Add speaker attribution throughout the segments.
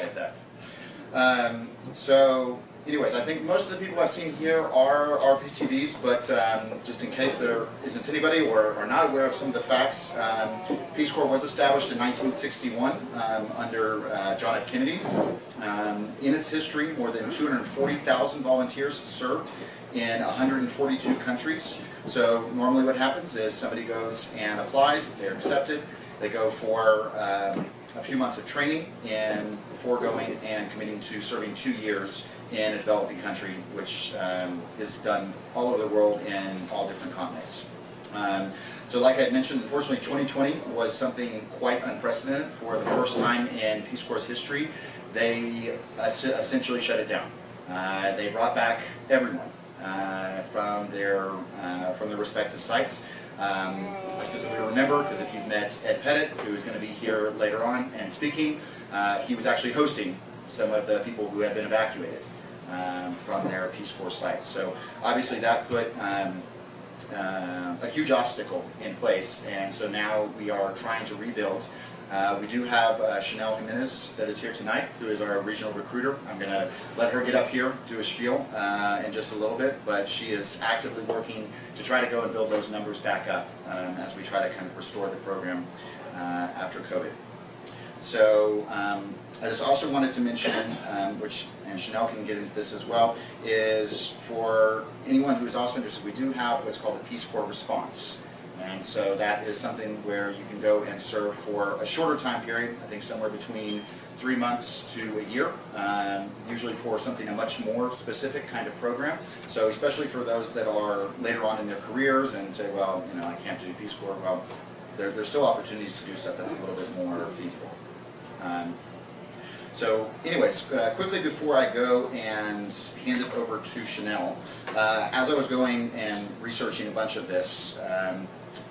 Speaker 1: appreciate that. So, anyways, I think most of the people I've seen here are RPCVs, but just in case there isn't anybody or are not aware of some of the facts, Peace Corps was established in 1961 under John F. Kennedy. In its history, more than 240,000 volunteers served in 142 countries. So normally what happens is somebody goes and applies, if they're accepted, they go for a few months of training and before going and committing to serving 2 years in a developing country, which is done all over the world in all different continents. So like I had mentioned, unfortunately 2020 was something quite unprecedented. For the first time in Peace Corps' history, they essentially shut it down. They brought back everyone from their respective sites. I specifically remember, because if you've met Ed Pettit, who is going to be here later on and speaking, he was actually hosting some of the people who had been evacuated from their Peace Corps sites. So obviously that put a huge obstacle in place, and so now we are trying to rebuild. We do have Chanel Jimenez that is here tonight, who is our regional recruiter. I'm going to let her get up here, do a spiel in just a little bit, but she is actively working to try to go and build those numbers back up as we try to kind of restore the program after COVID. So I just also wanted to mention, and Chanel can get into this as well, is for anyone who is also interested, we do have what's called the Peace Corps Response. And so that is something where you can go and serve for a shorter time period, I think somewhere between 3 months to a year, usually for something a much more specific kind of program. So especially for those that are later on in their careers and say, well, you know, I can't do Peace Corps, well, there's still opportunities to do stuff that's a little bit more feasible. So anyways, quickly before I go and hand it over to Chanel, as I was going and researching a bunch of this,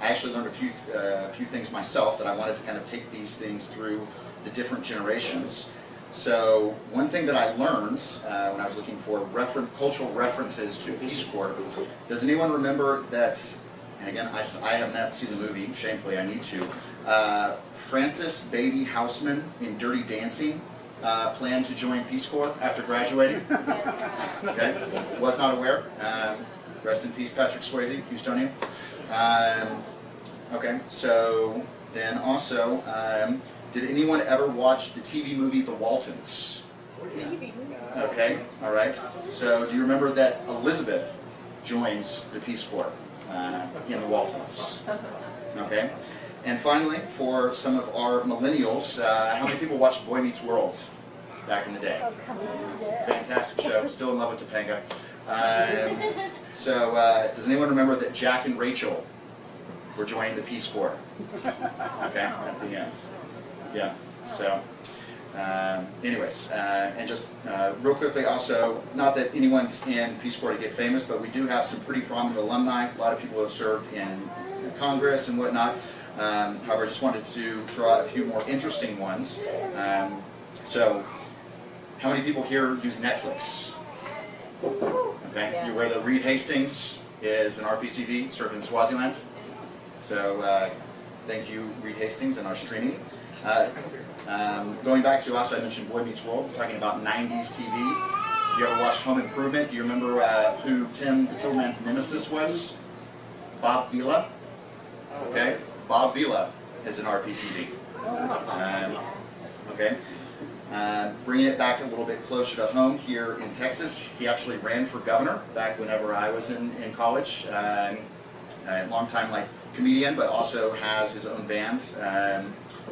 Speaker 1: I actually learned a few things myself that I wanted to kind of take these things through the different generations. So one thing that I learned when I was looking for cultural references to Peace Corps, does anyone remember that, and again, I have not seen the movie, shamefully I need to, Frances Baby Houseman in Dirty Dancing planned to join Peace Corps after graduating? Okay, was not aware. Rest in peace, Patrick Swayze, Houstonian. Okay, so then also, did anyone ever watch the TV movie The Waltons?
Speaker 2: TV movie.
Speaker 1: Okay, all right. So do you remember that Elizabeth joins the Peace Corps in The Waltons? Okay. And finally, for some of our millennials, how many people watched Boy Meets World back in the day?
Speaker 2: Oh, come on.
Speaker 1: Fantastic show. Still in love with Topanga. So does anyone remember that Jack and Rachel were joining the Peace Corps? Okay, at the end. Yeah, so anyways, and just real quickly also, not that anyone's in Peace Corps to get famous, but we do have some pretty prominent alumni. A lot of people have served in Congress and whatnot. However, I just wanted to throw out a few more interesting ones. So, how many people here use Netflix? Okay,
Speaker 2: Yeah.
Speaker 1: you're aware that Reed Hastings is an RPCV, served in Swaziland. So, thank you, Reed Hastings, and our streaming. Going back to also, I mentioned Boy Meets World, talking about 90s TV. You ever watched Home Improvement? Do you remember who Tim the Toolman's nemesis was? Bob Vila. Okay, Bob Vila is an RPCV. Okay. Bringing it back a little bit closer to home here in Texas, he actually ran for governor back whenever I was in college. A long-time comedian, but also has his own band.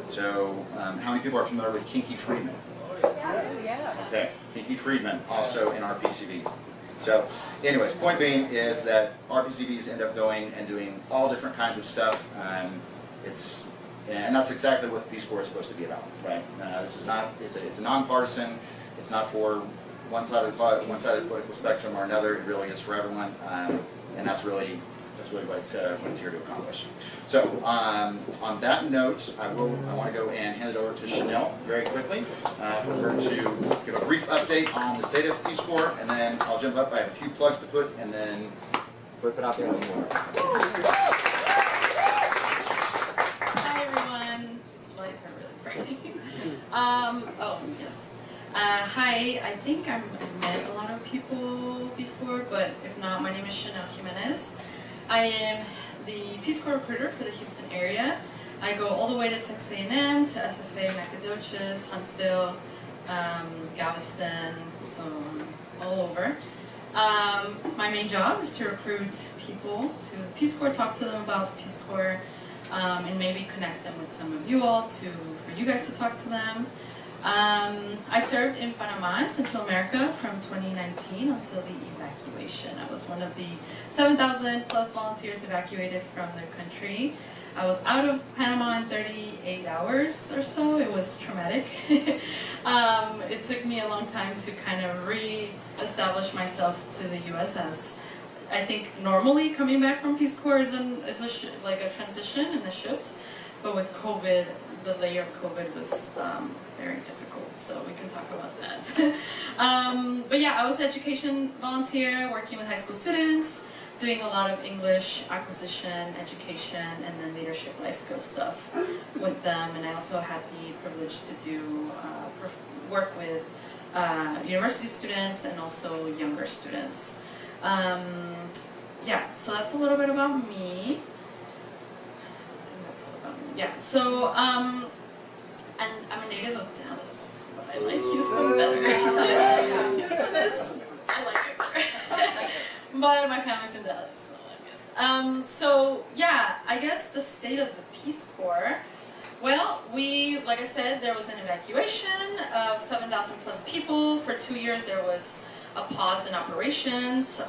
Speaker 1: So how many people are familiar with Kinky Friedman?
Speaker 2: Yeah.
Speaker 1: Okay, Kinky Friedman, also in RPCV. So anyways, point being is that RPCVs end up going and doing all different kinds of stuff. And that's exactly what the Peace Corps is supposed to be about, right? This is not, it's a nonpartisan, it's not for one side of the political spectrum or another, it really is for everyone, and that's really what it's here to accomplish. So on that note, I want to go and hand it over to Chanel very quickly for her to give a brief update on the state of Peace Corps, and then I'll jump up. I have a few plugs to put, and then put it out there in the world.
Speaker 3: Hi everyone. These lights are really bright. Oh yes. Hi, I think I've met a lot of people before, but if not, my name is Chanel Jimenez. I am the Peace Corps recruiter for the Houston area. I go all the way to Texas A&M, to SFA, Nacogdoches, Huntsville, Galveston, so all over. My main job is to recruit people to the Peace Corps, talk to them about the Peace Corps, and maybe connect them with some of you all for you guys to talk to them. I served in Panama and Central America from 2019 until the evacuation. I was one of the 7,000 plus volunteers evacuated from their country. I was out of Panama in 38 hours or so. It was traumatic. It took me a long time to kind of re-establish myself to the US, as I think normally coming back from Peace Corps is like a transition and a shift, but with COVID, the layer of COVID was very difficult, so we can talk about that. But yeah, I was an education volunteer working with high school students, doing a lot of English acquisition, education, and then leadership life skills stuff with them. And I also had the privilege to do work with university students and also younger students. Yeah, so that's a little bit about me. Yeah, so, and I'm a native of Dallas, but I like Houston better. Houston is, I like it better. But my family's in Dallas, so I guess. So, yeah, I guess the state of the Peace Corps. Well, like I said, there was an evacuation of 7,000 plus people. For 2 years, there was a pause in operations.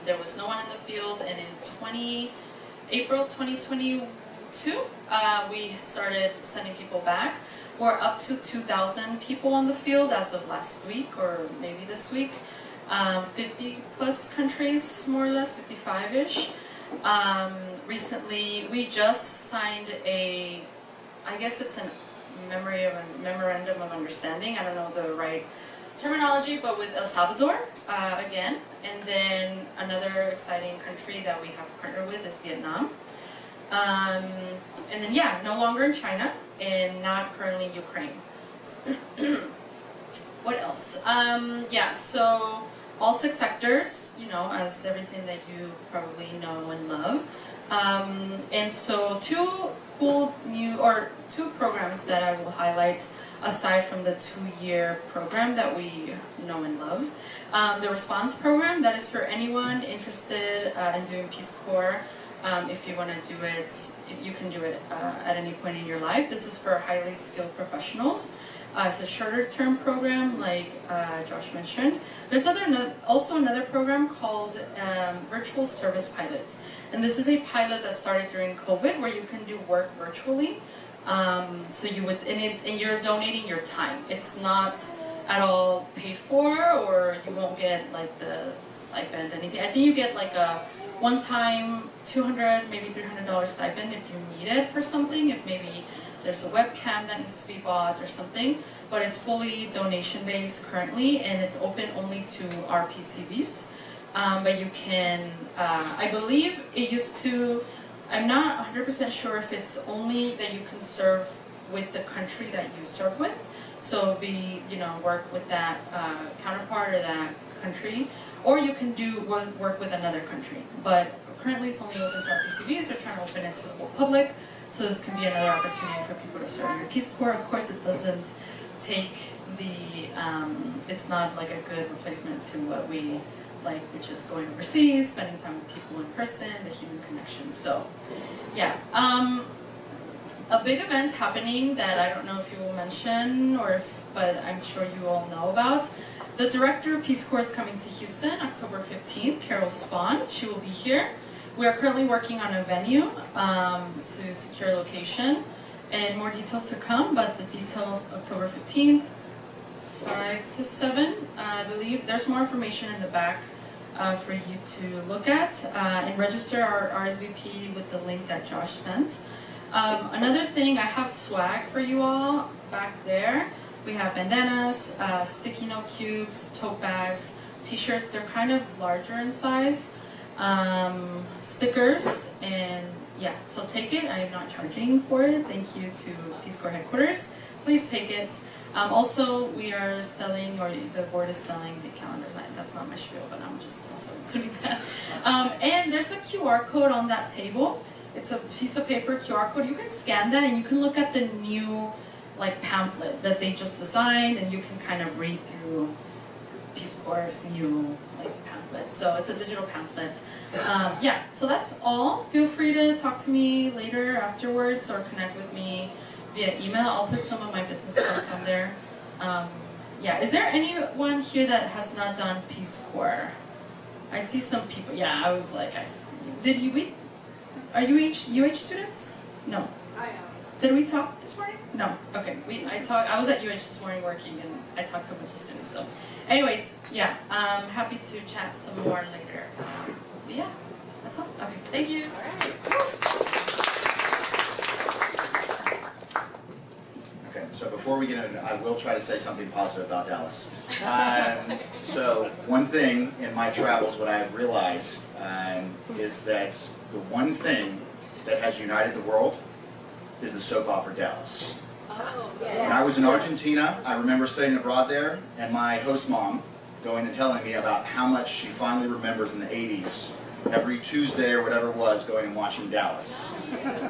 Speaker 3: There was no one in the field, and in April 2022, we started sending people back. We're up to 2,000 people on the field as of last week, or maybe this week. 50 plus countries, more or less, 55-ish. Recently, we just signed I guess it's a memorandum of understanding. I don't know the right terminology, but with El Salvador, again. And then another exciting country that we have partnered with is Vietnam. And then, yeah, no longer in China, and not currently Ukraine. What else? Yeah, so all 6 sectors, you know, as everything that you probably know and love. And so 2 programs that I will highlight aside from the 2-year program that we know and love. The Response program, that is for anyone interested in doing Peace Corps. If you want to do it, you can do it at any point in your life. This is for highly skilled professionals. It's a shorter term program, like Josh mentioned. There's also another program called Virtual Service Pilot. And this is a pilot that started during COVID, where you can do work virtually. So you would, and you're donating your time. It's not at all paid for, or you won't get like the stipend, anything. I think you get like a one-time $200, maybe $300 stipend if you need it for something, if maybe there's a webcam that needs to be bought or something, but it's fully donation-based currently, and it's open only to RPCVs. But you can, I believe it used to, I'm not 100% sure if it's only that you can serve with the country that you serve with. So work with that counterpart or that country, or you can work with another country. But currently it's only open to RPCVs. We're trying to open it to the whole public, so this can be another opportunity for people to serve in your Peace Corps. Of course, it doesn't take it's not like a good replacement to what we like, which is going overseas, spending time with people in person, the human connection. So, yeah. A big event happening that I don't know if you will mention, but I'm sure you all know about. The Director of Peace Corps is coming to Houston October 15th, Carol Spahn. She will be here. We are currently working on a venue to secure a location, and more details to come, but the details October 15th, 5 to 7, I believe. There's more information in the back for you to look at and register our RSVP with the link that Josh sent. Another thing, I have swag for you all back there. We have bandanas, sticky note cubes, tote bags, t-shirts. They're kind of larger in size. Stickers, and yeah, so take it. I am not charging for it. Thank you to Peace Corps headquarters. Please take it. Also, we are selling, or the board is selling the calendars. That's not my spiel, but I'm just also including that. And there's a QR code on that table. It's a piece of paper QR code. You can scan that and you can look at the new pamphlet that they just designed, and you can kind of read through Peace Corps' new pamphlet. So it's a digital pamphlet. Yeah, so that's all. Feel free to talk to me later afterwards or connect with me via email. I'll put some of my business cards on there. Yeah, is there anyone here that has not done Peace Corps? I see some people. Yeah, I was like, I see. Did you? Are you UH students? No.
Speaker 2: I am.
Speaker 3: Did we talk this morning? No. Okay. I was at UH this morning working, and I talked to a bunch of students. So, anyways, yeah. I'm happy to chat some more later. But yeah, that's all. Okay. Thank you.
Speaker 2: All right.
Speaker 1: Okay, so before we get into it, I will try to say something positive about Dallas. So one thing in my travels, what I've realized is that the one thing that has united the world is the soap opera Dallas.
Speaker 2: Oh,
Speaker 1: When I was in Argentina, I remember studying abroad there, and my host mom going and telling me about how much she fondly remembers in the 80s, every Tuesday or whatever it was, going and watching Dallas.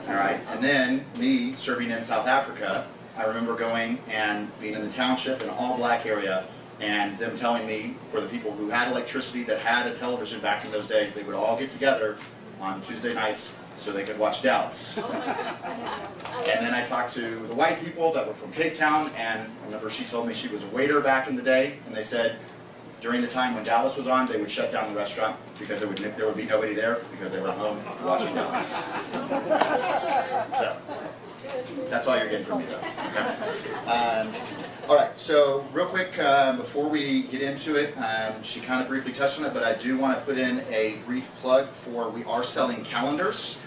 Speaker 1: All right, and then me serving in South Africa, I remember going and being in the township in an all-black area, and them telling me, for the people who had electricity, that had a television back in those days, they would all get together on Tuesday nights so they could watch Dallas. And then I talked to the white people that were from Cape Town, and I remember she told me she was a waiter back in the day, and they said during the time when Dallas was on, they would shut down the restaurant because there would be nobody there because they were home watching Dallas. So that's all you're getting from me, though. Okay. All right. So real quick, before we get into it, she kind of briefly touched on it, but I do want to put in a brief plug for we are selling calendars.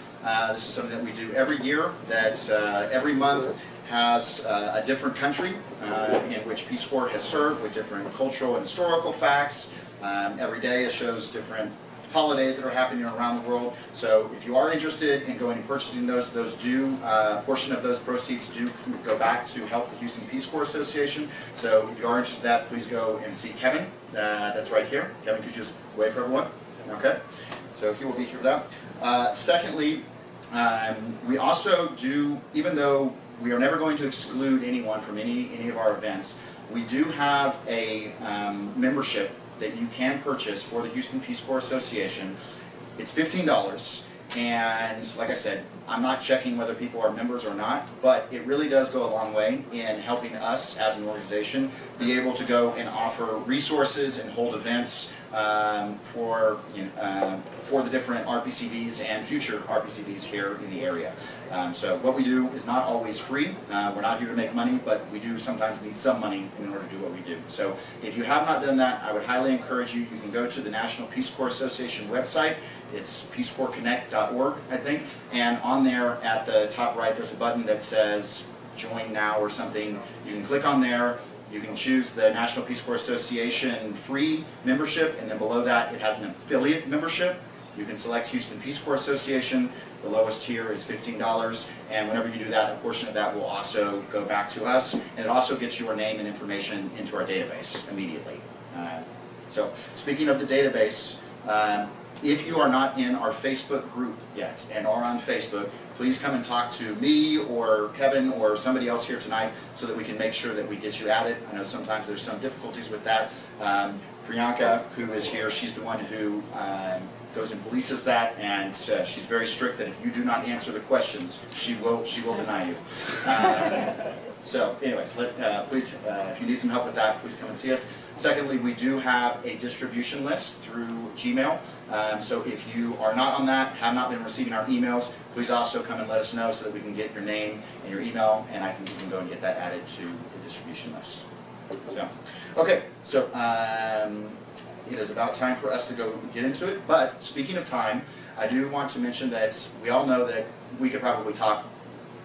Speaker 1: This is something that we do every year. That every month has a different country in which Peace Corps has served with different cultural and historical facts. Every day it shows different holidays that are happening around the world. So if you are interested in going and purchasing those do, portion of those proceeds do go back to help the Houston Peace Corps Association. So if you are interested in that, please go and see Kevin. That's right here. Kevin, could you just wave for everyone? Okay. So he will be here for that. Secondly, we also do, even though we are never going to exclude anyone from any of our events, we do have a membership that you can purchase for the Houston Peace Corps Association. It's $15, and like I said, I'm not checking whether people are members or not, but it really does go a long way in helping us as an organization be able to go and offer resources and hold events for the different RPCVs and future RPCVs here in the area. So what we do is not always free. We're not here to make money, but we do sometimes need some money in order to do what we do. So if you have not done that, I would highly encourage you. You can go to the National Peace Corps Association website. It's peacecorpsconnect.org, I think. And on there at the top right, there's a button that says Join Now or something. You can click on there. You can choose the National Peace Corps Association free membership, and then below that it has an affiliate membership. You can select Houston Peace Corps Association. The lowest tier is $15, and whenever you do that, a portion of that will also go back to us, and it also gets your name and information into our database immediately. So speaking of the database, if you are not in our Facebook group yet and are on Facebook, please come and talk to me or Kevin or somebody else here tonight so that we can make sure that we get you added. I know sometimes there's some difficulties with that. Priyanka, who is here, she's the one who goes and polices that, and she's very strict that if you do not answer the questions, she will deny you. So anyways, please, if you need some help with that, please come and see us. Secondly, we do have a distribution list through Gmail. So if you are not on that, have not been receiving our emails, please also come and let us know so that we can get your name and your email, and you can go and get that added to the distribution list. So, okay, so it is about time for us to go get into it. But speaking of time, I do want to mention that we all know that we could probably talk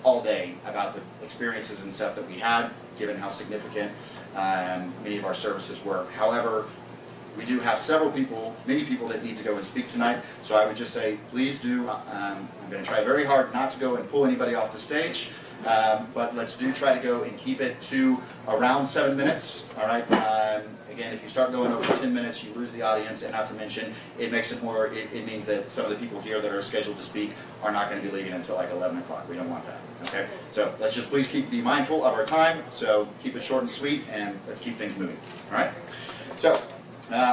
Speaker 1: all day about the experiences and stuff that we had, given how significant many of our services were. However, we do have many people that need to go and speak tonight, so I would just say, please do. I'm going to try very hard not to go and pull anybody off the stage. But let's try to go and keep it to around 7 minutes, all right? Again, if you start going over 10 minutes, you lose the audience, and not to mention, it makes it more, it means that some of the people here that are scheduled to speak are not going to be leaving until like 11 o'clock. We don't want that, okay? So let's just please be mindful of our time, so keep it short and sweet, and let's keep things moving, all right? So,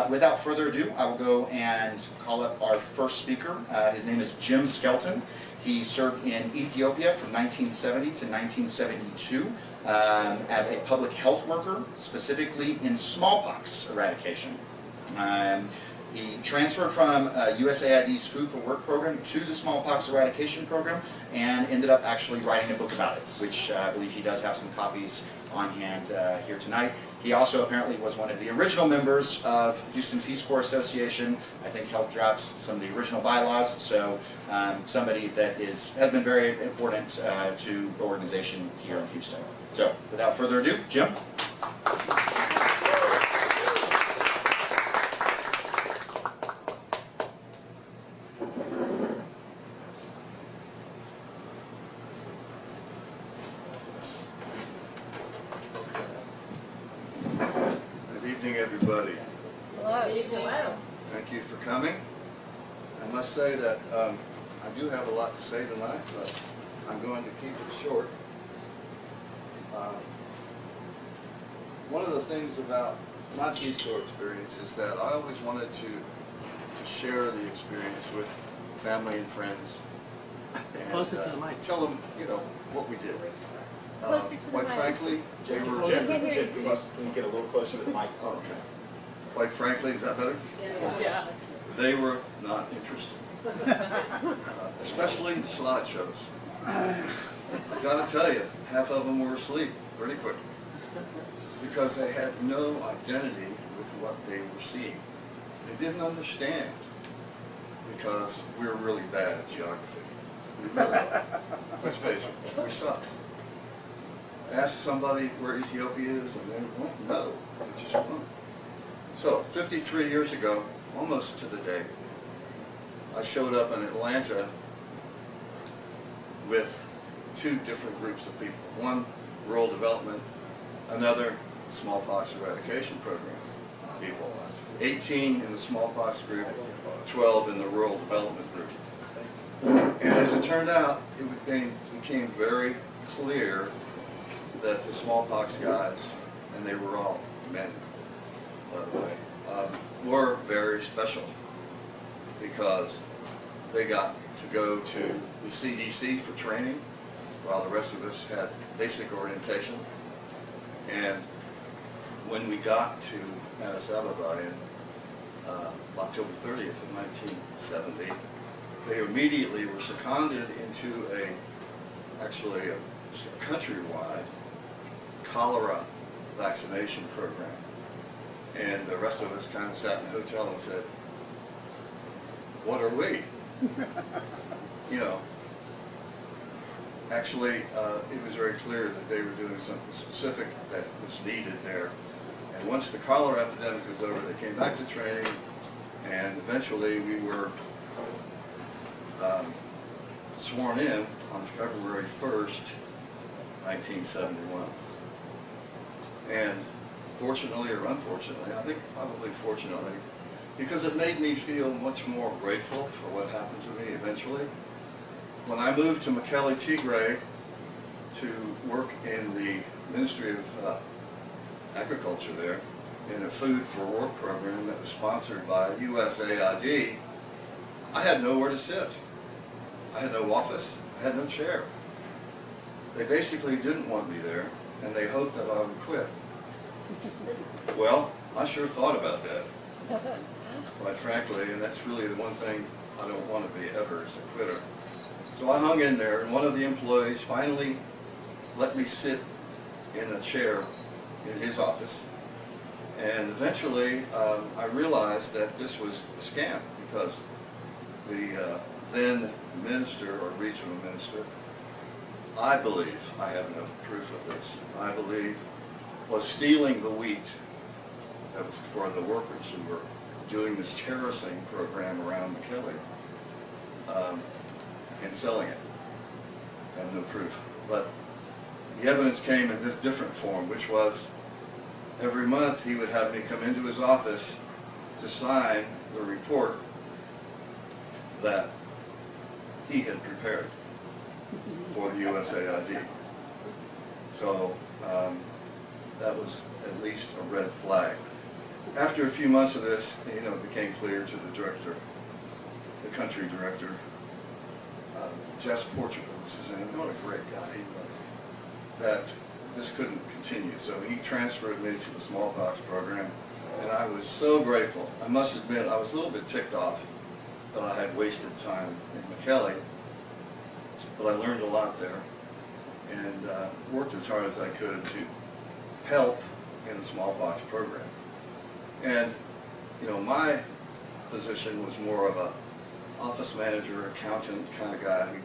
Speaker 1: without further ado, I will go and call up our first speaker. His name is Jim Skelton. He served in Ethiopia from 1970 to 1972 as a public health worker, specifically in smallpox eradication. He transferred from USAID's Food for Work program to the smallpox eradication program and ended up actually writing a book about it, which I believe he does have some copies on hand here tonight. He also apparently was one of the original members of the Houston Peace Corps Association. I think helped draft some of the original bylaws, so somebody that has been very important to the organization here in Houston. So without further ado, Jim.
Speaker 4: Everybody.
Speaker 2: Hello. Hello.
Speaker 4: Thank you for coming. I must say that I do have a lot to say tonight, but I'm going to keep it short. One of the things about my Peace Corps experience is that I always wanted to share the experience with family and friends. And,
Speaker 5: Closer to the mic.
Speaker 4: Tell them, you know, what we did.
Speaker 2: Closer to the
Speaker 4: Quite
Speaker 2: mic.
Speaker 4: frankly, they were...
Speaker 1: Jim, can you get a little closer to the mic?
Speaker 4: Oh, okay. Quite frankly, is that better?
Speaker 2: Yeah.
Speaker 4: They were not interested. Especially the slideshows. I've got to tell you, half of them were asleep pretty quickly because they had no identity with what they were seeing. They didn't understand because we're really bad at geography. We really are. Let's face it, we suck. Ask somebody where Ethiopia is and they won't know. They just won't. So, 53 years ago, almost to the day, I showed up in Atlanta with two different groups of people. One, rural development, another, smallpox eradication program people. 18 in the smallpox group, 12 in the rural development group. And as it turned out, it became very clear that the smallpox guys, and they were all men, by the way, were very special because they got to go to the CDC for training while the rest of us had basic orientation. And when we got to Addis Ababa in October 30th of 1970, they immediately were seconded into actually a countrywide cholera vaccination program. And the rest of us kind of sat in the hotel and said, what are we? You know, actually, it was very clear that they were doing something specific that was needed there. And once the cholera epidemic was over, they came back to training, and eventually we were sworn in on February 1st, 1971. And fortunately or unfortunately, I think probably fortunately, because it made me feel much more grateful for what happened to me eventually. When I moved to Mekelle, Tigray to work in the Ministry of Agriculture there, in a Food for Work program that was sponsored by USAID, I had nowhere to sit. I had no office, I had no chair. They basically didn't want me there, and they hoped that I would quit. Well, I sure thought about that, quite frankly, and that's really the one thing I don't want to be ever, is a quitter. So I hung in there, and one of the employees finally let me sit in a chair in his office. And eventually, I realized that this was a scam, because the then minister, or regional minister, I believe, I have no proof of this, I believe, was stealing the wheat that was for the workers who were doing this terracing program around Mekelle, and selling it. I have no proof. But the evidence came in this different form, which was every month he would have me come into his office to sign the report that he had prepared for the USAID. So that was at least a red flag. After a few months of this, you know, it became clear to the director, the country director, Jess Portugal was his name, what a great guy he was, that this couldn't continue. So he transferred me to the smallpox program, and I was so grateful. I must admit, I was a little bit ticked off that I had wasted time in McKellar, but I learned a lot there, and worked as hard as I could to help in the smallpox program. And, you know, my position was more of a office manager, accountant kind of guy who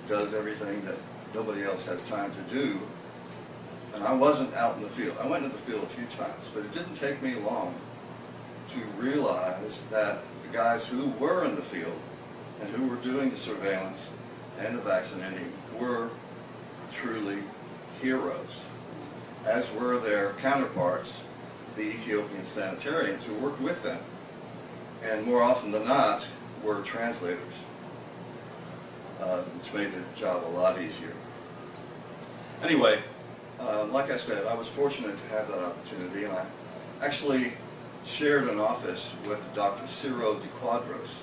Speaker 4: does everything that nobody else has time to do. And I wasn't out in the field. I went into the field a few times, but it didn't take me long to realize that the guys who were in the field and who were doing the surveillance and the vaccinating were truly heroes, as were their counterparts, the Ethiopian sanitarians who worked with them, and more often than not were translators, which made the job a lot easier. Anyway, like I said, I was fortunate to have that opportunity, and I actually shared an office with Dr. Ciro de Quadros,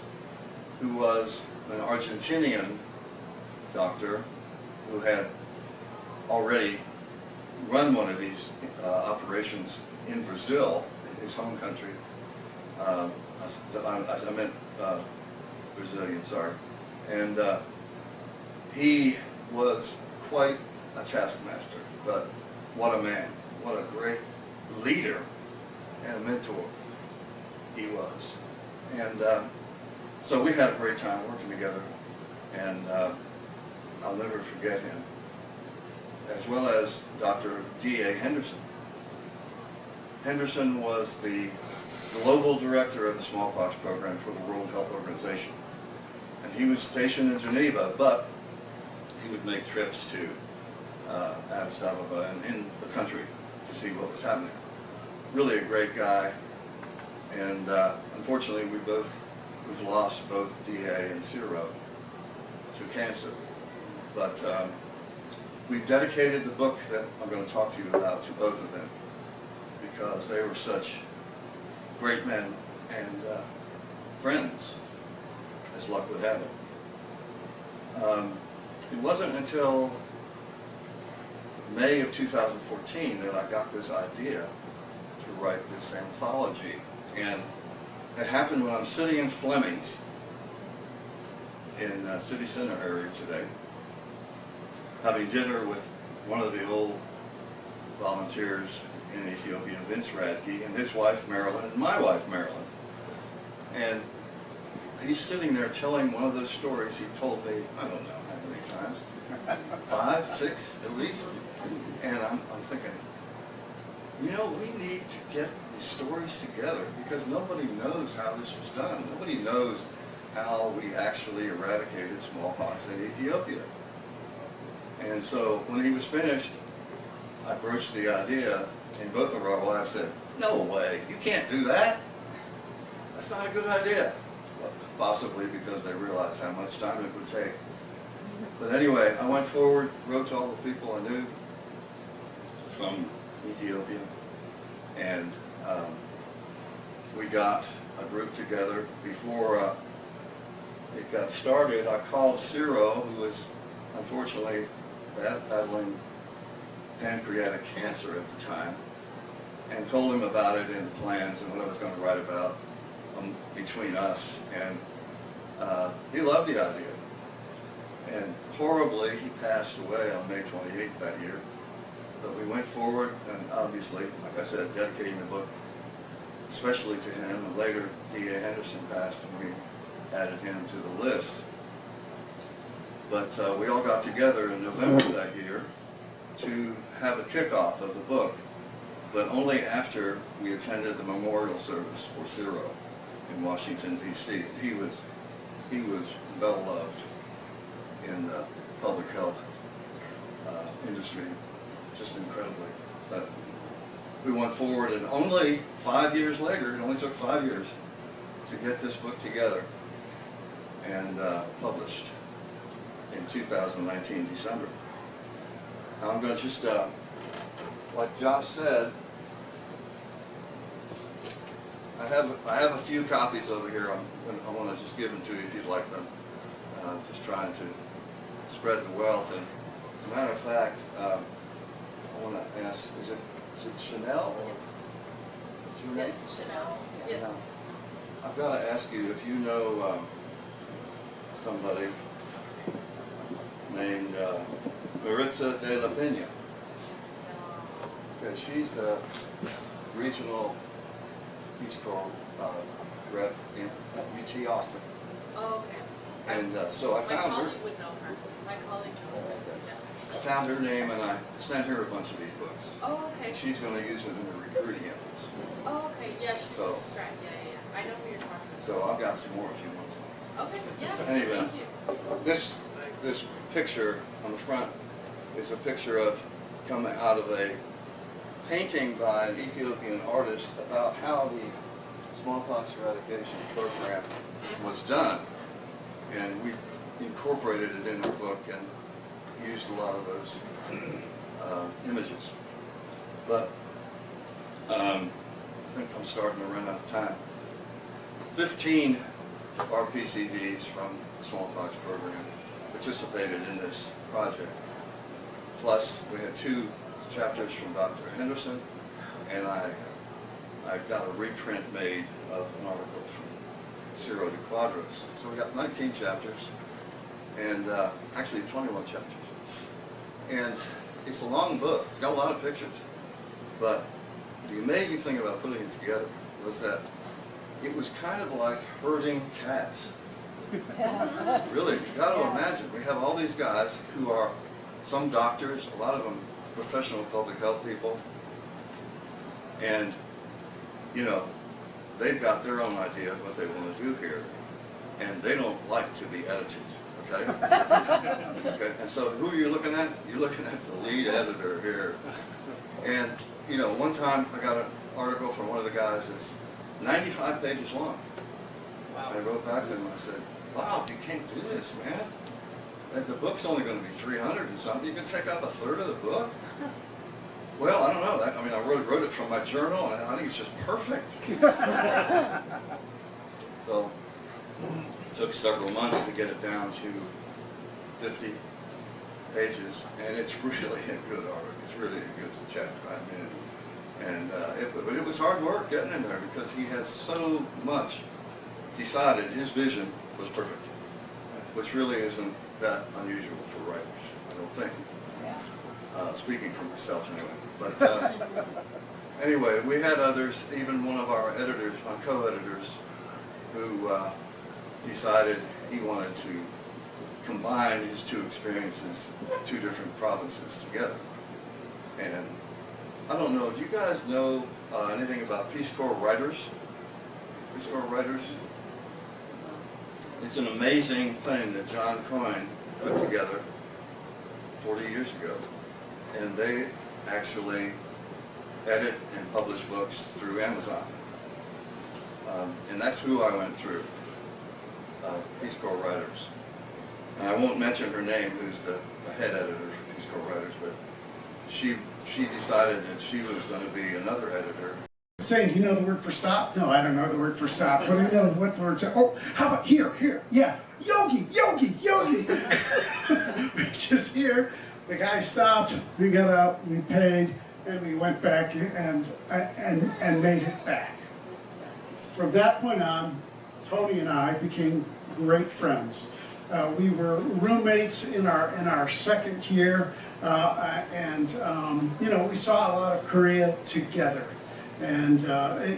Speaker 4: who was an Argentinian doctor who had already run one of these operations in Brazil, in his home country. I meant Brazilian, sorry. And he was quite a taskmaster, but what a man, what a great leader and a mentor he was. And so we had a great time working together, and I'll never forget him, as well as Dr. D.A. Henderson. Henderson was the global director of the smallpox program for the World Health Organization. And he was stationed in Geneva, but he would make trips to Addis Ababa and in the country to see what was happening. Really a great guy, and unfortunately we've lost both D.A. and Ciro to cancer. But we've dedicated the book that I'm going to talk to you about to both of them, because they were such great men and friends, as luck would have it. It wasn't until May of 2014 that I got this idea to write this anthology. And it happened when I'm sitting in Fleming's in City Center area today, having dinner with one of the old volunteers in Ethiopia, Vince Radke, and his wife Marilyn, and my wife Marilyn. And he's sitting there telling one of those stories he told me, I don't know how many times, 5, 6 at least. And I'm thinking, you know, we need to get these stories together, because nobody knows how this was done. Nobody knows how we actually eradicated smallpox in Ethiopia. And so when he was finished, I broached the idea, and both of our wives said, no way, you can't do that. That's not a good idea. Well, possibly because they realized how much time it would take. But anyway, I went forward, wrote to all the people I knew from Ethiopia, and we got a group together. Before it got started, I called Ciro, who was unfortunately battling pancreatic cancer at the time, and told him about it and the plans and what I was going to write about between us. And he loved the idea. And horribly, he passed away on May 28th that year. But we went forward, and obviously, like I said, dedicating the book especially to him. And later, D.A. Henderson passed, and we added him to the list. But we all got together in November that year to have a kickoff of the book, but only after we attended the memorial service for Ciro in Washington, D.C. He was well loved in the public health industry just incredibly. But we went forward, and only 5 years later, it only took 5 years to get this book together and published in 2019, December. Now I'm going to just, like Josh said, I have a few copies over here. I want to just give them to you if you'd like them. Just trying to spread the wealth. And as a matter of fact, I want to ask, is it Chanel? Or what's your name?
Speaker 2: Yes, Chanel. Yes.
Speaker 4: Chanel. I've got to ask you if you know somebody named Maritza de la Pena. Okay, she's the regional Peace Corps rep in UT Austin.
Speaker 2: Oh, okay.
Speaker 4: And so I
Speaker 2: My
Speaker 4: found her.
Speaker 2: colleague would know her. My colleague knows her.
Speaker 4: I found her name and I sent her a bunch of these books.
Speaker 2: Oh, okay.
Speaker 4: She's going to use them in her recruiting efforts.
Speaker 2: Oh, okay. Yeah, she's
Speaker 4: So-
Speaker 2: a strat. Yeah. I know who you're talking about.
Speaker 4: So I've got some more if you want some.
Speaker 2: Okay. Yeah.
Speaker 4: Anyway.
Speaker 2: Thank you.
Speaker 4: This picture on the front is a picture of coming out of a painting by an Ethiopian artist about how the smallpox eradication program was done. And we incorporated it in the book and used a lot of those images. But I think I'm starting to run out of time. 15 RPCDs from the smallpox program participated in this project. Plus, we had 2 chapters from Dr. Henderson, and I got a reprint made of an article from Ciro de Quadros. So we got 19 chapters, and actually 21 chapters. And it's a long book. It's got a lot of pictures. But the amazing thing about putting it together was that it was kind of like herding cats. Really, you got to imagine. We have all these guys who are some doctors, a lot of them professional public health people, and you know, they've got their own idea of what they want to do here, and they don't like to be edited. Okay. Okay. And so, who are you looking at? You're looking at the lead editor here. And you know, one time I got an article from one of the guys that's 95 pages long. Wow. I wrote back to him and I said, "Wow, you can't do this, man. And the book's only going to be 300 and something. You can take up a third of the book." Well, I don't know. I mean, I wrote it from my journal, and I think it's just perfect. So it took several months to get it down to 50 pages, and it's really a good article. It's really a good chapter. I mean, and but it was hard work getting in there because he has so much decided. His vision was perfect, which really isn't that unusual for writers, I don't think. Speaking for myself anyway. But anyway, we had others, even one of our editors, my co-editors, who decided he wanted to combine his 2 experiences, 2 different provinces together. And I don't know, do you guys know anything about Peace Corps writers? Peace Corps writers? It's an amazing thing that John Coyne put together 40 years ago. And they actually edit and publish books through Amazon. And that's who I went through, Peace Corps Writers. And I won't mention her name, who's the head editor for Peace Corps Writers, but she decided that she was going to be another editor.
Speaker 5: Saying, do you know the word for stop? No, I don't know the word for stop. What do you know what the word is? Oh, how about here, yeah, yogi. We just here. The guy stopped, we got up, we paid, and we went back and made it back. From that point on, Tony and I became great friends. We were roommates in our second year, and you know, we saw a lot of Korea together. And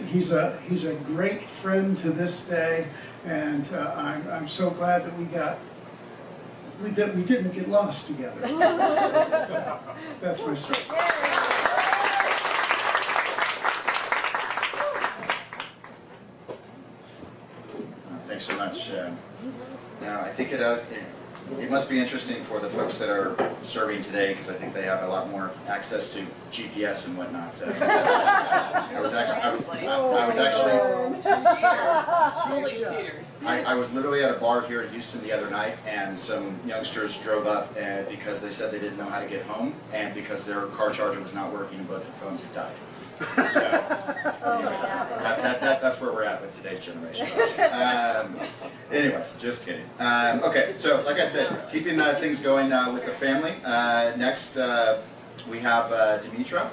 Speaker 5: he's a great friend to this day, and I'm so glad that we didn't get lost together. That's my story.
Speaker 1: Thanks so much. Now, I think it must be interesting for the folks that are serving today, because I think they have a lot more access to GPS and whatnot. I was literally at a bar here in Houston the other night, and some youngsters drove up because they said they didn't know how to get home, and because their car charger was not working and both their phones had died. So, anyways, that's where we're at with today's generation. Anyways, just kidding. Okay, so like I said, keeping things going with the family. Next, we have Dimitra.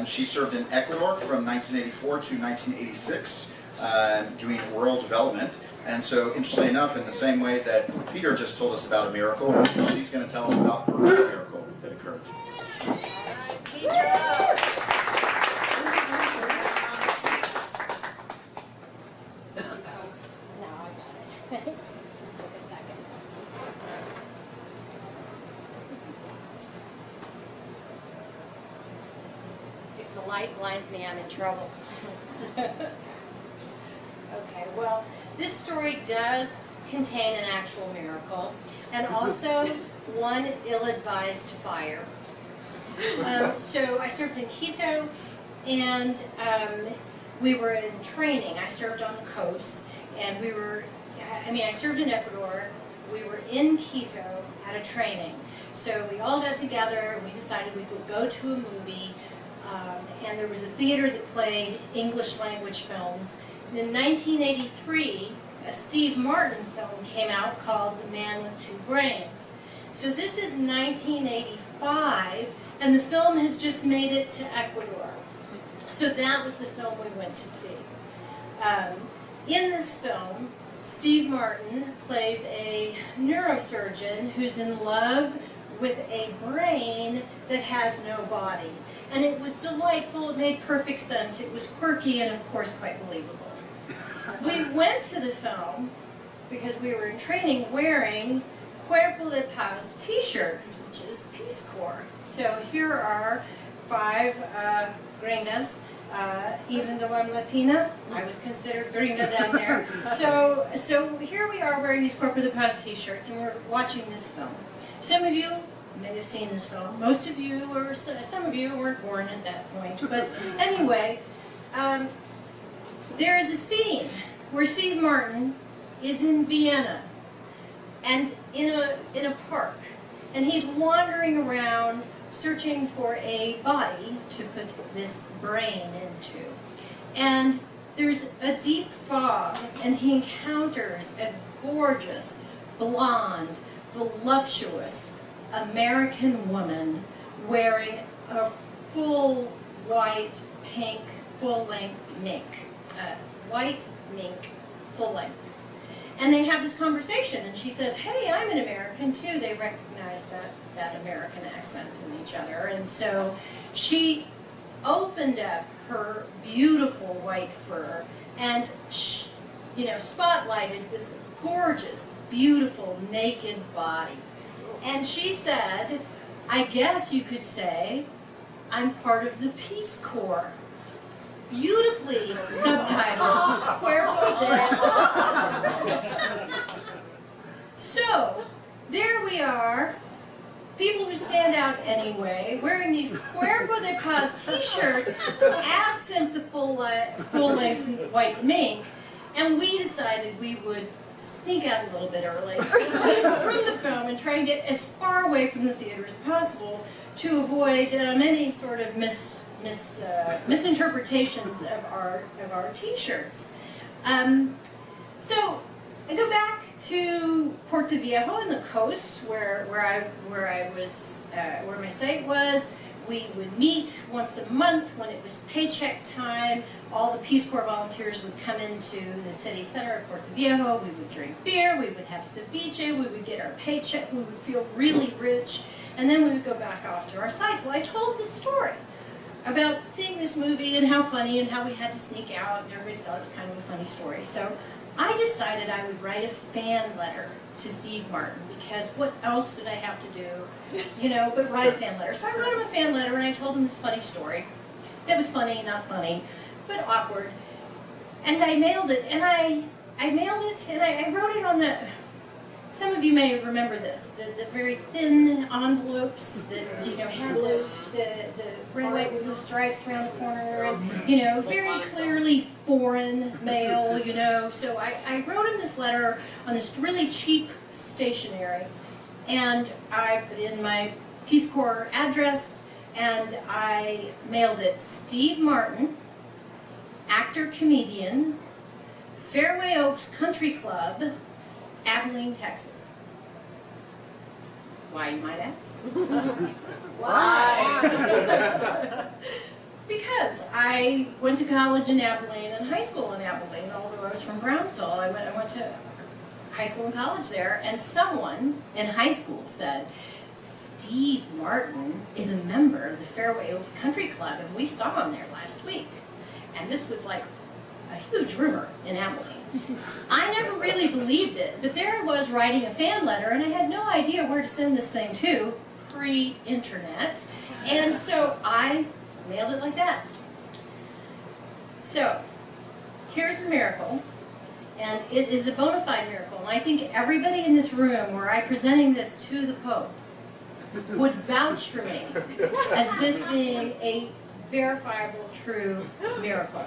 Speaker 1: She served in Ecuador from 1984 to 1986, doing rural development. And so, interestingly enough, in the same way that Peter just told us about a miracle, she's going to tell us about a miracle that occurred.
Speaker 6: Thanks. Just took a second. If the light blinds me, I'm in trouble. Okay, well, this story does contain an actual miracle and also one ill-advised fire. So I served in Quito, and we were in training. I served on the coast, and I served in Ecuador. We were in Quito at a training. So we all got together, and we decided we would go to a movie, and there was a theater that played English language films. And in 1983, a Steve Martin film came out called The Man with Two Brains. So this is 1985, and the film has just made it to Ecuador. So that was the film we went to see. In this film, Steve Martin plays a neurosurgeon who's in love with a brain that has no body. And it was delightful, it made perfect sense, it was quirky, and of course quite believable. We went to the film, because we were in training, wearing Cuerpo de Paz t-shirts, which is Peace Corps. So here are 5 gringas. Even though I'm Latina, I was considered gringa down there. So here we are wearing these Cuerpo de Paz t-shirts, and we're watching this film. Some of you may have seen this film. Most of you, or some of you, weren't born at that point. But anyway, there is a scene where Steve Martin is in Vienna, and in a park, and he's wandering around searching for a body to put this brain into. And there's a deep fog, and he encounters a gorgeous, blonde, voluptuous American woman wearing a full white, pink, full-length mink. White mink, full-length. And they have this conversation, and she says, "Hey, I'm an American too." They recognize that American accent in each other. And so she opened up her beautiful white fur and, spotlighted this gorgeous, beautiful, naked body. And she said, "I guess you could say I'm part of the Peace Corps." Beautifully subtitled, Cuerpo de Paz. So, there we are, people who stand out anyway, wearing these Cuerpo de Paz t-shirts, absent the full-length white mink, and we decided we would sneak out a little bit early from the film and try and get as far away from the theater as possible to avoid any sort of misinterpretations of our T-shirts. So I go back to Puerto Viejo on the coast, where my site was. We would meet once a month when it was paycheck time. All the Peace Corps volunteers would come into the city center of Puerto Viejo. We would drink beer, we would have ceviche, we would get our paycheck, we would feel really rich, and then we would go back off to our sites. Well, I told the story about seeing this movie and how funny and how we had to sneak out, and everybody thought it was kind of a funny story. So I decided I would write a fan letter to Steve Martin, because what else did I have to do, but write a fan letter. So I wrote him a fan letter, and I told him this funny story. It was funny, not funny, but awkward. And I mailed it, and I wrote it on some of you may remember this, the very thin envelopes that, had the red, white, and blue stripes around the corner, and, very clearly foreign mail, So I wrote him this letter on this really cheap stationery, and I put in my Peace Corps address, and I mailed it Steve Martin, actor, comedian, Fairway Oaks Country Club, Abilene, Texas. Why, you might ask?
Speaker 2: Why?
Speaker 6: Because I went to college in Abilene and high school in Abilene, although I was from Brownsville. I went to high school and college there, and someone in high school said, Steve Martin is a member of the Fairway Oaks Country Club, and we saw him there last week. And this was like a huge rumor in Abilene. I never really believed it, but there I was writing a fan letter, and I had no idea where to send this thing to, pre-internet, and so I mailed it like that. So, here's the miracle, and it is a bona fide miracle, and I think everybody in this room, were I presenting this to the Pope, would vouch for me as this being a verifiable, true miracle.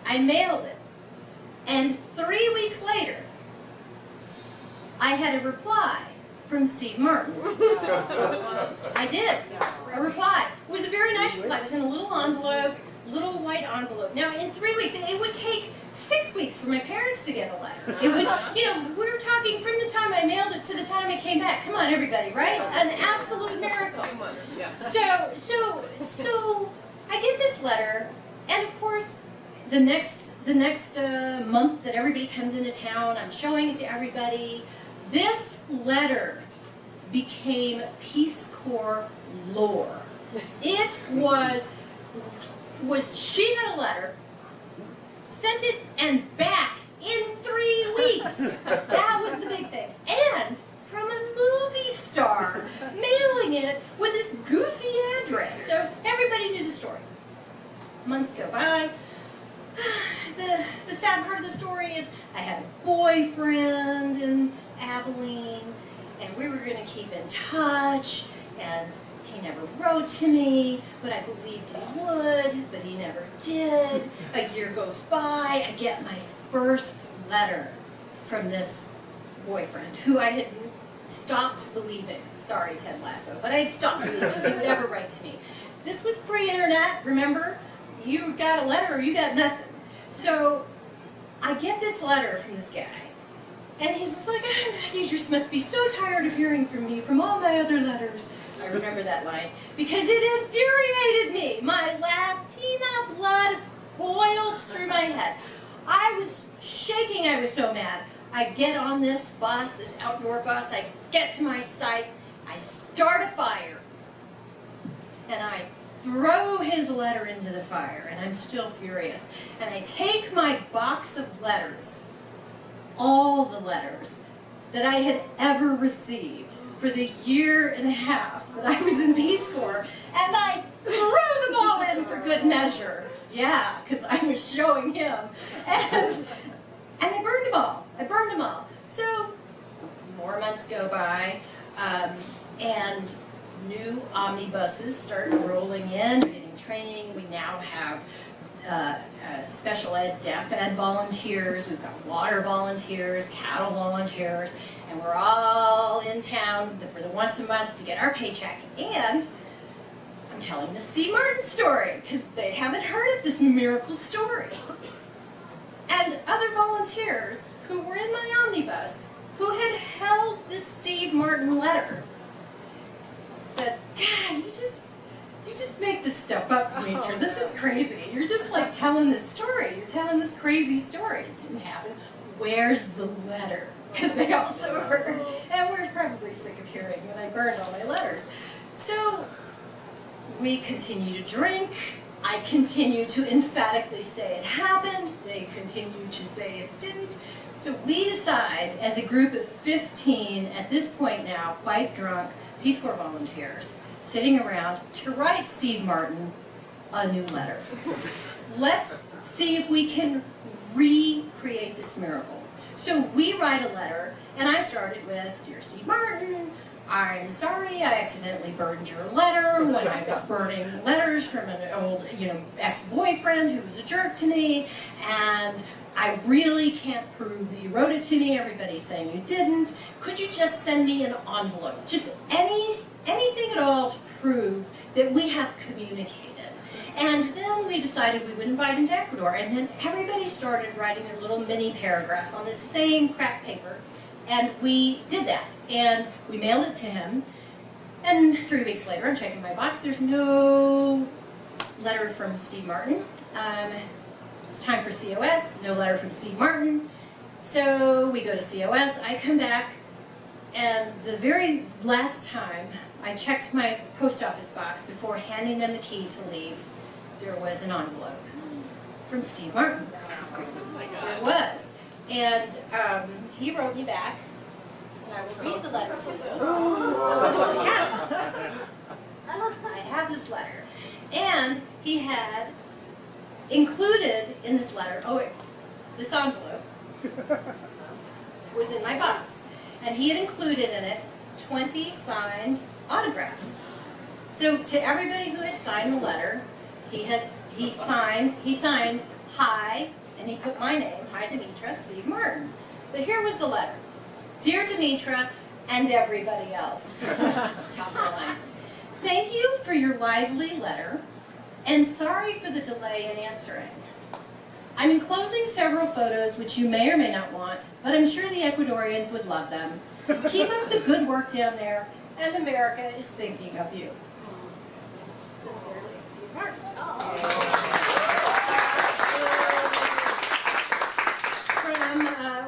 Speaker 6: I mailed it. And 3 weeks later, I had a reply from Steve Martin. I did, a reply. It was a very nice reply. It was in a little envelope, little white envelope. Now, in 3 weeks, it would take 6 weeks for my parents to get a letter. It would, we were talking from the time I mailed it to the time it came back. Come on, everybody, right? An absolute miracle. So I get this letter, and of course, the next month that everybody comes into town, I'm showing it to everybody. This letter became Peace Corps lore. It was she got a letter, sent it and back in 3 weeks. That was the big thing. And from a movie star, mailing it with this goofy address. So everybody knew the story. Months go by. The sad part of the story is I had a boyfriend in Abilene, and we were going to keep in touch, and he never wrote to me, but I believed he would, but he never did. A year goes by, I get my first letter from this boyfriend, who I had stopped believing. Sorry, Ted Lasso, but I had stopped believing he would ever write to me. This was pre-internet, remember? You got a letter or you got nothing. So I get this letter from this guy, and he's just like, you just must be so tired of hearing from me from all my other letters. I remember that line, because it infuriated me. My Latina blood boiled through my head. I was shaking, I was so mad. I get on this bus, this outdoor bus, I get to my site, I start a fire, and I throw his letter into the fire, and I'm still furious. And I take my box of letters, all the letters that I had ever received for the year and a half that I was in Peace Corps, and I threw them all in for good measure. Yeah, because I was showing him. And I burned them all. I burned them all. So, more months go by, and new omnibuses started rolling in, getting training. We now have special ed, deaf ed volunteers, we've got water volunteers, cattle volunteers, and we're all in town for the once a month to get our paycheck. And I'm telling the Steve Martin story, because they haven't heard of this miracle story. And other volunteers who were in my omnibus, who had held this Steve Martin letter, said, God, you just make this stuff up, Demetra. This is crazy. You're just like telling this story. You're telling this crazy story. It didn't happen. Where's the letter? Because they also heard, and we're probably sick of hearing that I burned all my letters. So we continue to drink. I continue to emphatically say it happened. They continue to say it didn't. So we decide, as a group of 15, at this point now, quite drunk, Peace Corps volunteers, sitting around, to write Steve Martin a new letter. Let's see if we can recreate this miracle. So we write a letter, and I started with, "Dear Steve Martin, I'm sorry I accidentally burned your letter when I was burning letters from an old, ex-boyfriend who was a jerk to me, and I really can't prove that you wrote it to me. Everybody's saying you didn't. Could you just send me an envelope? Just anything at all to prove that we have communicated." And then we decided we would invite him to Ecuador, and then everybody started writing their little mini paragraphs on this same cracked paper, and we did that, and we mailed it to him, and 3 weeks later, I'm checking my box, there's no letter from Steve Martin. It's time for COS, no letter from Steve Martin, so we go to COS, I come back, and the very last time I checked my post office box before handing them the key to leave, there was an envelope from Steve Martin. There was. And he wrote me back, and I will read the letter to you. I have this letter. And he had included in this letter, this envelope was in my box. And he had included in it 20 signed autographs. So to everybody who had signed the letter, he signed "Hi," and he put my name, "Hi Demetra, Steve Martin." But here was the letter. "Dear Demetra and everybody else," top of the line. "Thank you for your lively letter, and sorry for the delay in answering. I'm enclosing several photos which you may or may not want, but I'm sure the Ecuadorians would love them. Keep up the good work down there, and America is thinking of you. Sincerely, Steve Martin." From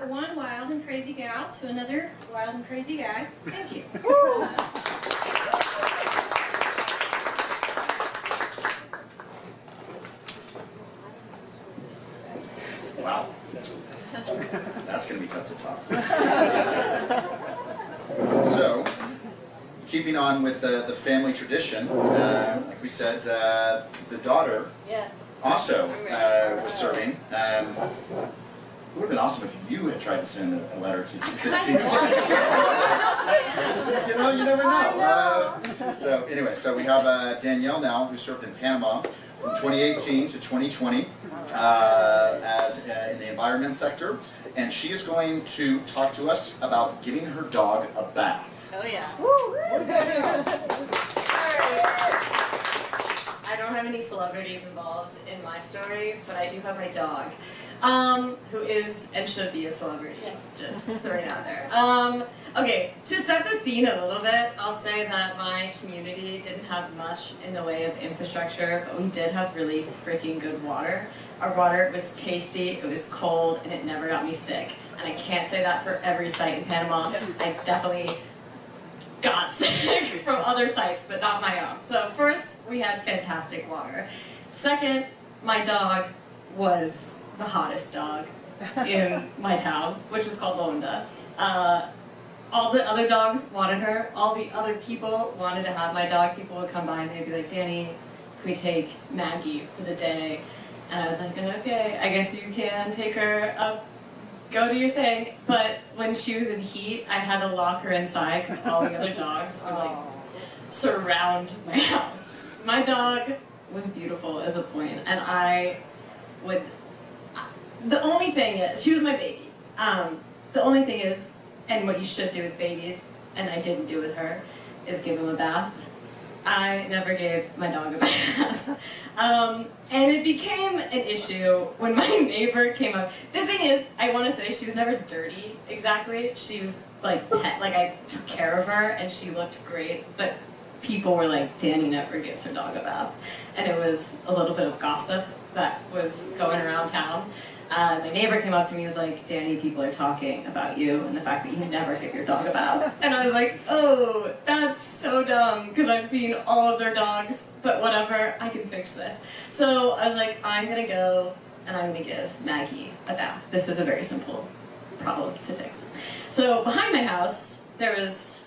Speaker 6: one wild and crazy gal to another wild and crazy guy, thank you.
Speaker 1: Wow. That's going to be tough to top. So, keeping on with the family tradition, like we said, the daughter
Speaker 6: Yeah.
Speaker 1: also was serving. It would have been awesome if you had tried to send a letter to Steve. You never know. So anyway, so we have Danielle now, who served in Panama from 2018 to 2020 as in the environment sector, and she is going to talk to us about giving her dog a bath.
Speaker 2: Oh yeah.
Speaker 3: I don't have any celebrities involved in my story, but I do have my dog, who is and should be a celebrity.
Speaker 6: Yes.
Speaker 3: Just throwing it out there. Okay, to set the scene a little bit, I'll say that my community didn't have much in the way of infrastructure, but we did have really freaking good water. Our water was tasty, it was cold, and it never got me sick. And I can't say that for every site in Panama. I definitely got sick from other sites, but not my own. So first, we had fantastic water. Second, my dog was the hottest dog in my town, which was called Londa. All the other dogs wanted her. All the other people wanted to have my dog. People would come by and they'd be like, "Danny, can we take Maggie for the day?" And I was like, "Okay, I guess you can take her up. Go do your thing." But when she was in heat, I had to lock her inside because all the other dogs would like surround my house. My dog was beautiful as a point, and I would. The only thing is, she was my baby. The only thing is, and what you should do with babies, and I didn't do with her, is give them a bath. I never gave my dog a bath. And it became an issue when my neighbor came up. The thing is, I want to say she was never dirty, exactly. She was like pet, like I took care of her and she looked great, but people were like, "Danny never gives her dog a bath." And it was a little bit of gossip that was going around town. My neighbor came up to me and was like, "Danny, people are talking about you and the fact that you never give your dog a bath." And I was like, "Oh, that's so dumb, because I've seen all of their dogs, but whatever, I can fix this." So I was like, I'm gonna go and I'm gonna give Maggie a bath. This is a very simple problem to fix. So behind my house, there was,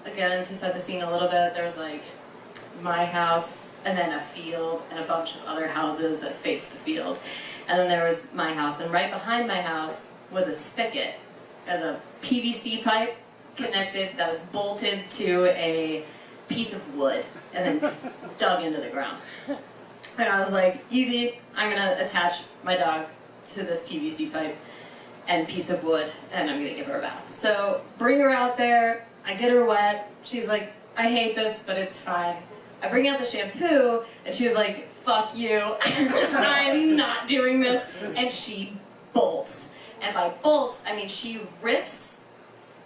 Speaker 3: again, to set the scene a little bit, there was like my house, and then a field, and a bunch of other houses that face the field. And then there was my house, and right behind my house was a spigot as a PVC pipe connected that was bolted to a piece of wood and then dug into the ground. And I was like, easy, I'm gonna attach my dog to this PVC pipe and piece of wood, and I'm gonna give her a bath. So bring her out there, I get her wet, she's like, I hate this, but it's fine. I bring out the shampoo, and she was like, fuck you, I'm not doing this, and she bolts. And by bolts, I mean she rips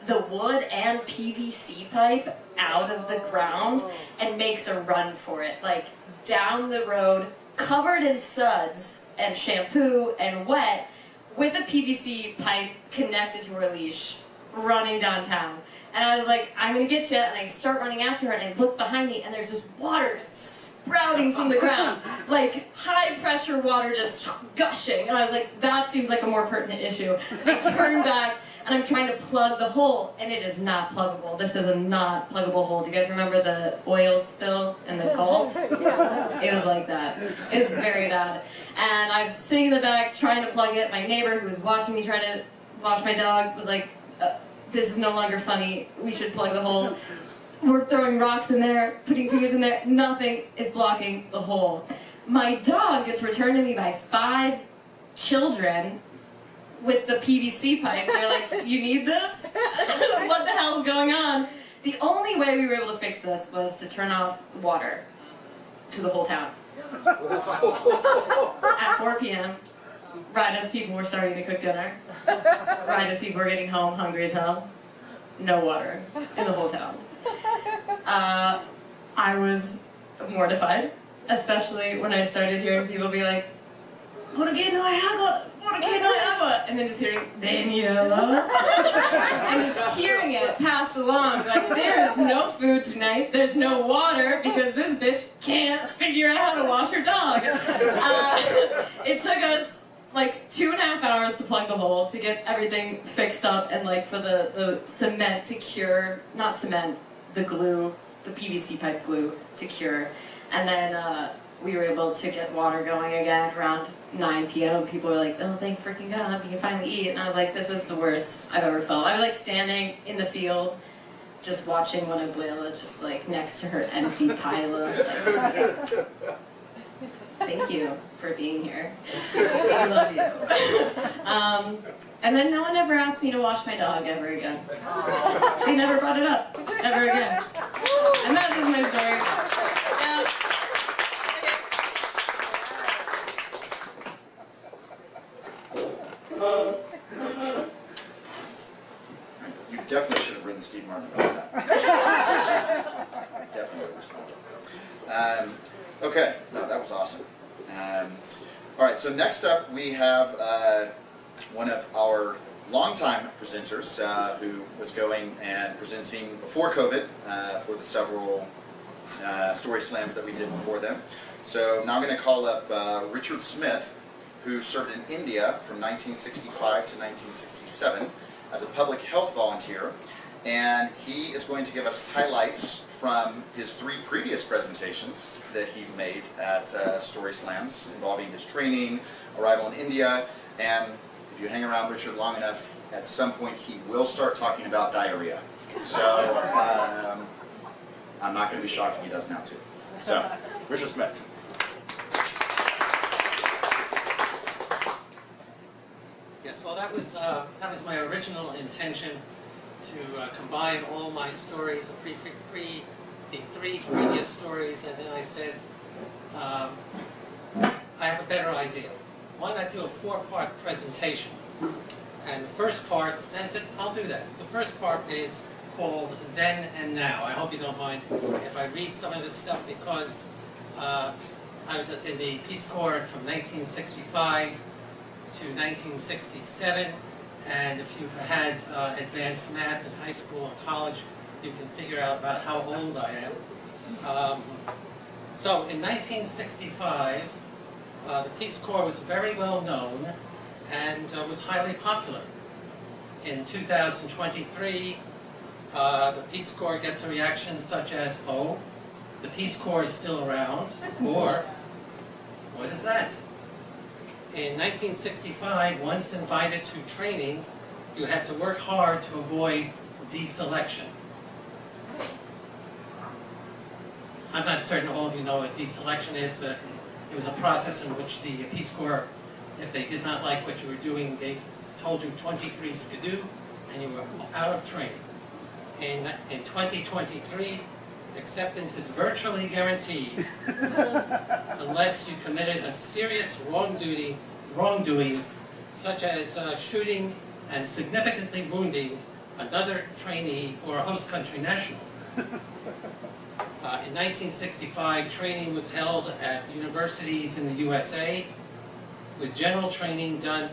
Speaker 3: the wood and PVC pipe out of the ground and makes a run for it, like down the road, covered in suds and shampoo and wet, with a PVC pipe connected to her leash, running downtown. And I was like, I'm gonna get you, and I start running after her, and I look behind me, and there's just water sprouting from the ground, like high pressure water just gushing. And I was like, that seems like a more pertinent issue. I turn back, and I'm trying to plug the hole, and it is not pluggable. This is a not pluggable hole. Do you guys remember the oil spill in the Gulf? It was like that. It was very bad. And I'm sitting in the back trying to plug it. My neighbor, who was watching me try to wash my dog, was like, this is no longer funny. We should plug the hole. We're throwing rocks in there, putting fingers in there. Nothing is blocking the hole. My dog gets returned to me by 5 children with the PVC pipe. They're like, you need this? What the hell's going on? The only way we were able to fix this was to turn off water to the whole town. At 4 p.m., right as people were starting to cook dinner, right as people were getting home hungry as hell, no water in the whole town. I was mortified, especially when I started hearing people be like, "Por qué no hay agua? Por qué no hay agua?" And then just hearing, "De nieve." And just hearing it passed along, like, there is no food tonight, there's no water, because this bitch can't figure out how to wash her dog. It took us like 2.5 hours to plug the hole, to get everything fixed up, and like for the cement to cure, not cement, the glue, the PVC pipe glue to cure. And then we were able to get water going again around 9 p.m. People were like, oh, thank freaking God, we can finally eat. And I was like, this is the worst I've ever felt. I was like standing in the field, just watching one abuela just like next to her empty pile. Like, thank you for being here. I love you. And then no one ever asked me to wash my dog ever again. They never brought it up ever again. And that is my story.
Speaker 1: You definitely should have written Steve Martin about that. Definitely would have responded. Okay, no, that was awesome. All right, so next up we have one of our longtime presenters who was going and presenting before COVID for the several story slams that we did before them. So now I'm going to call up Richard Smith, who served in India from 1965 to 1967 as a public health volunteer, and he is going to give us highlights from his 3 previous presentations that he's made at Story Slams involving his training, arrival in India, and if you hang around Richard long enough, at some point he will start talking about diarrhea. So I'm not going to be shocked if he does now too. So, Richard Smith.
Speaker 7: Yes, well, that was my original intention, to combine all my stories, the 3 previous stories, and then I said, I have a better idea. Why not do a 4-part presentation? And the first part, and I said, I'll do that. The first part is called Then and Now. I hope you don't mind if I read some of this stuff, because I was in the Peace Corps from 1965 to 1967, and if you've had advanced math in high school or college, you can figure out about how old I am. So in 1965, the Peace Corps was very well known and was highly popular. In 2023, the Peace Corps gets a reaction such as, oh, the Peace Corps is still around, or what is that? In 1965, once invited to training, you had to work hard to avoid deselection. I'm not certain all of you know what deselection is, but it was a process in which the Peace Corps, if they did not like what you were doing, they told you 23 skidoo, and you were out of training. In 2023, acceptance is virtually guaranteed unless you committed a serious wrongdoing, such as shooting and significantly wounding another trainee or a host country national. In 1965, training was held at universities in the USA, with general training done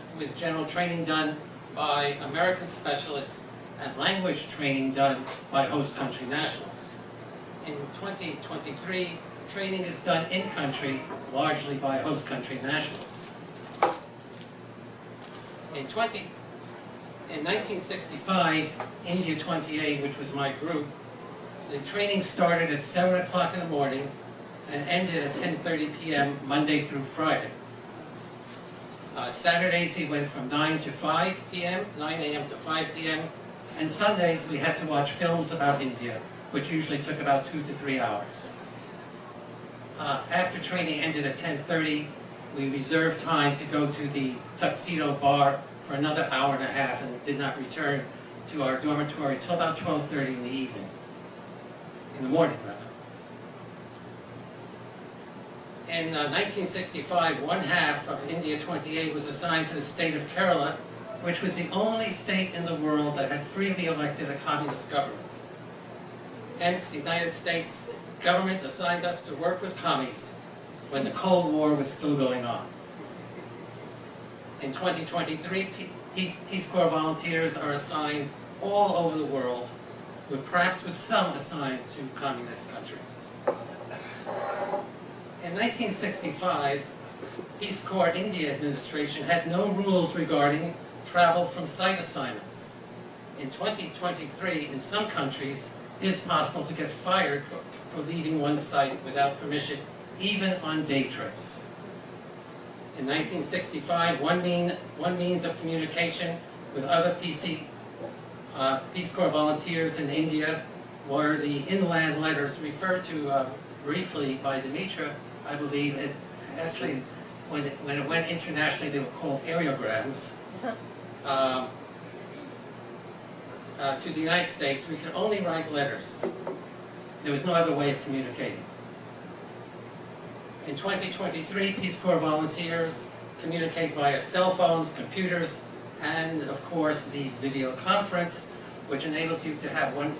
Speaker 7: by American specialists and language training done by host country nationals. In 2023, training is done in country, largely by host country nationals. In 1965, India 28, which was my group, the training started at 7 o'clock in the morning and ended at 10:30 p.m. Monday through Friday. Saturdays we went from 9 to 5 p.m., 9 a.m. to 5 p.m., and Sundays we had to watch films about India, which usually took about 2 to 3 hours. After training ended at 10:30, we reserved time to go to the Tuxedo Bar for another hour and a half and did not return to our dormitory till about 12:30 in the evening. In the morning, rather. In 1965, one half of India 28 was assigned to the state of Kerala, which was the only state in the world that had freely elected a communist government. Hence, the United States government assigned us to work with commies when the Cold War was still going on. In 2023, Peace Corps volunteers are assigned all over the world, perhaps with some assigned to communist countries. In 1965, Peace Corps India administration had no rules regarding travel from site assignments. In 2023, in some countries, it is possible to get fired for leaving one site without permission, even on day trips. In 1965, one means of communication with other Peace Corps volunteers in India were the inland letters referred to briefly by Dimitra. I believe it actually, when it went internationally, they were called aerograms. To the United States, we could only write letters. There was no other way of communicating. In 2023, Peace Corps volunteers communicate via cell phones, computers, and of course the video conference, which enables you to have one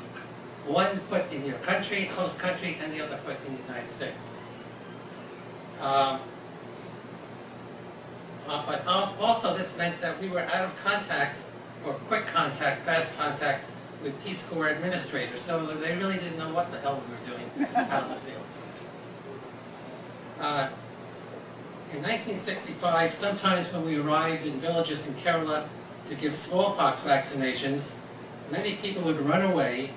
Speaker 7: foot in your country, host country, and the other foot in the United States. But also this meant that we were out of contact, or quick contact, fast contact, with Peace Corps administrators, so they really didn't know what the hell we were doing out in the field. In 1965, sometimes when we arrived in villages in Kerala to give smallpox vaccinations, many people would run away,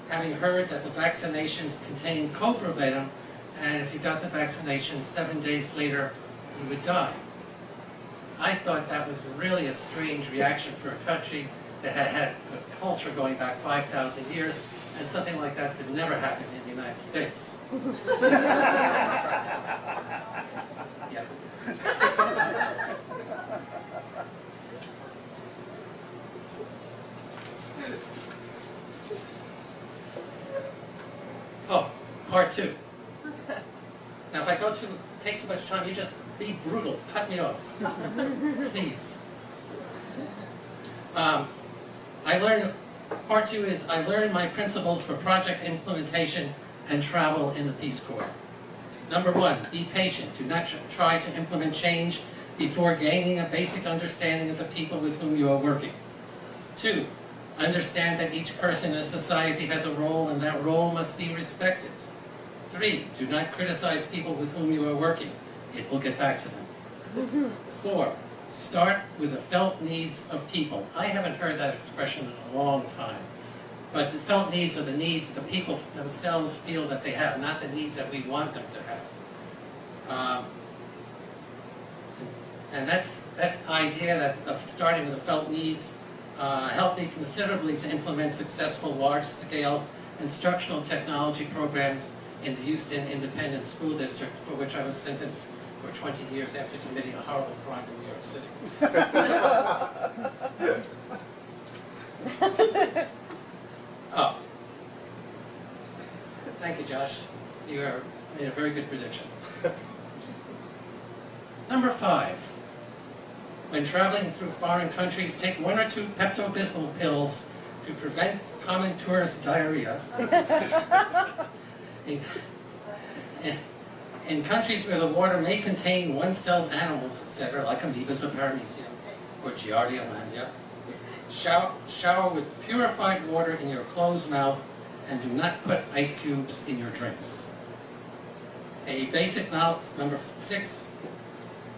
Speaker 7: having heard that the vaccinations contained cobra venom, and if you got the vaccination 7 days later, you would die. I thought that was really a strange reaction for a country that had had a culture going back 5,000 years, and something like that could never happen in the United States. Yeah. Oh, part two. Now, if I take too much time, you just be brutal. Cut me off, please. Part two is I learned my principles for project implementation and travel in the Peace Corps. Number one, be patient. Do not try to implement change before gaining a basic understanding of the people with whom you are working. Two, understand that each person in a society has a role and that role must be respected. Three, do not criticize people with whom you are working. It will get back to them. Four, start with the felt needs of people. I haven't heard that expression in a long time. But the felt needs are the needs the people themselves feel that they have, not the needs that we want them to have. And that idea of starting with the felt needs helped me considerably to implement successful large-scale instructional technology programs in the Houston Independent School District, for which I was sentenced for 20 years after committing a horrible crime in New York City. Oh. Thank you, Josh. You made a very good prediction. Number 5. When traveling through foreign countries, take 1 or 2 Pepto-Bismol pills to prevent common tourist diarrhea. In countries where the water may contain one-celled animals, etc., like amoebas or paramecium or Giardia lambda, shower with purified water in your closed mouth and do not put ice cubes in your drinks. Number 6,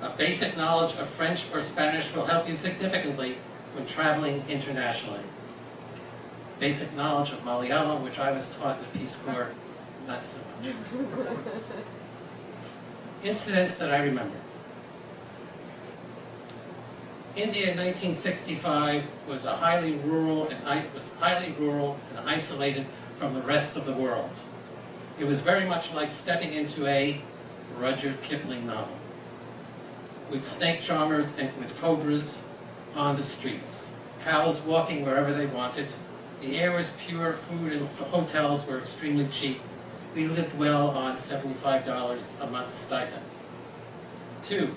Speaker 7: a basic knowledge of French or Spanish will help you significantly when traveling internationally. Basic knowledge of Malayalam, which I was taught in the Peace Corps, not so much. Incidents that I remember. India in 1965 was highly rural and isolated from the rest of the world. It was very much like stepping into a Rudyard Kipling novel, with snake charmers and with cobras on the streets, cows walking wherever they wanted. The air was pure, food and hotels were extremely cheap. We lived well on $75 a month stipend. 2,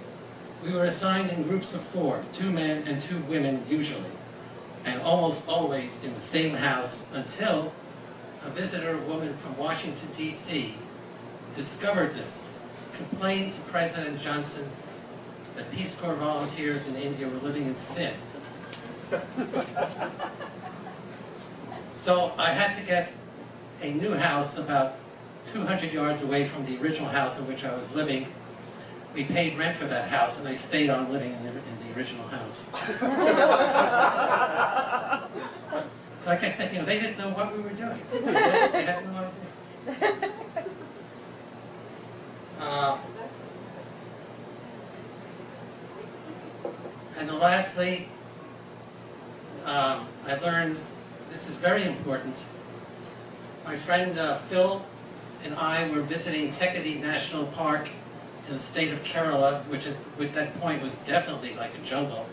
Speaker 7: we were assigned in groups of 4, 2 men and 2 women usually, and almost always in the same house until a visitor woman from Washington, D.C. discovered this, complained to President Johnson that Peace Corps volunteers in India were living in sin. So I had to get a new house about 200 yards away from the original house in which I was living. We paid rent for that house, and I stayed on living in the original house. Like I said, they didn't know what we were doing. They had no idea. And lastly, I learned, this is very important, my friend Phil and I were visiting Tekadi National Park in the state of Kerala, which at that point was definitely like a jungle.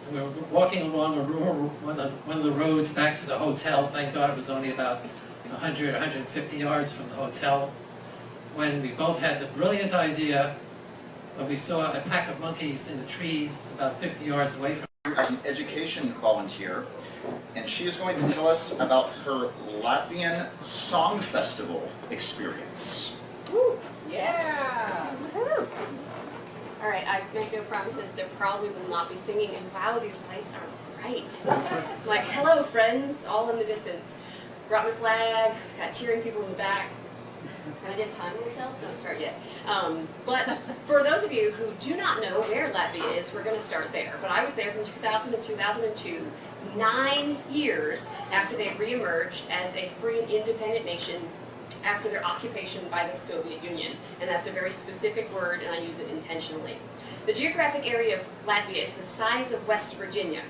Speaker 7: And we were walking along one of the roads back to the hotel. Thank God it was only about 100, 150 yards from the hotel, when we both had the brilliant idea when we saw a pack of monkeys in the trees about 50 yards away from us.
Speaker 1: As an education volunteer, and she is going to tell us about her Latvian Song Festival experience.
Speaker 8: Woo! Yeah! Woohoo! Alright, I make no promises. There probably will not be singing, and wow, these lights are bright. Like, hello friends, all in the distance. Brought my flag, got cheering people in the back. Have I did time myself? Don't start yet. But for those of you who do not know where Latvia is, we're going to start there. But I was there from 2000 to 2002, 9 years after they re-emerged as a free and independent nation after their occupation by the Soviet Union. And that's a very specific word, and I use it intentionally. The geographic area of Latvia is the size of West Virginia.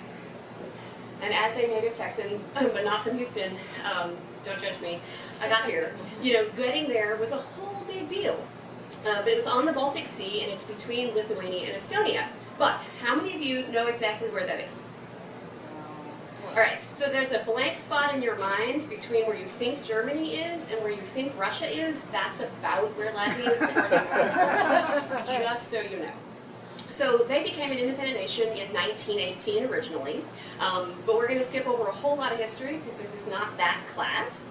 Speaker 8: And as a native Texan, but not from Houston, don't judge me, I got here. Getting there was a whole big deal. But it was on the Baltic Sea, and it's between Lithuania and Estonia. But how many of you know exactly where that is? Alright, so there's a blank spot in your mind between where you think Germany is and where you think Russia is. That's about where Latvia is. Just so you know. So they became an independent nation in 1918 originally, but we're going to skip over a whole lot of history because this is not that class.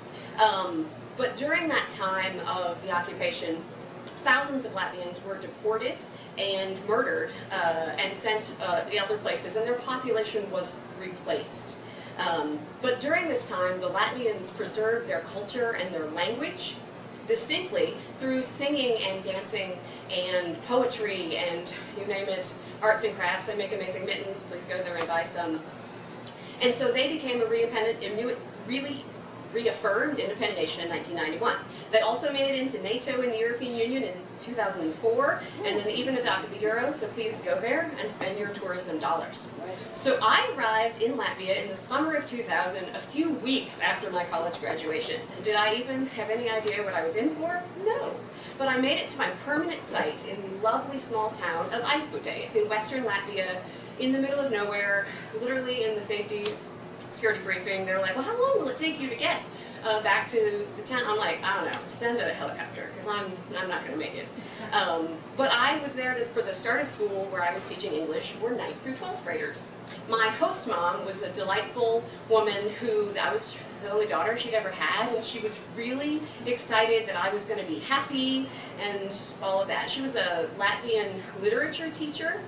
Speaker 8: But during that time of the occupation, thousands of Latvians were deported and murdered and sent to other places, and their population was replaced. But during this time, the Latvians preserved their culture and their language distinctly through singing and dancing and poetry and, you name it, arts and crafts. They make amazing mittens. Please go there and buy some. And so they became a really reaffirmed independent nation in 1991. They also made it into NATO and the European Union in 2004, and then they even adopted the euro, so please go there and spend your tourism dollars. So I arrived in Latvia in the summer of 2000, a few weeks after my college graduation. Did I even have any idea what I was in for? No. But I made it to my permanent site in the lovely small town of Aizpute. It's in western Latvia, in the middle of nowhere, literally in the safety security briefing. They're like, well, how long will it take you to get back to the town? I'm like, I don't know, send a helicopter, because I'm not going to make it. But I was there for the start of school where I was teaching English for 9th through 12th graders. My host mom was a delightful woman who I was the only daughter she'd ever had, and she was really excited that I was going to be happy and all of that. She was a Latvian literature teacher,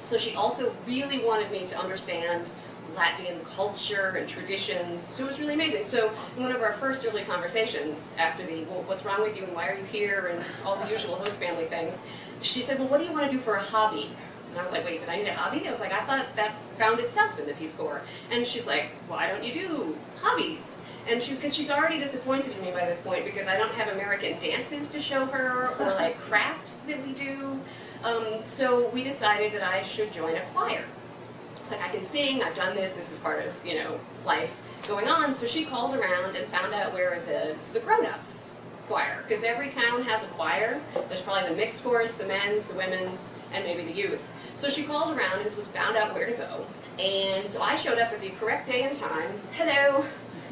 Speaker 8: so she also really wanted me to understand Latvian culture and traditions, so it was really amazing. So in one of our first early conversations after the, well, what's wrong with you and why are you here and all the usual host family things, she said, well, what do you want to do for a hobby? And I was like, wait, did I need a hobby? I was like, I thought that found itself in the Peace Corps. And she's like, why don't you do hobbies? And because she's already disappointed in me by this point because I don't have American dances to show her or like crafts that we do. So we decided that I should join a choir. It's like, I can sing, I've done this is part of, you know, life going on. So she called around and found out where the grown-ups choir, because every town has a choir. There's probably the mixed chorus, the men's, the women's, and maybe the youth. So she called around and was found out where to go. And so I showed up at the correct day and time. Hello,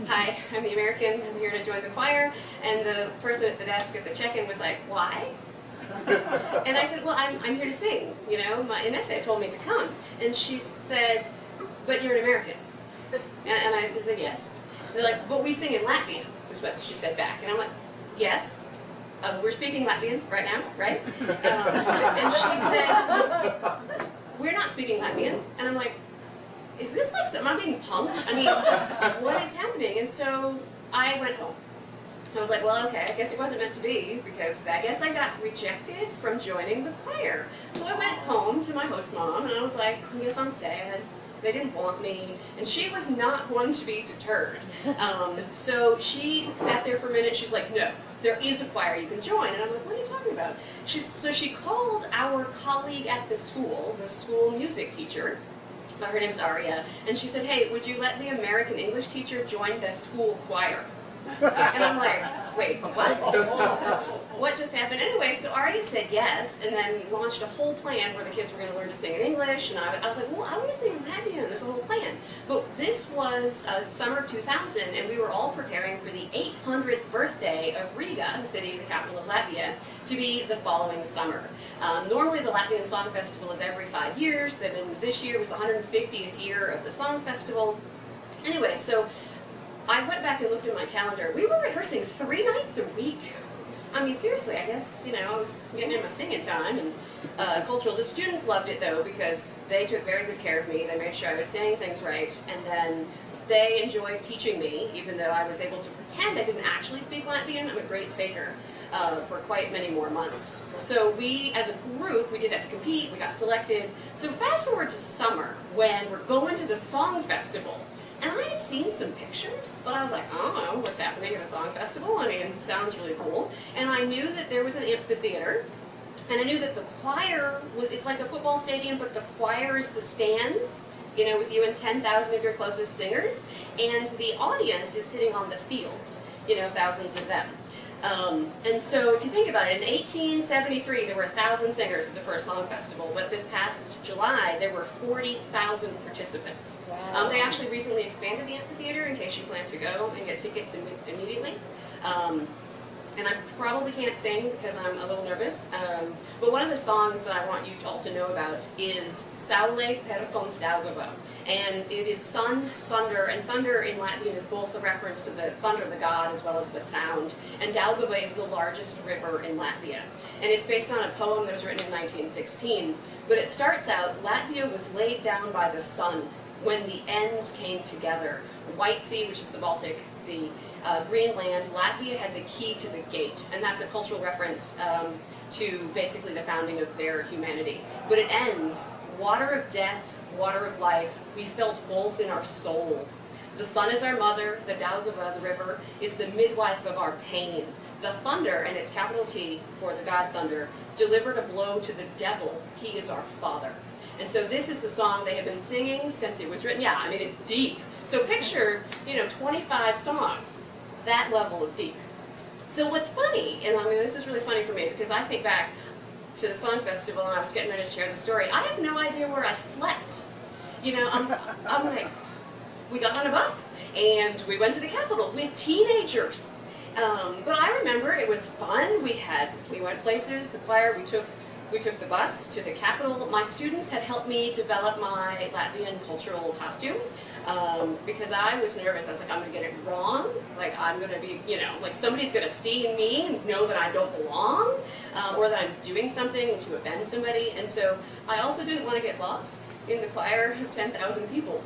Speaker 8: hi, I'm the American, I'm here to join the choir. And the person at the desk at the check-in was like, why? And I said, well, I'm here to sing, you know, my Inessa told me to come. And she said, but you're an American. And I said, yes. They're like, but we sing in Latvian, is what she said back. And I'm like, yes. We're speaking Latvian right now, right? And she said, we're not speaking Latvian. And I'm like, is this like something, I'm being punked? I mean, what is happening? And so I went home. I was like, well, okay, I guess it wasn't meant to be, because I guess I got rejected from joining the choir. So I went home to my host mom, and I was like, I guess I'm sad. They didn't want me, and she was not one to be deterred. So she sat there for a minute, she's like, no, there is a choir you can join. And I'm like, what are you talking about? So she called our colleague at the school music teacher, her name's Aria, and she said, hey, would you let the American English teacher join the school choir? And I'm like, wait, what? What just happened? Anyway, so Aria said yes, and then launched a whole plan where the kids were going to learn to sing in English, and I was like, well, I want to sing in Latvian, there's a whole plan. But this was summer of 2000, and we were all preparing for the 800th birthday of Riga, the city, the capital of Latvia, to be the following summer. Normally the Latvian Song Festival is every 5 years. This year was the 150th year of the Song Festival. Anyway, so I went back and looked at my calendar. We were rehearsing 3 nights a week. I mean, seriously, I guess, you know, I was getting in my singing time and cultural. The students loved it, though, because they took very good care of me. They made sure I was saying things right, and then they enjoyed teaching me, even though I was able to pretend I didn't actually speak Latvian. I'm a great faker for quite many more months. So we, as a group, we did have to compete. We got selected. So fast forward to summer, when we're going to the Song Festival. And I had seen some pictures, but I was like, I don't know what's happening at a song festival. I mean, it sounds really cool. And I knew that there was an amphitheater, and I knew that the choir was, it's like a football stadium, but the choir is the stands, you know, with you and 10,000 of your closest singers, and the audience is sitting on the field, you know, thousands of them. And so if you think about it, in 1873 there were 1,000 singers at the first song festival, but this past July there were 40,000 participants.
Speaker 6: Wow.
Speaker 8: They actually recently expanded the amphitheater in case you plan to go and get tickets immediately. And I probably can't sing because I'm a little nervous, but one of the songs that I want you all to know about is Saule Perkons Daugava. And it is sun, thunder, and thunder in Latvian is both a reference to the thunder of the god as well as the sound. And Daugava is the largest river in Latvia. And it's based on a poem that was written in 1916. But it starts out, Latvia was laid down by the sun when the ends came together. White Sea, which is the Baltic Sea, Greenland, Latvia had the key to the gate. And that's a cultural reference to basically the founding of their humanity. But it ends, water of death, water of life, we felt both in our soul. The sun is our mother, the Daugava, the river, is the midwife of our pain. The thunder, and it's capital T for the god thunder, delivered a blow to the devil. He is our father. And so this is the song they have been singing since it was written. Yeah, I mean, it's deep. So picture, 25 songs, that level of deep. So what's funny, and I mean, this is really funny for me because I think back to the song festival and I was getting ready to share the story. I have no idea where I slept. I'm like, we got on a bus and we went to the Capitol with teenagers. But I remember it was fun. We went places. The choir. We took the bus to the Capitol. My students had helped me develop my Latvian cultural costume because I was nervous. I was like, I'm going to get it wrong. Like I'm going to be, like somebody's going to see in me and know that I don't belong, or that I'm doing something to offend somebody. And so I also didn't want to get lost in the choir of 10,000 people.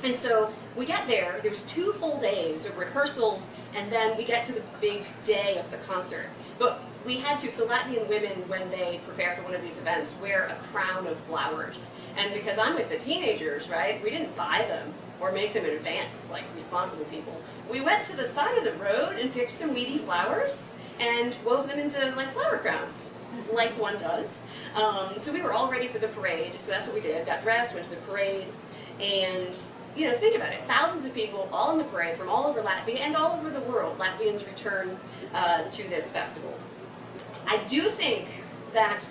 Speaker 8: And so we get there, was 2 full days of rehearsals, and then we get to the big day of the concert. But we had to, so Latvian women, when they prepare for one of these events, wear a crown of flowers. And because I'm with the teenagers, right, we didn't buy them or make them in advance, like responsible people. We went to the side of the road and picked some weedy flowers and wove them into like flower crowns, like one does. So we were all ready for the parade, so that's what we did. Got dressed, went to the parade, and think about it. Thousands of people all in the parade from all over Latvia and all over the world. Latvians return to this festival. I do think that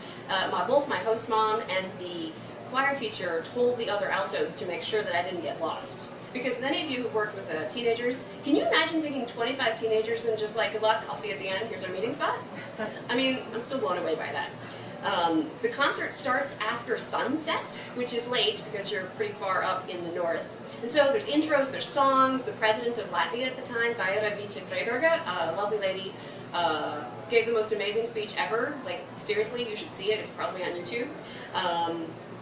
Speaker 8: both my host mom and the choir teacher told the other altos to make sure that I didn't get lost. Because any of you who worked with teenagers, can you imagine taking 25 teenagers and just like, good luck, I'll see you at the end, here's our meeting spot? I mean, I'm still blown away by that. The concert starts after sunset, which is late because you're pretty far up in the north. And so there's intros, there's songs. The president of Latvia at the time, Vaira Vice-Freiberga, a lovely lady, gave the most amazing speech ever. Like, seriously, you should see it. It's probably on YouTube.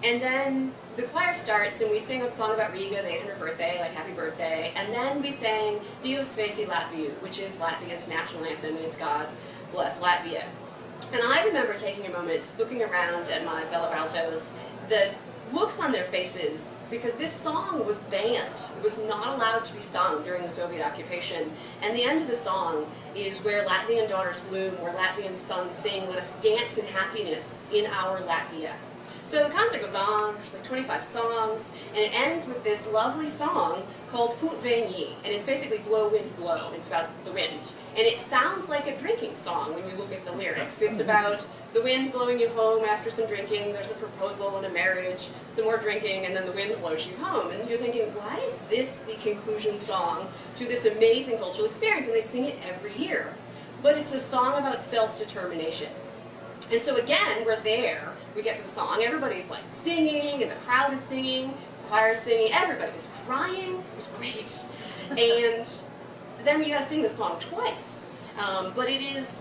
Speaker 8: And then the choir starts, and we sing a song about Riga, the 800th birthday, like happy birthday. And then we sang Dievs Svētī Latviju, which is Latvia's national anthem, and it's God bless Latvia. And I remember taking a moment, looking around at my fellow altos, the looks on their faces, because this song was banned. It was not allowed to be sung during the Soviet occupation. And the end of the song is where Latvian daughters bloom, where Latvian sons sing, let us dance in happiness in our Latvia. So the concert goes on, there's like 25 songs, and it ends with this lovely song called Pūt Vēji, and it's basically blow, wind, blow. It's about the wind. And it sounds like a drinking song when you look at the lyrics. It's about the wind blowing you home after some drinking, there's a proposal and a marriage, some more drinking, and then the wind blows you home. And you're thinking, why is this the conclusion song to this amazing cultural experience? And they sing it every year. But it's a song about self-determination. And so again, we're there, we get to the song, everybody's like singing, and the crowd is singing, the choir is singing, everybody is crying, it was great. And then we gotta sing the song twice. But it's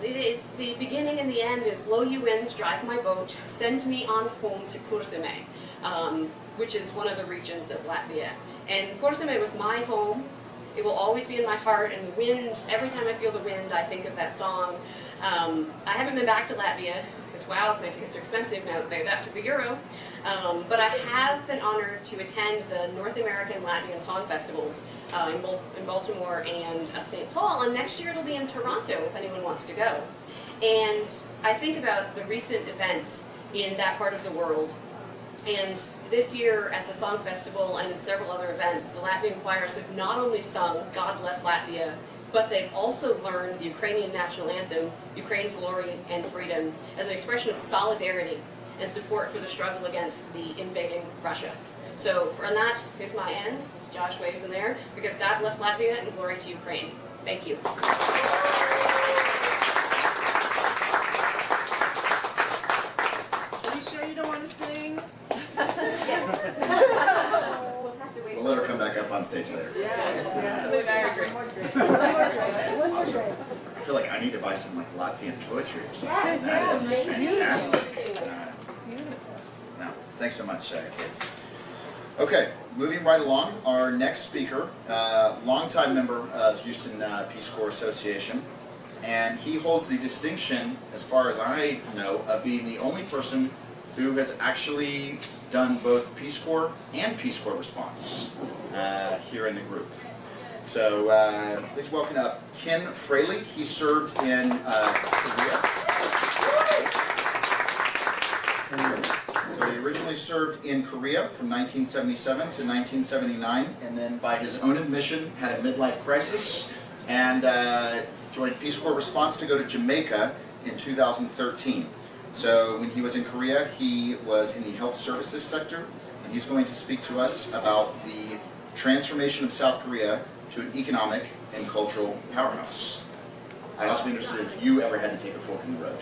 Speaker 8: the beginning and the end is blow you winds, drive my boat, send me on home to Kurzeme, which is one of the regions of Latvia. And Kurzeme was my home. It will always be in my heart, and the wind, every time I feel the wind, I think of that song. I haven't been back to Latvia, because wow, plane tickets are expensive now that they adapted the euro. But I have been honored to attend the North American Latvian Song Festivals in Baltimore and St. Paul, and next year it'll be in Toronto if anyone wants to go. And I think about the recent events in that part of the world, and this year at the Song Festival and in several other events, the Latvian choirs have not only sung God Bless Latvia, but they've also learned the Ukrainian national anthem, Ukraine's glory and freedom, as an expression of solidarity and support for the struggle against the invading Russia. So for that, here's my end, as Josh waves in there, because God bless Latvia and glory to Ukraine. Thank you.
Speaker 9: Are you sure you don't want to sing?
Speaker 1: We'll let her come back up on stage later. Awesome. I feel like I need to buy some like Latvian poetry or something. That is fantastic. No, thanks so much, Kate. Okay, moving right along, our next speaker, longtime member of Houston Peace Corps Association, and he holds the distinction, as far as I know, of being the only person who has actually done both Peace Corps and Peace Corps response here in the group. So please welcome up Ken Fraley. He served in Korea. So he originally served in Korea from 1977 to 1979, and then by his own admission had a midlife crisis and joined Peace Corps response to go to Jamaica in 2013. So when he was in Korea, he was in the health services sector, and he's going to speak to us about the transformation of South Korea to an economic and cultural powerhouse. I'd also be interested if you ever had to take a fork in the road.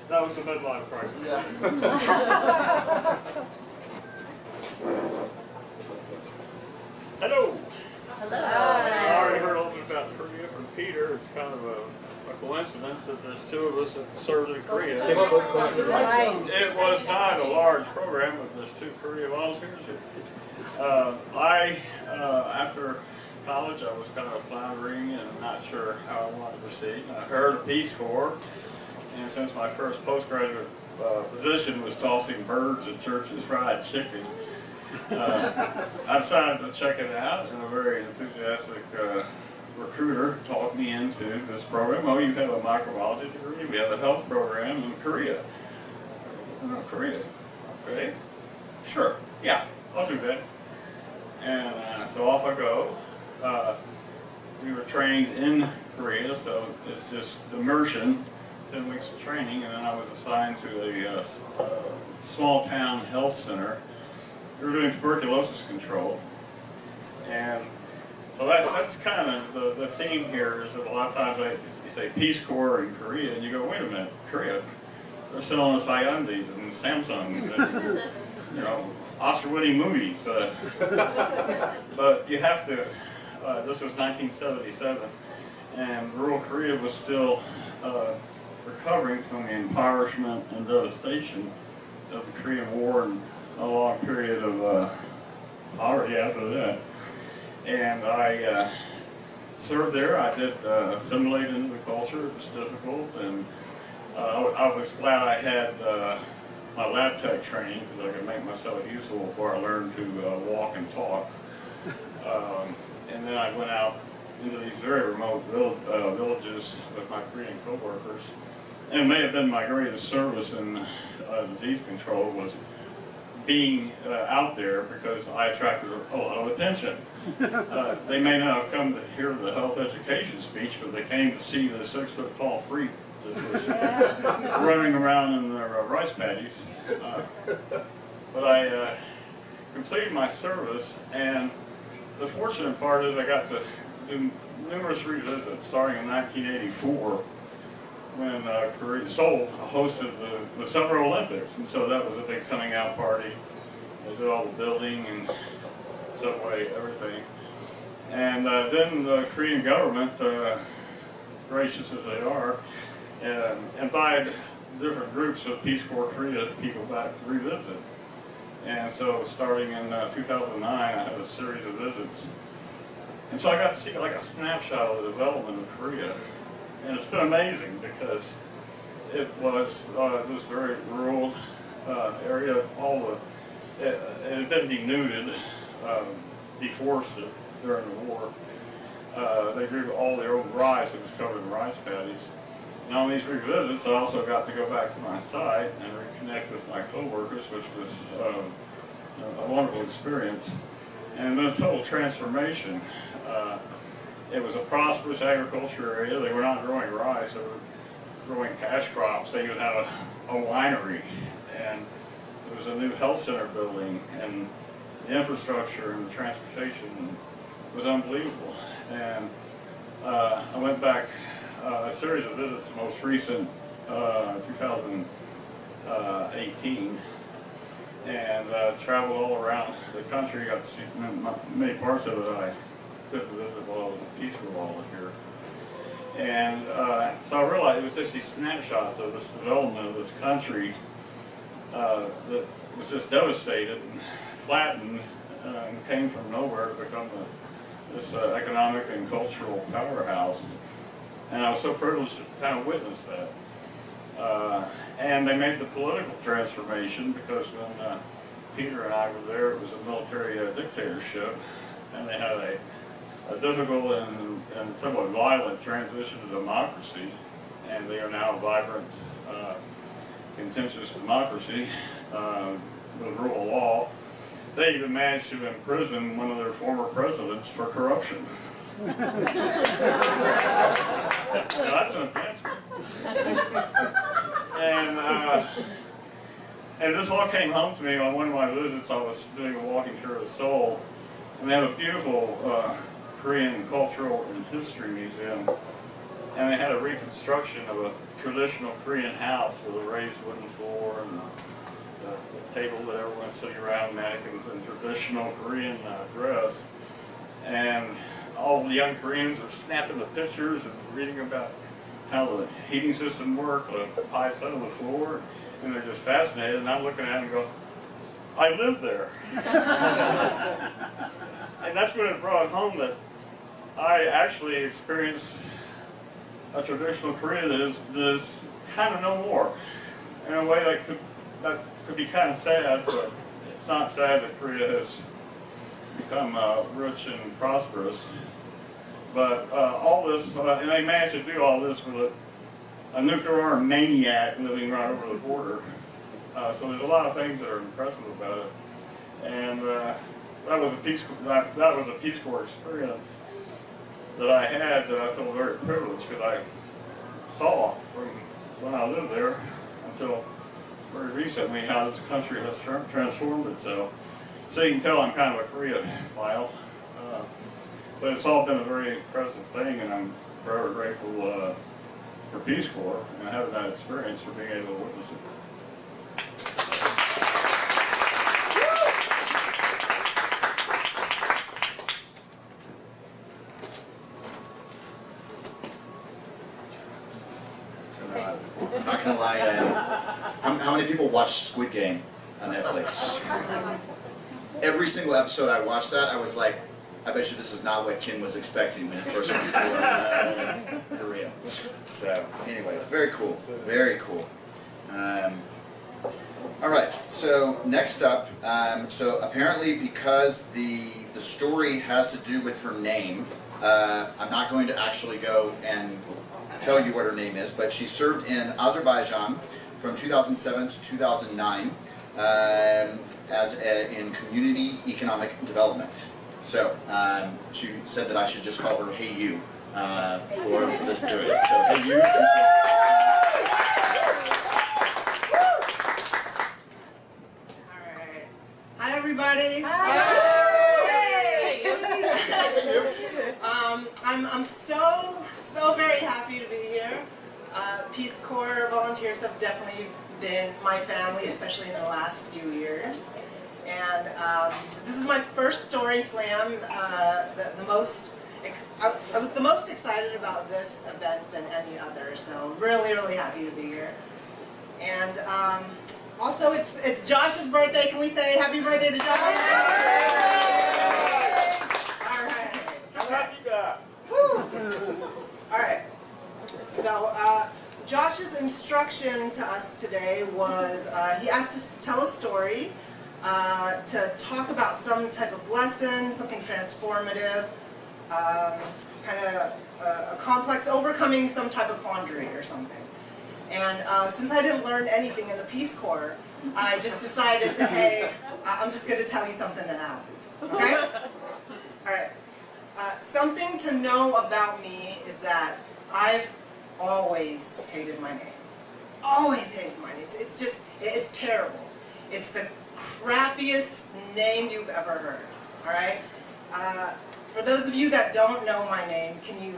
Speaker 9: That was the midlife crisis.
Speaker 1: Yeah.
Speaker 9: Hello.
Speaker 6: Hello.
Speaker 9: I already heard a little bit about Korea from Peter. It's kind of a coincidence that there's two of us that served in Korea.
Speaker 1: Take a closer to the microphone.
Speaker 9: It was not a large program, but there's two Korea volunteers here. After college, I was kind of floundering and not sure how I wanted to proceed. I heard of Peace Corps, and since my first postgraduate position was tossing birds at churches' fried chicken, I decided to check it out, and a very enthusiastic recruiter talked me into this program. Oh, you have a microbiology degree? We have a health program in Korea. Oh, Korea. Okay. Sure. Yeah, I'll do that. And so off I go. We were trained in Korea, so it's just immersion, 10 weeks of training, and then I was assigned to a small town health center. We were doing tuberculosis control. And so that's kind of the theme here, is that a lot of times you say Peace Corps in Korea, and you go, wait a minute, Korea, they're selling us Hyundais and Samsungs and, you know, Oscar-winning movies. But you have to, this was 1977, and rural Korea was still recovering from the impoverishment and devastation of the Korean War and a long period of poverty after that. And I served there. I did assimilate into the culture. It was difficult, and I was glad I had my lab tech training, because I could make myself useful before I learned to walk and talk. And then I went out into these very remote villages with my Korean co-workers. And it may have been my greatest service in disease control was being out there, because I attracted a lot of attention. They may not have come to hear the health education speech, but they came to see the 6-foot-tall freak that was running around in their rice paddies. But I completed my service, and the fortunate part is I got to do numerous revisits, starting in 1984, when Seoul hosted the Summer Olympics, and so that was a big coming out party. They did all the building and subway, everything. And then the Korean government, gracious as they are, invited different groups of Peace Corps Korea people back to revisit. And so starting in 2009, I had a series of visits. And so I got to see like a snapshot of the development of Korea. And it's been amazing, because it was this very rural area. It had been denuded, deforested during the war. They grew all their own rice. It was covered in rice paddies. And on these revisits, I also got to go back to my site and reconnect with my co-workers, which was a wonderful experience. And then a total transformation. It was a prosperous agriculture area. They were not growing rice, they were growing cash crops. They even had a winery, and there was a new health center building, and the infrastructure and the transportation was unbelievable. And I went back a series of visits, the most recent 2018, and traveled all around the country. Got to see many parts of it I couldn't visit while I was a Peace Corps volunteer. And so I realized it was just these snapshots of this development of this country that was just devastated and flattened and came from nowhere to become this economic and cultural powerhouse. And I was so privileged to kind of witness that. And they made the political transformation, because when Peter and I were there, it was a military dictatorship. and they had a difficult and somewhat violent transition to democracy, and they are now a vibrant, contentious democracy with rule of law. They even managed to imprison one of their former presidents for corruption. Now, that's an advancement. And this all came home to me on one of my visits. I was doing a walking tour of Seoul, and they have a beautiful Korean cultural and history museum, and they had a reconstruction of a traditional Korean house with a raised wooden floor and the table that everyone sitting around, mannequins in traditional Korean dress, and all the young Koreans are snapping the pictures and reading about how the heating system worked, the pipes under the floor, and they're just fascinated, and I'm looking at it and go, I lived there. And that's when it brought home that I actually experienced a traditional Korea that is kind of no more. In a way that could be kind of sad, but it's not sad that Korea has become rich and prosperous. But all this, and they managed to do all this with a nuclear armed maniac living right over the border. So there's a lot of things that are impressive about it. And that was a Peace Corps experience that I had that I feel very privileged because I saw from when I lived there until very recently how this country has transformed itself. So you can tell I'm kind of a Koreaphile. But it's all been a very present thing, and I'm forever grateful for Peace Corps and having that experience for being able to witness it.
Speaker 1: So no, I'm not gonna lie. How many people watch Squid Game on Netflix? Every single episode I watched that, I was like, I bet you this is not what Kim was expecting when he first went to Korea. So, anyways, very cool, very cool. All right, so next up, so apparently because the story has to do with her name, I'm not going to actually go and tell you what her name is, but she served in Azerbaijan from 2007 to 2009 in community economic development. So she said that I should just call her Hey You for this period. So Hey You.
Speaker 10: Alright. Hi everybody. I'm so very happy to be here. Peace Corps volunteers have definitely been my family, especially in the last few years. And this is my first Story Slam. I was the most excited about this event than any other, so really happy to be here. And also, it's Josh's birthday. Can we say happy birthday to Josh? All right.
Speaker 9: How happy that?
Speaker 10: All right. So Josh's instruction to us today was he asked us to tell a story. To talk about some type of lesson, something transformative, kind of a complex, overcoming some type of quandary or something. And since I didn't learn anything in the Peace Corps, I just decided to, hey, I'm just going to tell you something that happened. Okay? All right. Something to know about me is that I've always hated my name. Always hated my name. It's just, it's terrible. It's the crappiest name you've ever heard, all right? For those of you that don't know my name, can you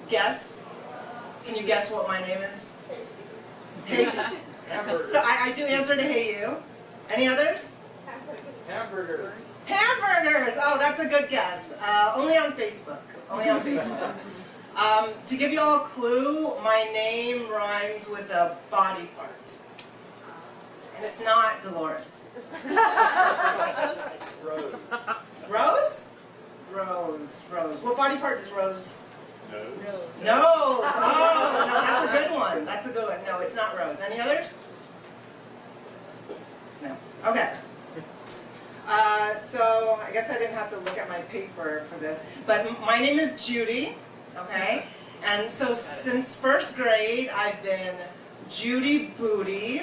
Speaker 10: guess? Can you guess what my name is? Hey. So I do answer to Hey You. Any others?
Speaker 9: Hamburgers.
Speaker 10: Hamburgers! Oh, that's a good guess. Only on Facebook. Only on Facebook. To give you all a clue, my name rhymes with a body part. And it's not Dolores.
Speaker 9: Rose.
Speaker 10: Rose? Rose. What body part does Rose?
Speaker 9: Nose.
Speaker 10: Nose! Oh, no, that's a good one. That's a good one. No, it's not Rose. Any others? No. Okay. So I I guess I didn't have to look at my paper for this, but my name is Judy, okay? And so since first grade, I've been Judy Booty,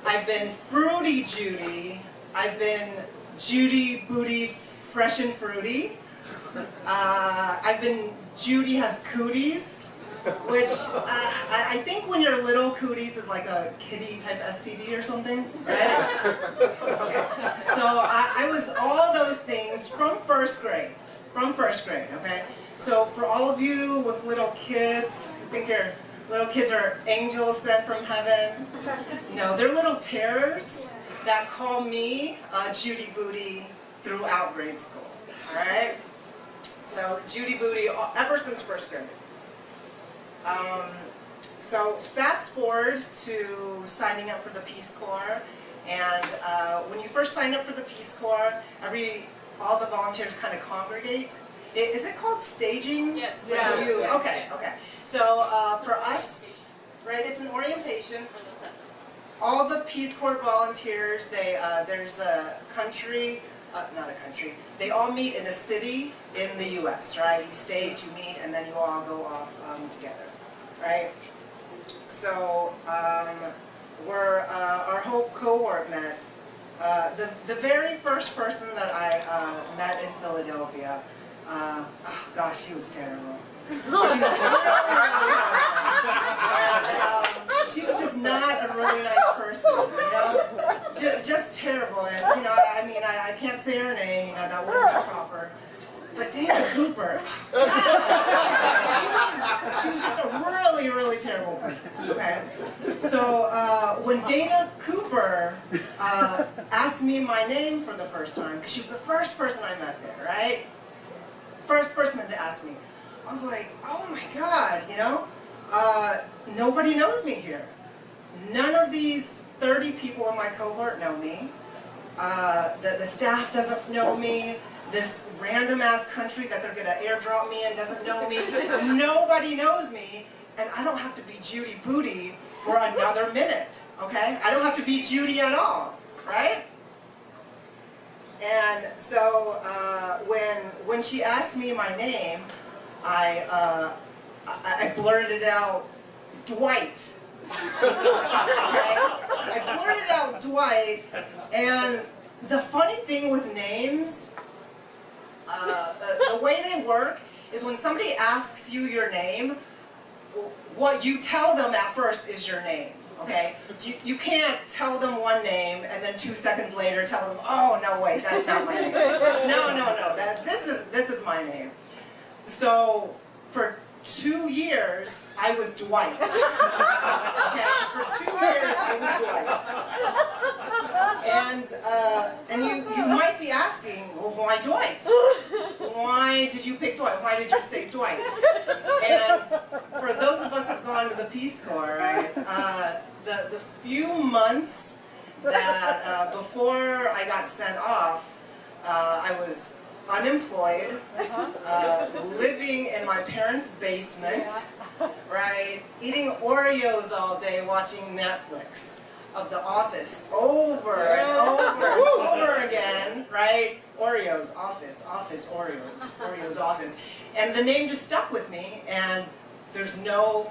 Speaker 10: I've been Fruity Judy, I've been Judy Booty Fresh and Fruity, I've been Judy Has Cooties, which I think when you're little, cooties is like a kitty type STD or something, right? Okay. So I was all those things from first grade, okay? So for all of you with little kids, you think your little kids are angels sent from heaven? No, they're little terrors that call me Judy Booty throughout grade school, all right? So Judy Booty ever since first grade. So fast forward to signing up for the Peace Corps, and when you first sign up for the Peace Corps, all the volunteers kind of congregate. Is it called staging?
Speaker 2: Yes.
Speaker 10: Yeah.
Speaker 2: Yes.
Speaker 10: Okay,
Speaker 2: Yes.
Speaker 10: okay. So for us, right, it's an orientation.
Speaker 2: For those that don't.
Speaker 10: All the Peace Corps volunteers, there's a country, not a country, they all meet in a city in the U.S., right? You stage, you meet, and then you all go off together, right? So our whole cohort met. The very first person that I met in Philadelphia, oh gosh, she was terrible. She was really, and, she was just not a really nice person, you know? Just terrible, and you know, I mean, I can't say her name, you know, that wouldn't be proper. But Dana Cooper, she was just a really, really terrible person, okay? So when Dana Cooper asked me my name for the first time, because she was the first person I met there, right? First person to ask me. I was like, oh my God, you know? Nobody knows me here. None of these 30 people in my cohort know me. The staff doesn't know me. This random ass country that they're gonna airdrop me in doesn't know me. Nobody knows me, and I don't have to be Judy Booty for another minute, okay? I don't have to be Judy at all, right? And so when she asked me my name, I blurted out Dwight. Okay? I blurted out Dwight, and the funny thing with names, the way they work is when somebody asks you your name, what you tell them at first is your name, okay? You can't tell them one name and then 2 seconds later tell them, oh, no, wait, that's not my name. No, this is my name. So for 2 years, I was Dwight. Okay, for 2 years, I was Dwight. And you might be asking, well, why Dwight? Why did you pick Dwight? Why did you say Dwight? And for those of us who've gone to the Peace Corps, right, the few months that before I got sent off, I was unemployed, living in my parents' basement, right, eating Oreos all day, watching Netflix of The Office over and over and over again, right? Oreos, Office, Oreos, Office. And the name just stuck with me, and there's no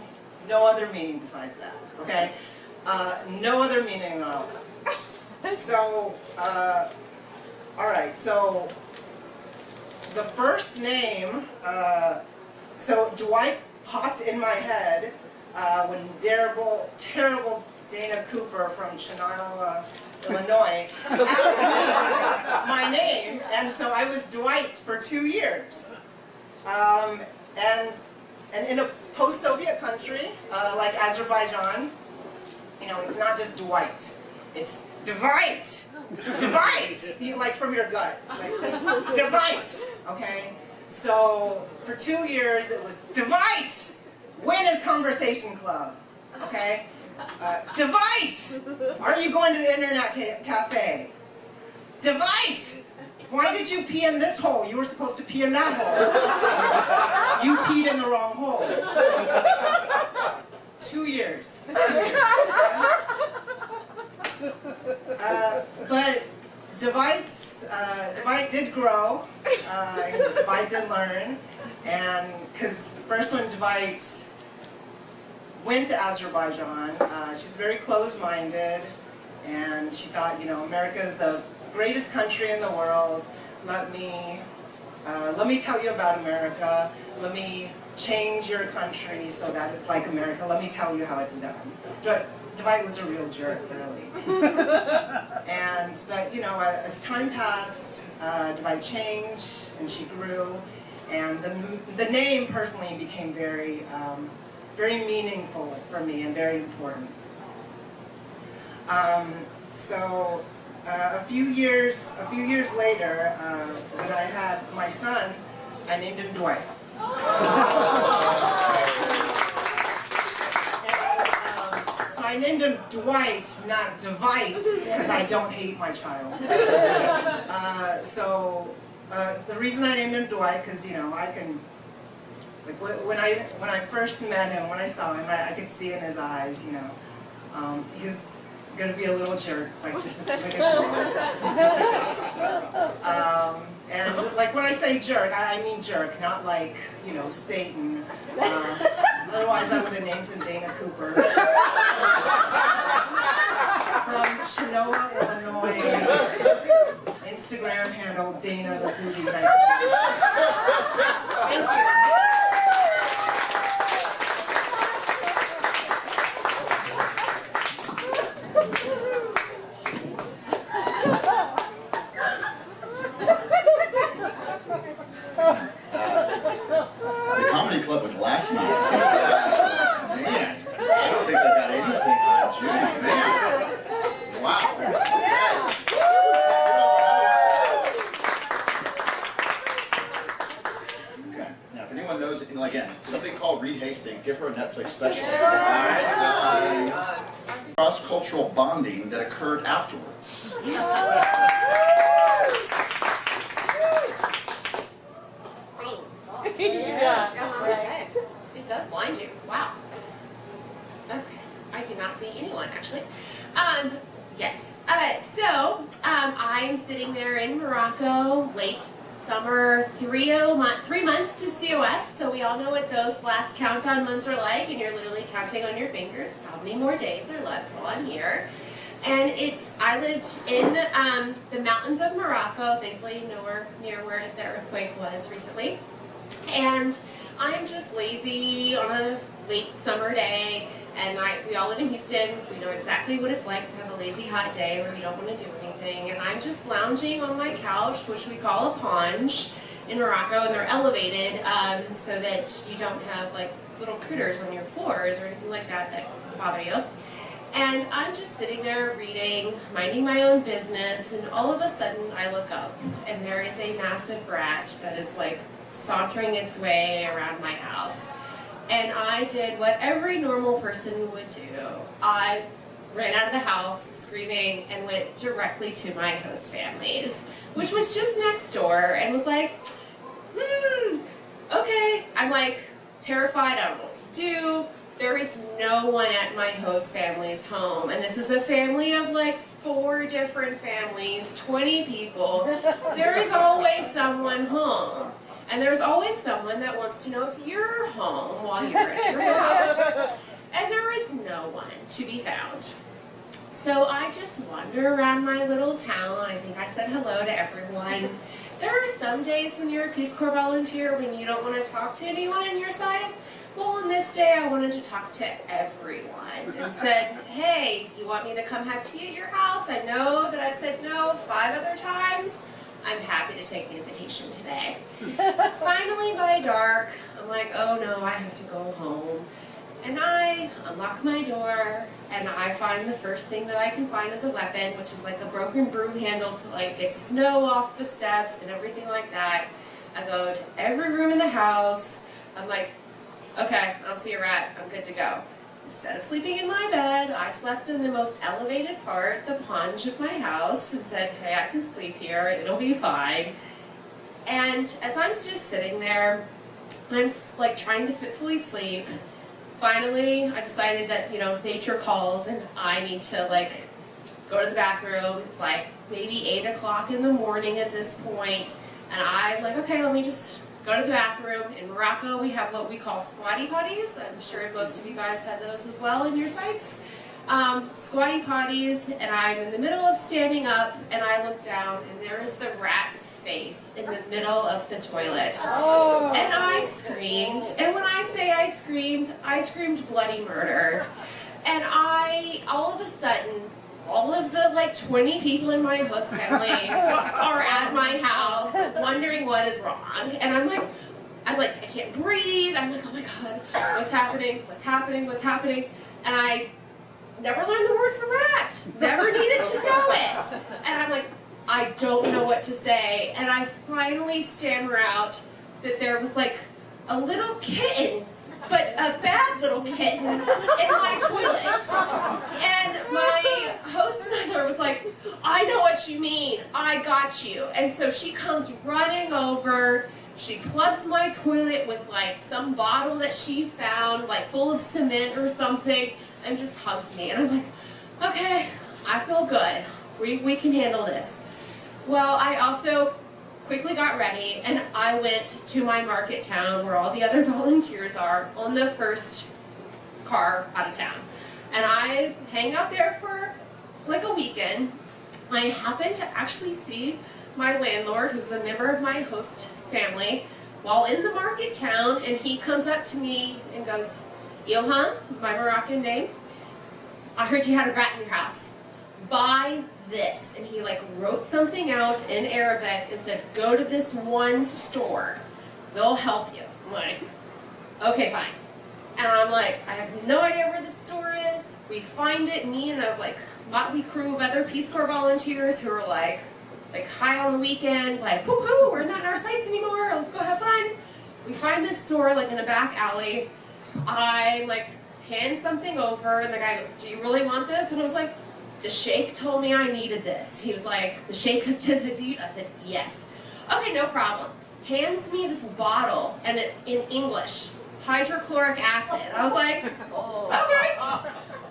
Speaker 10: other meaning besides that, okay? No other meaning at all. So, all right, so the first name, so Dwight popped in my head when terrible Dana Cooper from Chenal, Illinois, asked me my name, and so I was Dwight for 2 years. And in a post-Soviet country like Azerbaijan, you know, it's not just Dwight, it's Dwight! Dwight! Like from your gut, like Dwight! Okay? So for 2 years it was Dwight! When is Conversation Club? Okay? Dwight! Are you going to the internet cafe? Dwight! Why did you pee in this hole? You were supposed to pee in that hole. You peed in the wrong hole. 2 years. 2 years. But Dwight did grow, Dwight did learn, and because first when Dwight went to Azerbaijan, she's very closed-minded, and she thought, America is the greatest country in the world. Let me tell you about America. Let me change your country so that it's like America. Let me tell you how it's done. Dwight was a real jerk, really. But as time passed, Dwight changed and she grew, and the name personally became very, very meaningful for me and very important. So a few years later, when I had my son, I named him Dwight. So I named him Dwight, not Dwight, because I don't hate my child. The reason I named him Dwight, because I can, like when I first met him, when I saw him, I could see in his eyes, he was gonna be a little jerk, like just as big as and like when I say jerk, I mean jerk, not like Satan. Otherwise, I would have named him Dana Cooper from Chenoa, Illinois. Instagram handle Dana the Foodie. Thank you.
Speaker 1: The comedy club was last night. Man, I don't think they got anything on Judy. Man, wow. Okay. Now, if anyone knows, again, somebody called Reed Hastings, give her a Netflix special. Alright. Cross-cultural bonding that occurred afterwards.
Speaker 8: It does blind you. Wow. Okay. I cannot see anyone, actually. Yes. I'm sitting there in Morocco, late summer, 3 months to COS, so we all know what those last countdown months are like, and you're literally counting on your fingers how many more days are left while I'm here. And I lived in the mountains of Morocco, thankfully nowhere near where the earthquake was recently. And I'm just lazy on a late summer day, and we all live in Houston. We know exactly what it's like to have a lazy hot day where we don't want to do anything. And I'm just lounging on my couch, which we call a ponge in Morocco, and they're elevated so that you don't have like little critters on your floors or anything like that bother you. And I'm just sitting there reading, minding my own business, and all of a sudden I look up, and there is a massive rat that is like sauntering its way around my house. And I did what every normal person would do. I ran out of the house screaming and went directly to my host family's, which was just next door, and was like, okay. I'm like terrified, I don't know what to do. There is no one at my host family's home, and this is a family of like 4 different families, 20 people. There is always someone home. And there's always someone that wants to know if you're home while you're at your house. And there is no one to be found. So I just wander around my little town. I think I said hello to everyone. There are some days when you're a Peace Corps volunteer when you don't want to talk to anyone on your side. Well, on this day I wanted to talk to everyone and said, hey, you want me to come have tea at your house? I know that I've said no 5 other times. I'm happy to take the invitation today. Finally, by dark, I'm like, oh no, I have to go home. And I unlock my door, and I find the first thing that I can find as a weapon, which is like a broken broom handle to like get snow off the steps and everything like that. I go to every room in the house. I'm like, okay, I don't see a rat, I'm good to go. Instead of sleeping in my bed, I slept in the most elevated part, the ponge of my house, and said, hey, I can sleep here, it'll be fine. And as I'm just sitting there, I'm like trying to fitfully sleep. Finally, I decided that, nature calls and I need to like go to the bathroom. It's like maybe 8 o'clock in the morning at this point, and I'm like, okay, let me just go to the bathroom. In Morocco, we have what we call squatty potties. I'm sure most of you guys had those as well in your sites. Squatty potties, and I'm in the middle of standing up, and I look down, and there is the rat's face in the middle of the toilet.
Speaker 6: Oh.
Speaker 8: And I screamed, and when I say I screamed bloody murder. And all of a sudden, all of the like 20 people in my host family are at my house wondering what is wrong. And I'm like, I can't breathe. I'm like, oh my God, what's happening? What's happening? What's happening? And I never learned the word for rat. Never needed to know it. And I'm like, I don't know what to say. And I finally stammer out that there was like a little kitten, but a bad little kitten in my toilet. And my host mother was like, I know what you mean. I got you. And so she comes running over. She plugs my toilet with like some bottle that she found, like full of cement or something, and just hugs me. And I'm like, okay, I feel good. We can handle this. Well, I also quickly got ready, and I went to my market town where all the other volunteers are on the first car out of town. And I hang out there for like a weekend. I happened to actually see my landlord, who's a member of my host family, while in the market town, and he comes up to me and goes, Ilhan, my Moroccan name, I heard you had a rat in your house. Buy this. And he like wrote something out in Arabic and said, go to this one store. They'll help you. I'm like, okay, fine. And I'm like, I have no idea where this store is. We find it, me and a like motley crew of other Peace Corps volunteers who are like high on the weekend, like, whoo-hoo, we're not in our sites anymore, let's go have fun. We find this store like in a back alley. I like hand something over, and the guy goes, do you really want this? And I was like, the sheikh told me I needed this. He was like, the sheikh of Hadid? I said, yes. Okay, no problem. Hands me this bottle, and it, in English, hydrochloric acid. I was like, okay,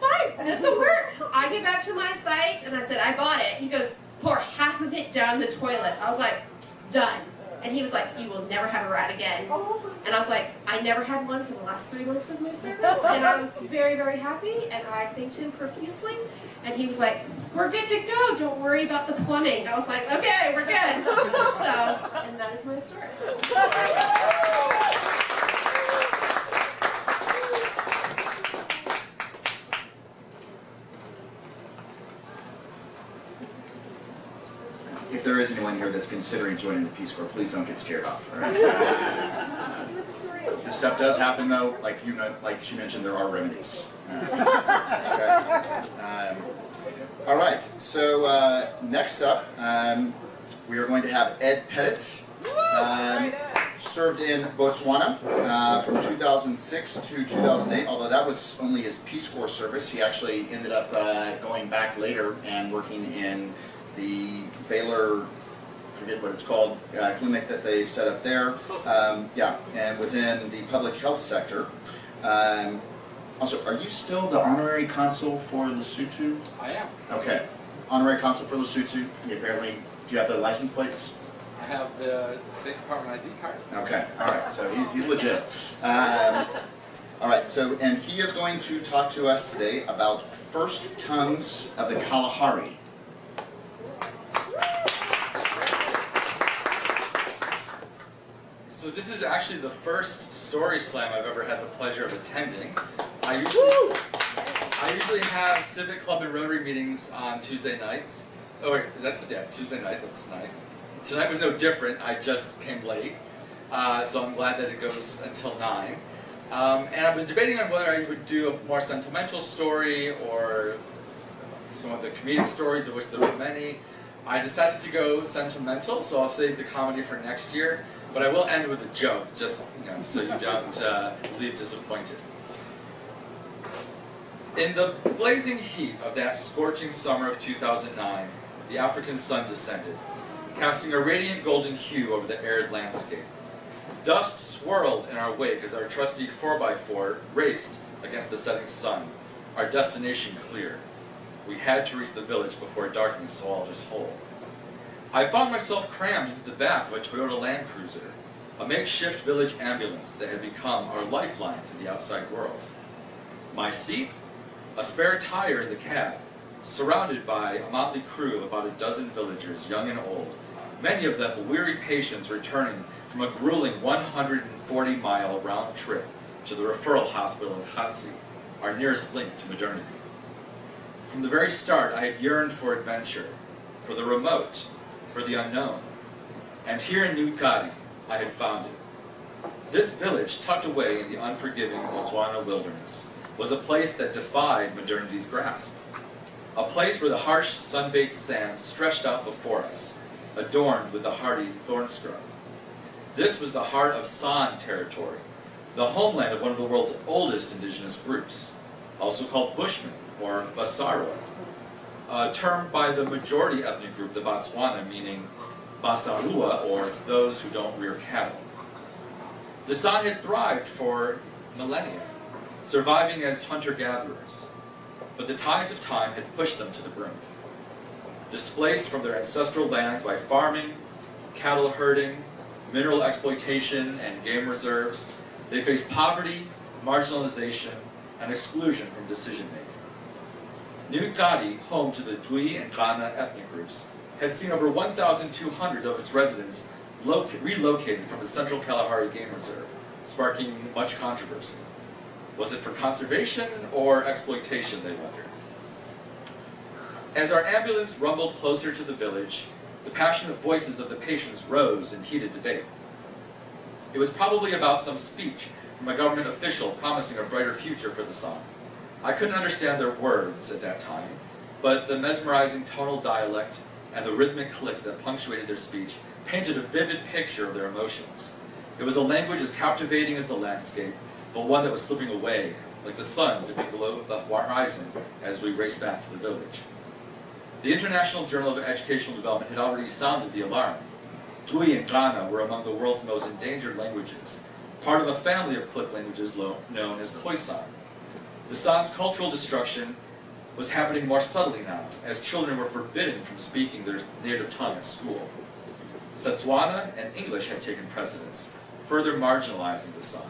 Speaker 8: fine, this will work. I get back to my site, and I said, I bought it. He goes, pour half of it down the toilet. I was like, done. And he was like, you will never have a rat again. And I was like, I never had one for the last 3 months of my service. And I was very, very happy, and I thanked him profusely. And he was like, we're good to go. Don't worry about the plumbing. I was like, okay, we're good. So, and that is my story.
Speaker 1: If there is anyone here that's considering joining the Peace Corps, please don't get scared off. All right? This stuff does happen, though. Like she mentioned, there are remedies. Okay. All right. So next up, we are going to have Ed Pettit. Served in Botswana from 2006 to 2008. Although that was only his Peace Corps service, he actually ended up going back later and working in the Baylor, forget what it's called, clinic that they've set up there. Yeah, and was in the public health sector. Also, are you still the honorary consul for Lesotho?
Speaker 7: I am.
Speaker 1: Okay, honorary consul for Lesotho. Apparently, do you have the license plates?
Speaker 7: I have the State Department ID card.
Speaker 1: Okay, all right, so he's legit. All right, so, and he is going to talk to us today about first tongues of the Kalahari.
Speaker 11: So this is actually the first story slam I've ever had the pleasure of attending. I usually have Civic Club and Rotary meetings on Tuesday nights. Oh wait, is that, yeah, Tuesday nights, that's tonight. Tonight was no different, I just came late. So I'm glad that it goes until 9. And I was debating on whether I would do a more sentimental story or some of the comedic stories, of which there were many. I decided to go sentimental, so I'll save the comedy for next year. But I will end with a joke, just so you don't leave disappointed. In the blazing heat of that scorching summer of 2009, the African sun descended, casting a radiant golden hue over the arid landscape. Dust swirled in our wake as our trusty 4x4 raced against the setting sun, our destination clear. We had to reach the village before darkness swallowed us whole. I found myself crammed into the back of a Toyota Land Cruiser, a makeshift village ambulance that had become our lifeline to the outside world. My seat? A spare tire in the cab, surrounded by a motley crew of about a dozen villagers, young and old, many of them weary patients returning from a grueling 140-mile round trip to the referral hospital in Khatsi, our nearest link to modernity. From the very start, I had yearned for adventure, for the remote, for the unknown. And here in New Tadi, I had found it. This village, tucked away in the unforgiving Botswana wilderness, was a place that defied modernity's grasp. A place where the harsh, sun-baked sand stretched out before us, adorned with the hardy thorn scrub. This was the heart of San territory, the homeland of one of the world's oldest indigenous groups, also called Bushmen, or Basarwa, a term by the majority ethnic group, the Botswana, meaning Basarua, or those who don't rear cattle. The San had thrived for millennia, surviving as hunter-gatherers, but the tides of time had pushed them to the brink. Displaced from their ancestral lands by farming, cattle herding, mineral exploitation, and game reserves, they faced poverty, marginalization, and exclusion from decision-making. New Tadi, home to the Dwi and Ghana ethnic groups, had seen over 1,200 of its residents relocated from the Central Kalahari Game Reserve, sparking much controversy. Was it for conservation or exploitation, they wondered. As our ambulance rumbled closer to the village, the passionate voices of the patients rose in heated debate. It was probably about some speech from a government official promising a brighter future for the San. I couldn't understand their words at that time, but the mesmerizing tonal dialect and the rhythmic clicks that punctuated their speech painted a vivid picture of their emotions. It was a language as captivating as the landscape, but one that was slipping away, like the sun dipping below the horizon as we raced back to the village. The International Journal of Educational Development had already sounded the alarm. Twi and Ghana were among the world's most endangered languages, part of a family of click languages known as Khoisan. The San's cultural destruction was happening more subtly now, as children were forbidden from speaking their native tongue at school. Setswana and English had taken precedence, further marginalizing the San.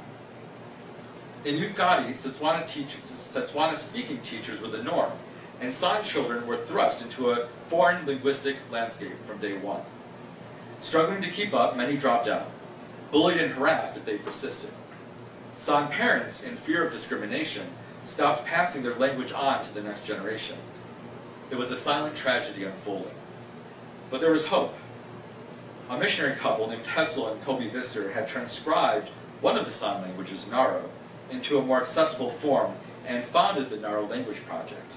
Speaker 11: In Yuktadi, Setswana-speaking teachers were the norm, and San children were thrust into a foreign linguistic landscape from day one. Struggling to keep up, many dropped out, bullied and harassed if they persisted. San parents, in fear of discrimination, stopped passing their language on to the next generation. It was a silent tragedy unfolding. But there was hope. A missionary couple named Hessel and Kobe Visser had transcribed one of the San languages, Naro, into a more accessible form and founded the Naro Language Project.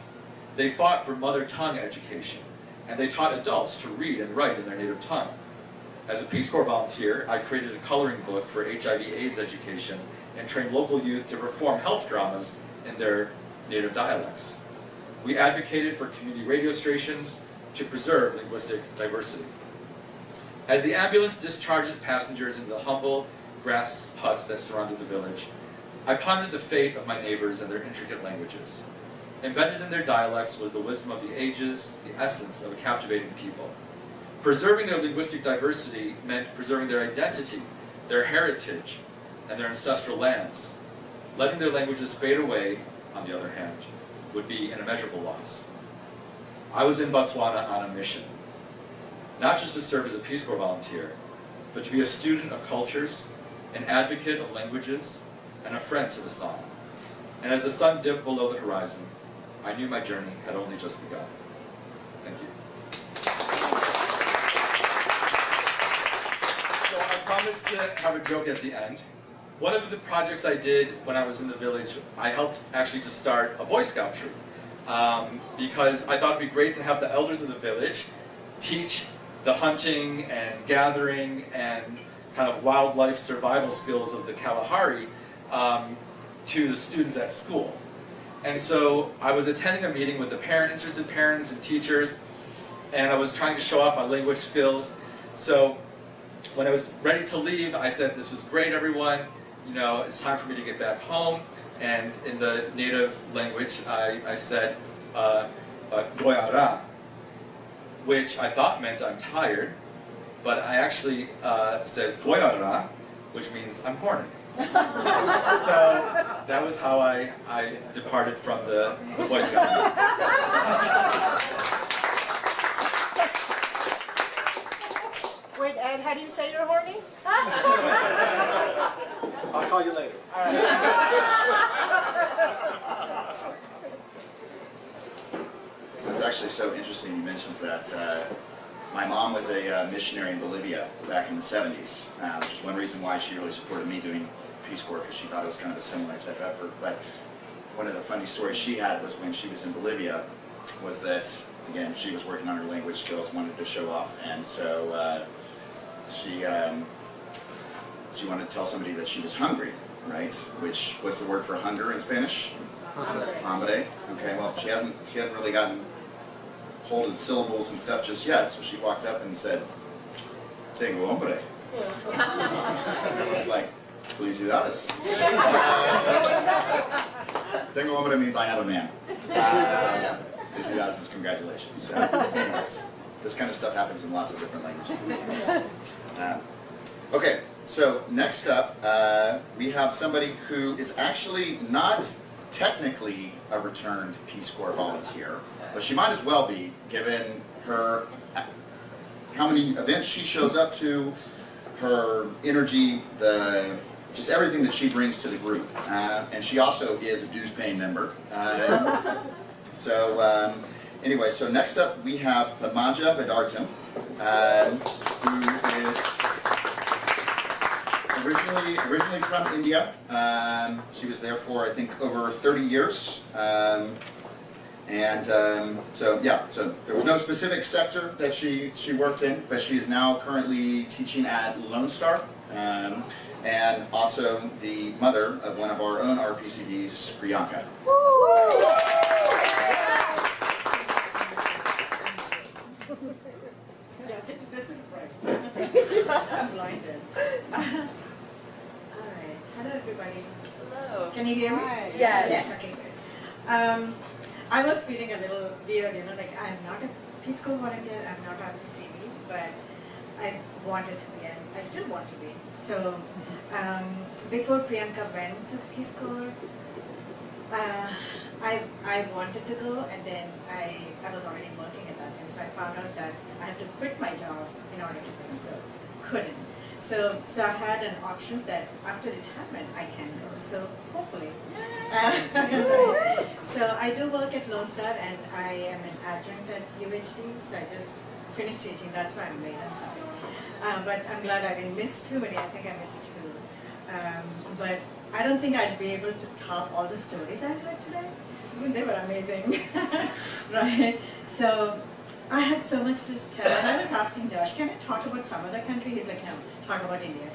Speaker 11: They fought for mother tongue education, and they taught adults to read and write in their native tongue. As a Peace Corps volunteer, I created a coloring book for HIV/AIDS education and trained local youth to perform health dramas in their native dialects. We advocated for community radio stations to preserve linguistic diversity. As the ambulance discharged its passengers into the humble grass huts that surrounded the village, I pondered the fate of my neighbors and their intricate languages. Embedded in their dialects was the wisdom of the ages, the essence of a captivating people. Preserving their linguistic diversity meant preserving their identity, their heritage, and their ancestral lands. Letting their languages fade away, on the other hand, would be an immeasurable loss. I was in Botswana on a mission, not just to serve as a Peace Corps volunteer, but to be a student of cultures, an advocate of languages, and a friend to the San. And as the sun dipped below the horizon, I knew my journey had only just begun. Thank you. So I promised to have a joke at the end. One of the projects I did when I was in the village, I helped actually to start a Boy Scout troop. Because I thought it'd be great to have the elders of the village teach the hunting and gathering and kind of wildlife survival skills of the Kalahari to the students at school. And so I was attending a meeting with the interested parents and teachers, and I was trying to show off my language skills. So when I was ready to leave, I said, "This was great, everyone. You know, it's time for me to get back home." And in the native language, I said, goyara, which I thought meant I'm tired, but I actually said goyara, which means I'm horny. So that was how I departed from the Boy Scout.
Speaker 10: Wait, Ed, how do you say you're horny?
Speaker 1: I'll call you later. So it's actually so interesting you mentioned that. My mom was a missionary in Bolivia back in the 70s, which is one reason why she really supported me doing Peace Corps, because she thought it was kind of a similar type effort. But one of the funny stories she had was when she was in Bolivia, was that, again, she was working on her language skills, wanted to show off, and so she wanted to tell somebody that she was hungry, right? Which, what's the word for hunger in Spanish? Hambre. Okay, well, she hadn't really gotten hold of the syllables and stuff just yet, so she walked up and said, "Tengo hambre." It's like, felicidades. Tengo hambre means I have a man. Felicidades is congratulations. So, anyways, this kind of stuff happens in lots of different languages. Okay, so next up, we have somebody who is actually not technically a returned Peace Corps volunteer, but she might as well be, given her how many events she shows up to, her energy, just everything that she brings to the group. And she also is a dues-paying member. Anyway, so next up we have Padmaja Vedartam, who is originally from India. She was there for, I think, over 30 years. So there was no specific sector that she worked in, but she is now currently teaching at Lone Star, and also the mother of one of our own RPCVs, Priyanka.
Speaker 12: This is great. I'm blinded. Alright, hello everybody.
Speaker 8: Hello.
Speaker 12: Can you hear me?
Speaker 8: Yes.
Speaker 12: Okay, good. I was feeling a little weird, like I'm not a Peace Corps volunteer, I'm not on CV, but I wanted to be, and I still want to be. So before Priyanka went to Peace Corps, I wanted to go, and then I was already working at that time, so I found out that I had to quit my job in order to go, so couldn't. So I had an option that after retirement I can go, so hopefully. So I do work at Lone Star, and I am an adjunct at UHD, so I just finished teaching, that's why I'm late, I'm sorry. But I'm glad I didn't miss too many, I think I missed 2. But I don't think I'd be able to top all the stories I heard today. They were amazing, right? So I have so much to tell. And I was asking Josh, can I talk about some other country? He's like, no, talk about India.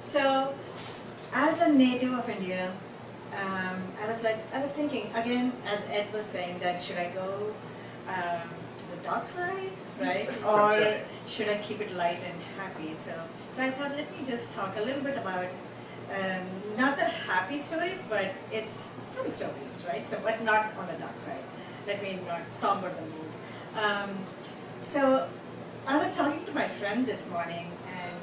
Speaker 12: so as a native of India, I was thinking, again, as Ed was saying, that should I go to the dark side, right? Or should I keep it light and happy? So I thought, let me just talk a little bit about not the happy stories, but it's some stories, right? So, but not on the dark side. Let me not somber the mood. So I was talking to my friend this morning, and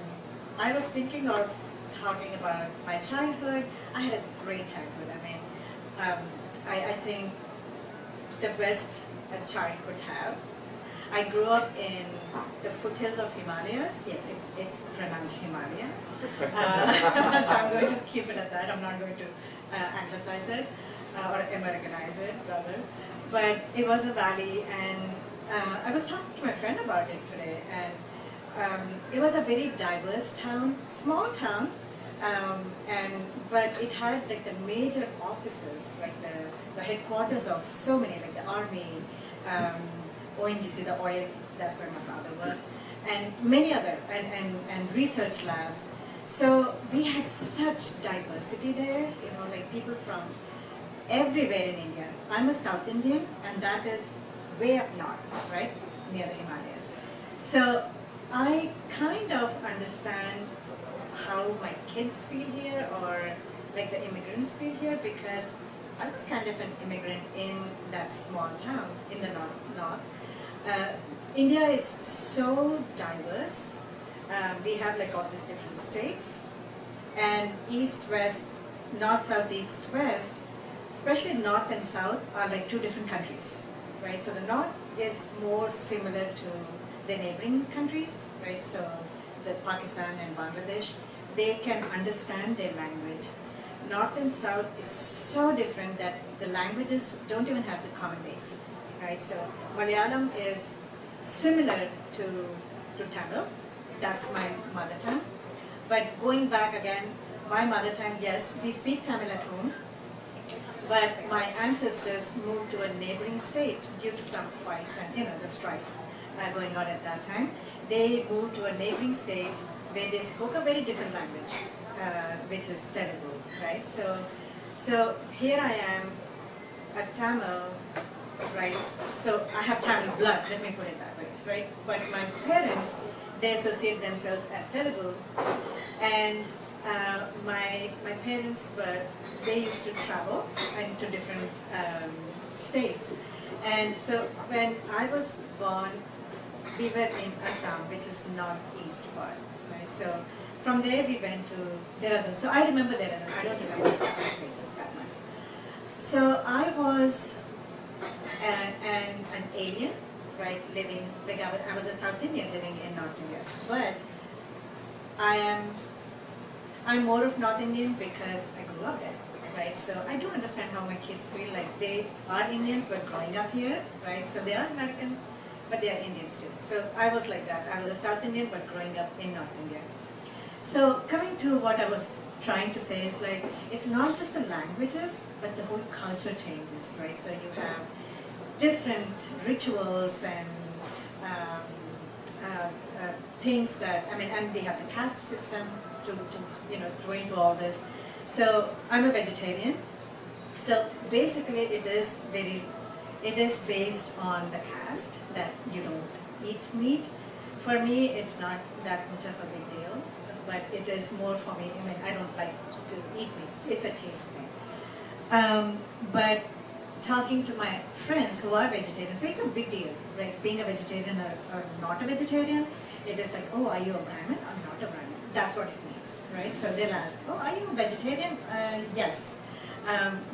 Speaker 12: I was thinking of talking about my childhood. I had a great childhood. I mean, I think the best a child could have. I grew up in the foothills of Himalayas. Yes, it's pronounced Himalaya. So I'm going to keep it at that. I'm not going to anglicize it or Americanize it, rather. But it was a valley, and I was talking to my friend about it today, and it was a very diverse town, small town, but it had like the major offices, like the headquarters of so many, like the army, ONGC, the oil, that's where my father worked, and many other, and research labs. So we had such diversity there, like people from everywhere in India. I'm a South Indian, and that is way up north, right, near the Himalayas. So I kind of understand how my kids feel here, or like the immigrants feel here, because I was kind of an immigrant in that small town in the north. India is so diverse. We have like all these different states, and east, west, north, south, east, west, especially north and south are like two different countries, right? So the north is more similar to the neighboring countries, right? So the Pakistan and Bangladesh, they can understand their language. North and south is so different that the languages don't even have the common base, right? So Malayalam is similar to Tamil. That's my mother tongue. But going back again, my mother tongue, yes, we speak Tamil at home, but my ancestors moved to a neighboring state due to some fights and, you know, the strife going on at that time. They moved to a neighboring state where they spoke a very different language, which is Telugu, right? So here I am, a Tamil, right? So I have Tamil blood, let me put it that way, right? But my parents, they associate themselves as Telugu, and my parents they used to travel to different states, and so when I was born, we were in Assam, which is northeast part, right? So from there we went to Dehradun. So I remember Dehradun. I don't remember the other places that much. So I was an alien, right? Living like I was a South Indian living in North India, but I'm more of North Indian because I grew up there, right? So I do understand how my kids feel like they are Indians but growing up here, right? So they are Americans, but they are Indians too. So I was like that. I was a South Indian but growing up in North India. So coming to what I was trying to say is like, it's not just the languages, but the whole culture changes, right? So you have different rituals and things that, I mean, and we have the caste system to you know, throw into all this. So I'm a vegetarian. So basically it is based on the caste that you don't eat meat. For me, it's not that much of a big deal, but it is more for me. I mean, I don't like to eat meat. It's a taste thing. But talking to my friends who are vegetarians, so it's a big deal, right? Being a vegetarian or not a vegetarian, it is like, oh, are you a Brahmin? I'm not a Brahmin. That's what it means, right? So they'll ask, oh, are you a vegetarian? Yes.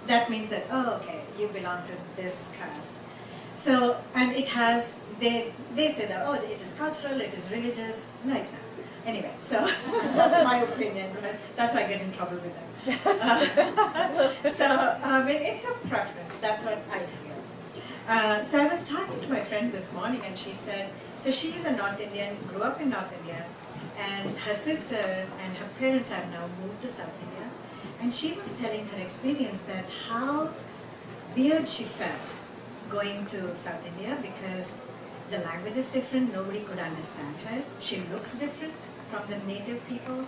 Speaker 12: That means that, oh, okay, you belong to this caste. So, and it has, they say that, oh, it is cultural, it is religious. No, it's not. Anyway, so that's my opinion, right? That's why I get in trouble with them. It's a preference, that's what I feel. So I was talking to my friend this morning and she said, so she is a North Indian, grew up in North India, and her sister and her parents have now moved to South India. And she was telling her experience that how weird she felt going to South India because the language is different, nobody could understand her. She looks different from the native people.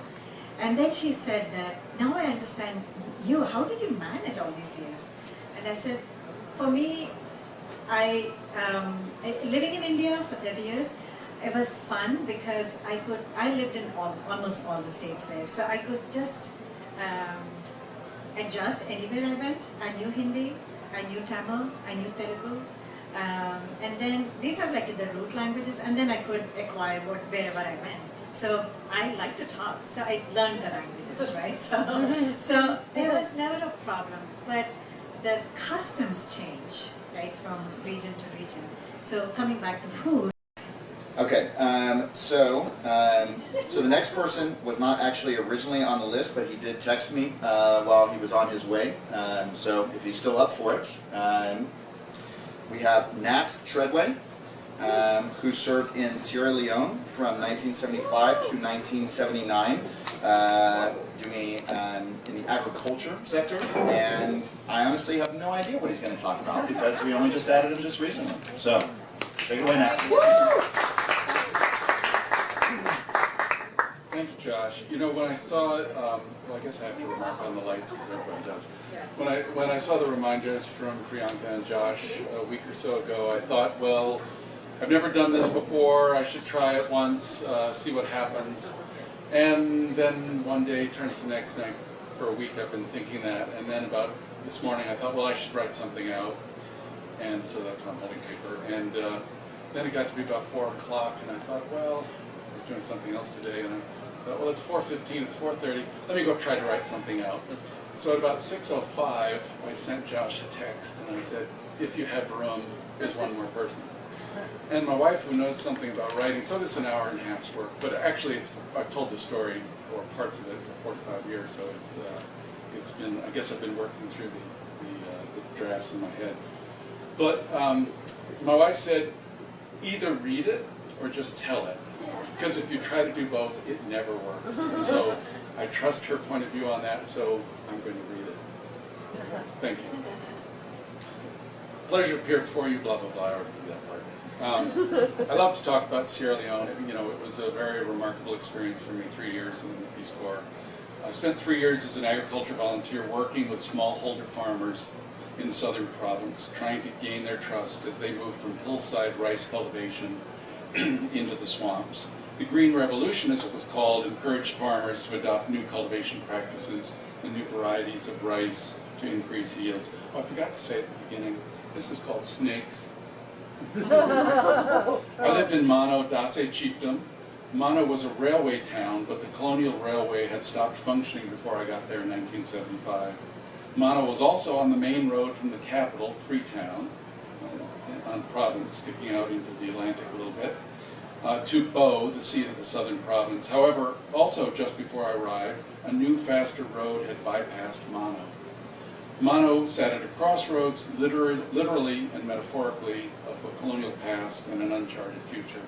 Speaker 12: And then she said that, now I understand you, how did you manage all these years? And I said, for me, living in India for 30 years, it was fun because I lived in almost all the states there. So I could just adjust anywhere I went. I knew Hindi, I knew Tamil, I knew Telugu. And then these are like the root languages, and then I could acquire wherever I went. So I like to talk, so I learned the languages, right? So there was never a problem, but the customs change, right, from region to region. So coming back to food.
Speaker 1: Okay, so the next person was not actually originally on the list, but he did text me while he was on his way. So if he's still up for it, we have Nat Treadway, who served in Sierra Leone from 1975 to 1979, doing in the agriculture sector. And I honestly have no idea what he's going to talk about because we only just added him just recently. So take it away, Nat.
Speaker 13: Thank you, Josh. You know, when I saw, well, I guess I have to remark on the lights because everybody does. When I saw the reminders from Priyanka and Josh a week or so ago, I thought, well, I've never done this before. I should try it once, see what happens. And then one day turns to the next night. For a week I've been thinking that, and then about this morning I thought, well, I should write something out. And so that's why I'm holding paper. And then it got to be about 4 o'clock, and I thought, well, I was doing something else today, and I thought, well, it's 4:15, it's 4:30. Let me go try to write something out. So at about 6:05, I sent Josh a text, and I said, if you have room, there's one more person. And my wife, who knows something about writing, so this is an hour and a half's work, but actually I've told the story, or parts of it, for 45 years, so it's been, I guess I've been working through the drafts in my head. But my wife said, either read it or just tell it. Because if you try to do both, it never works. And so I trust her point of view on that, so I'm going to read it. Thank you. Pleasure to appear before you, blah, blah, blah. I already did that part. I love to talk about Sierra Leone. You know, it was a very remarkable experience for me, 3 years in the Peace Corps. I spent 3 years as an agriculture volunteer working with smallholder farmers in the southern province, trying to gain their trust as they moved from hillside rice cultivation into the swamps. The Green Revolution, as it was called, encouraged farmers to adopt new cultivation practices and new varieties of rice to increase yields. Oh, I forgot to say at the beginning, this is called snakes. I lived in Mono, Dase Chiefdom. Mono was a railway town, but the Colonial Railway had stopped functioning before I got there in 1975. Mono was also on the main road from the capital, Freetown, on province, sticking out into the Atlantic a little bit, to Bo, the seat of the southern province. However, also just before I arrived, a new, faster road had bypassed Mono. Mono sat at a crossroads, literally and metaphorically, of a colonial past and an uncharted future.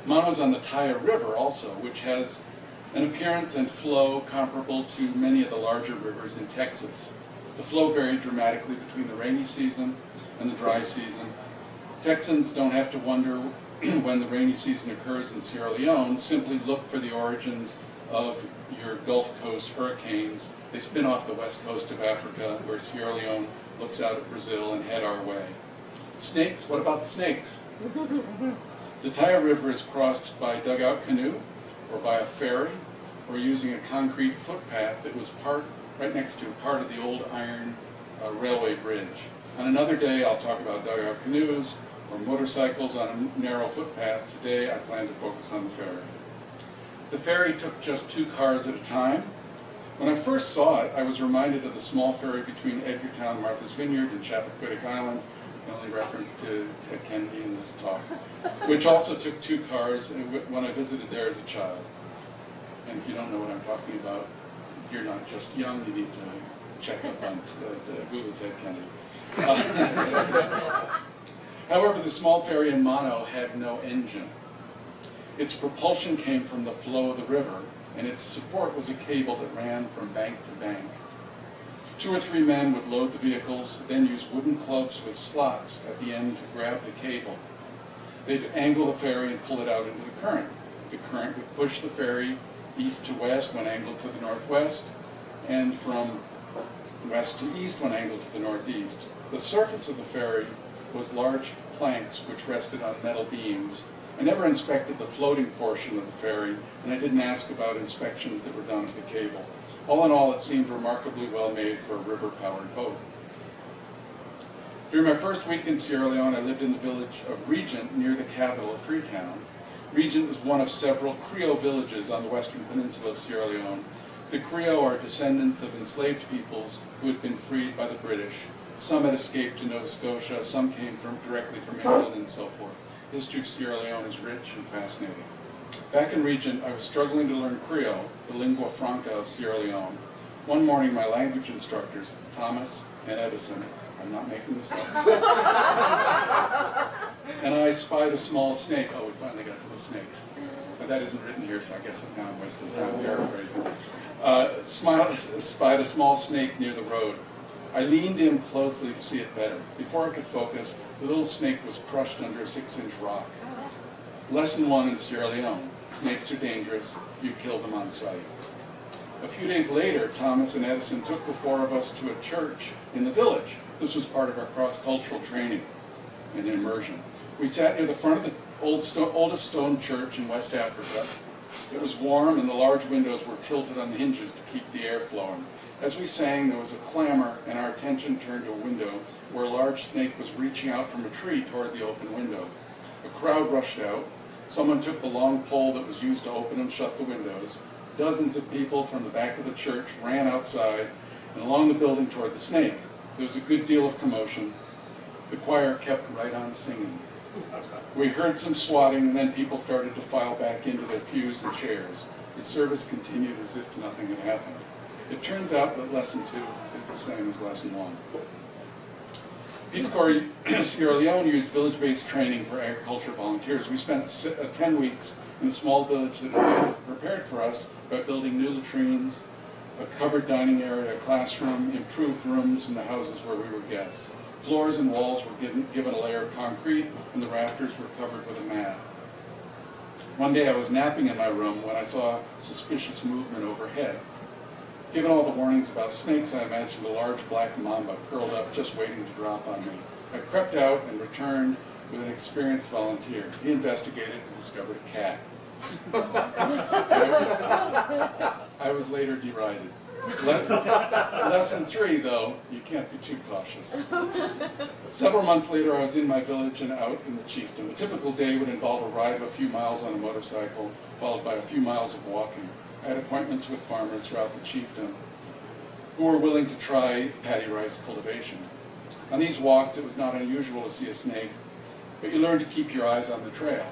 Speaker 13: Mono's on the Taya River also, which has an appearance and flow comparable to many of the larger rivers in Texas. The flow varied dramatically between the rainy season and the dry season. Texans don't have to wonder when the rainy season occurs in Sierra Leone. Simply look for the origins of your Gulf Coast hurricanes. They spin off the west coast of Africa, where Sierra Leone looks out at Brazil and head our way. Snakes, what about the snakes? The Taya River is crossed by dugout canoe, or by a ferry, or using a concrete footpath that was right next to part of the old iron railway bridge. On another day, I'll talk about dugout canoes or motorcycles on a narrow footpath. Today, I plan to focus on the ferry. The ferry took just 2 cars at a time. When I first saw it, I was reminded of the small ferry between Edgartown, Martha's Vineyard, and Chappaquiddick Island, the only reference to Ted Kennedy in this talk, which also took 2 cars when I visited there as a child. And if you don't know what I'm talking about, you're not just young, you need to check up on Google Ted Kennedy. However, the small ferry in Mono had no engine. Its propulsion came from the flow of the river, and its support was a cable that ran from bank to bank. 2 or 3 men would load the vehicles, then use wooden clubs with slots at the end to grab the cable. They'd angle the ferry and pull it out into the current. The current would push the ferry east to west when angled to the northwest, and from west to east when angled to the northeast. The surface of the ferry was large planks which rested on metal beams. I never inspected the floating portion of the ferry, and I didn't ask about inspections that were done of the cable. All in all, it seemed remarkably well made for a river-powered boat. During my first week in Sierra Leone, I lived in the village of Regent near the capital of Freetown. Regent is one of several Creole villages on the western peninsula of Sierra Leone. The Creole are descendants of enslaved peoples who had been freed by the British. Some had escaped to Nova Scotia, some came directly from England, and so forth. The history of Sierra Leone is rich and fascinating. Back in Regent, I was struggling to learn Creole, the lingua franca of Sierra Leone. One morning, my language instructors, Thomas and Edison, I'm not making this up, and I spied a small snake. Oh, we finally got to the snakes. But that isn't written here, so I guess now I'm wasting time paraphrasing. Spied a small snake near the road. I leaned in closely to see it better. Before I could focus, the little snake was crushed under a 6-inch rock. Lesson 1 in Sierra Leone: snakes are dangerous, you kill them on sight. A few days later, Thomas and Edison took the 4 of us to a church in the village. This was part of our cross-cultural training and immersion. We sat near the front of the oldest stone church in West Africa. It was warm and the large windows were tilted on hinges to keep the air flowing. As we sang, there was a clamor, and our attention turned to a window where a large snake was reaching out from a tree toward the open window. A crowd rushed out. Someone took the long pole that was used to open and shut the windows. Dozens of people from the back of the church ran outside and along the building toward the snake. There was a good deal of commotion. The choir kept right on singing. We heard some swatting, and then people started to file back into their pews and chairs. The service continued as if nothing had happened. It turns out that lesson 2 is the same as lesson 1. Peace Corps Sierra Leone used village-based training for agriculture volunteers. We spent 10 weeks in a small village that had been prepared for us by building new latrines, a covered dining area, a classroom, improved rooms in the houses where we were guests. Floors and walls were given a layer of concrete, and the rafters were covered with a mat. One day I was napping in my room when I saw suspicious movement overhead. Given all the warnings about snakes, I imagined a large black mamba curled up just waiting to drop on me. I crept out and returned with an experienced volunteer. He investigated and discovered a cat. I was later derided. Lesson 3, though, you can't be too cautious. Several months later, I was in my village and out in the chiefdom. A typical day would involve a ride of a few miles on a motorcycle, followed by a few miles of walking. I had appointments with farmers throughout the chiefdom who were willing to try paddy rice cultivation. On these walks, it was not unusual to see a snake, but you learned to keep your eyes on the trail.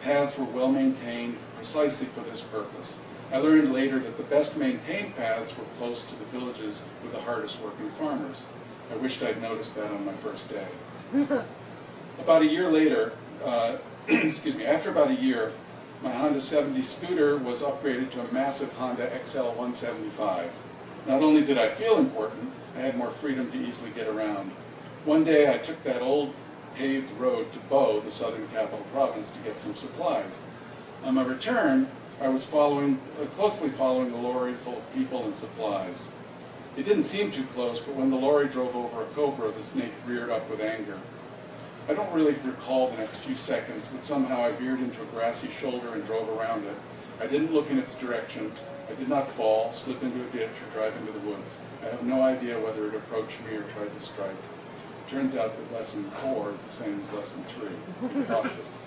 Speaker 13: Paths were well maintained precisely for this purpose. I learned later that the best maintained paths were close to the villages with the hardest working farmers. I wished I'd noticed that on my first day. About a year later, after about a year, my Honda 70 scooter was upgraded to a massive Honda XL 175. Not only did I feel important, I had more freedom to easily get around. One day I took that old paved road to Bo, the southern capital province, to get some supplies. On my return, I was closely following the lorry full of people and supplies. It didn't seem too close, but when the lorry drove over a cobra, the snake reared up with anger. I don't really recall the next few seconds, but somehow I veered into a grassy shoulder and drove around it. I didn't look in its direction. I did not fall, slip into a ditch, or drive into the woods. I have no idea whether it approached me or tried to strike. It turns out that lesson 4 is the same as lesson 3. Be cautious.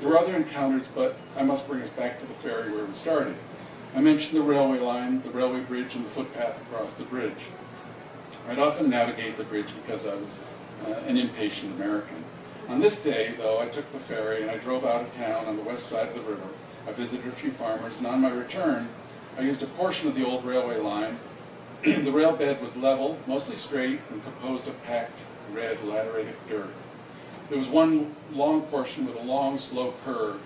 Speaker 13: There were other encounters, but I must bring us back to the ferry where we started. I mentioned the railway line, the railway bridge, and the footpath across the bridge. I'd often navigate the bridge because I was an impatient American. On this day, though, I took the ferry and I drove out of town on the west side of the river. I visited a few farmers, and on my return, I used a portion of the old railway line. The rail bed was level, mostly straight, and composed of packed red lateritic dirt. There was one long portion with a long, slow curve,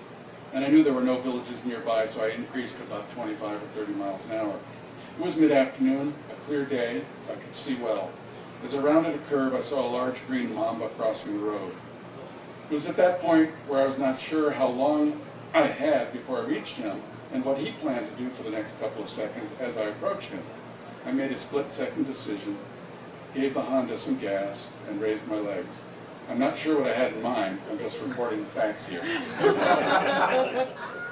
Speaker 13: and I knew there were no villages nearby, so I increased to about 25 or 30 miles an hour. It was mid-afternoon, a clear day. I could see well. As I rounded a curve, I saw a large green mamba crossing the road. It was at that point where I was not sure how long I had before I reached him and what he planned to do for the next couple of seconds as I approached him. I made a split-second decision, gave the Honda some gas, and raised my legs. I'm not sure what I had in mind. I'm just reporting the facts here.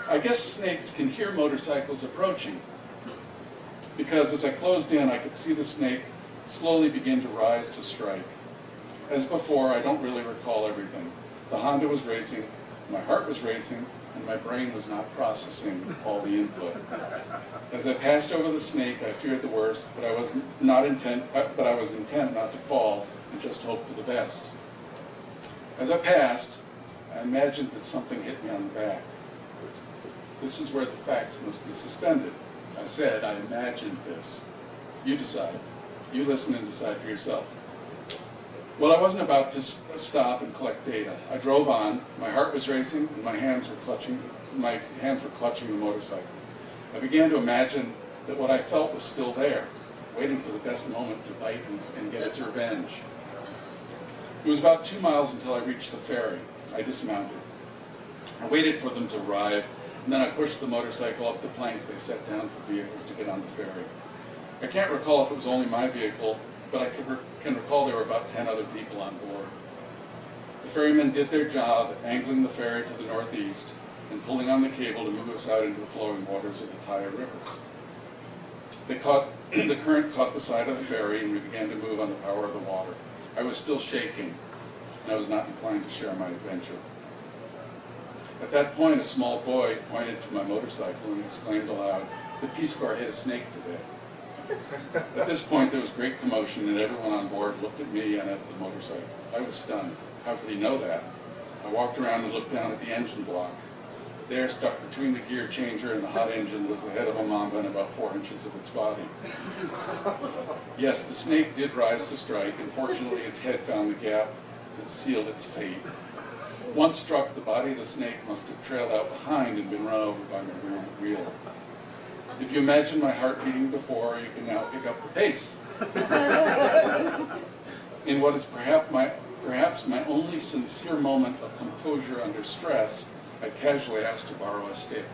Speaker 13: I guess snakes can hear motorcycles approaching, because as I closed in, I could see the snake slowly begin to rise to strike. As before, I don't really recall everything. The Honda was racing, my heart was racing, and my brain was not processing all the input. As I passed over the snake, I feared the worst, but I was intent not to fall and just hope for the best. As I passed, I imagined that something hit me on the back. This is where the facts must be suspended. I said, I imagined this. You decide. You listen and decide for yourself. Well, I wasn't about to stop and collect data. I drove on. My heart was racing, and my hands were clutching the motorcycle. I began to imagine that what I felt was still there, waiting for the best moment to bite and get its revenge. It was about 2 miles until I reached the ferry. I dismounted. I waited for them to arrive, and then I pushed the motorcycle up the planks they set down for vehicles to get on the ferry. I can't recall if it was only my vehicle, but I can recall there were about 10 other people on board. The ferrymen did their job, angling the ferry to the northeast and pulling on the cable to move us out into the flowing waters of the Taya River. The current caught the side of the ferry and we began to move on the power of the water. I was still shaking, and I was not inclined to share my adventure. At that point, a small boy pointed to my motorcycle and exclaimed aloud, "The Peace Corps hit a snake today." At this point, there was great commotion, and everyone on board looked at me and at the motorcycle. I was stunned. How could he know that? I walked around and looked down at the engine block. There, stuck between the gear changer and the hot engine, was the head of a mamba and about 4 inches of its body. Yes, the snake did rise to strike, and fortunately its head found the gap that sealed its fate. Once struck, the body of the snake must have trailed out behind and been run over by my rear wheel. If you imagine my heart beating before, you can now pick up the pace. In what is perhaps my only sincere moment of composure under stress, I casually asked to borrow a stick.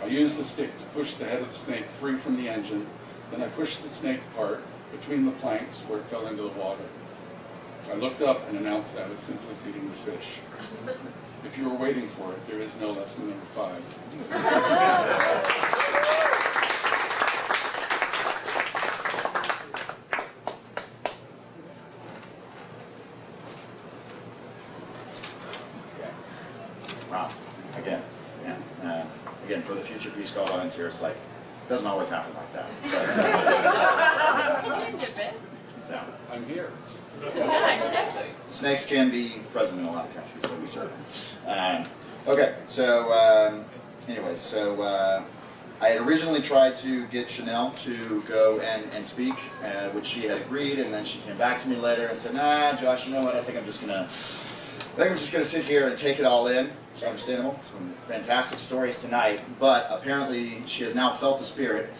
Speaker 13: I used the stick to push the head of the snake free from the engine, then I pushed the snake apart between the planks where it fell into the water. I looked up and announced that I was simply feeding the fish. If you were waiting for it, there is no lesson number 5.
Speaker 1: Wow. Again, yeah. Again, for the future Peace Corps volunteers, like, it doesn't always happen like that. So,
Speaker 13: I'm here.
Speaker 1: snakes can be present in a lot of countries, but we serve. Okay, so anyways, so I had originally tried to get Chanel to go and speak, which she had agreed, and then she came back to me later and said, "Nah, Josh, you know what? I think I'm just gonna sit here and take it all in." It's understandable. Some fantastic stories tonight, but apparently she has now felt the spirit.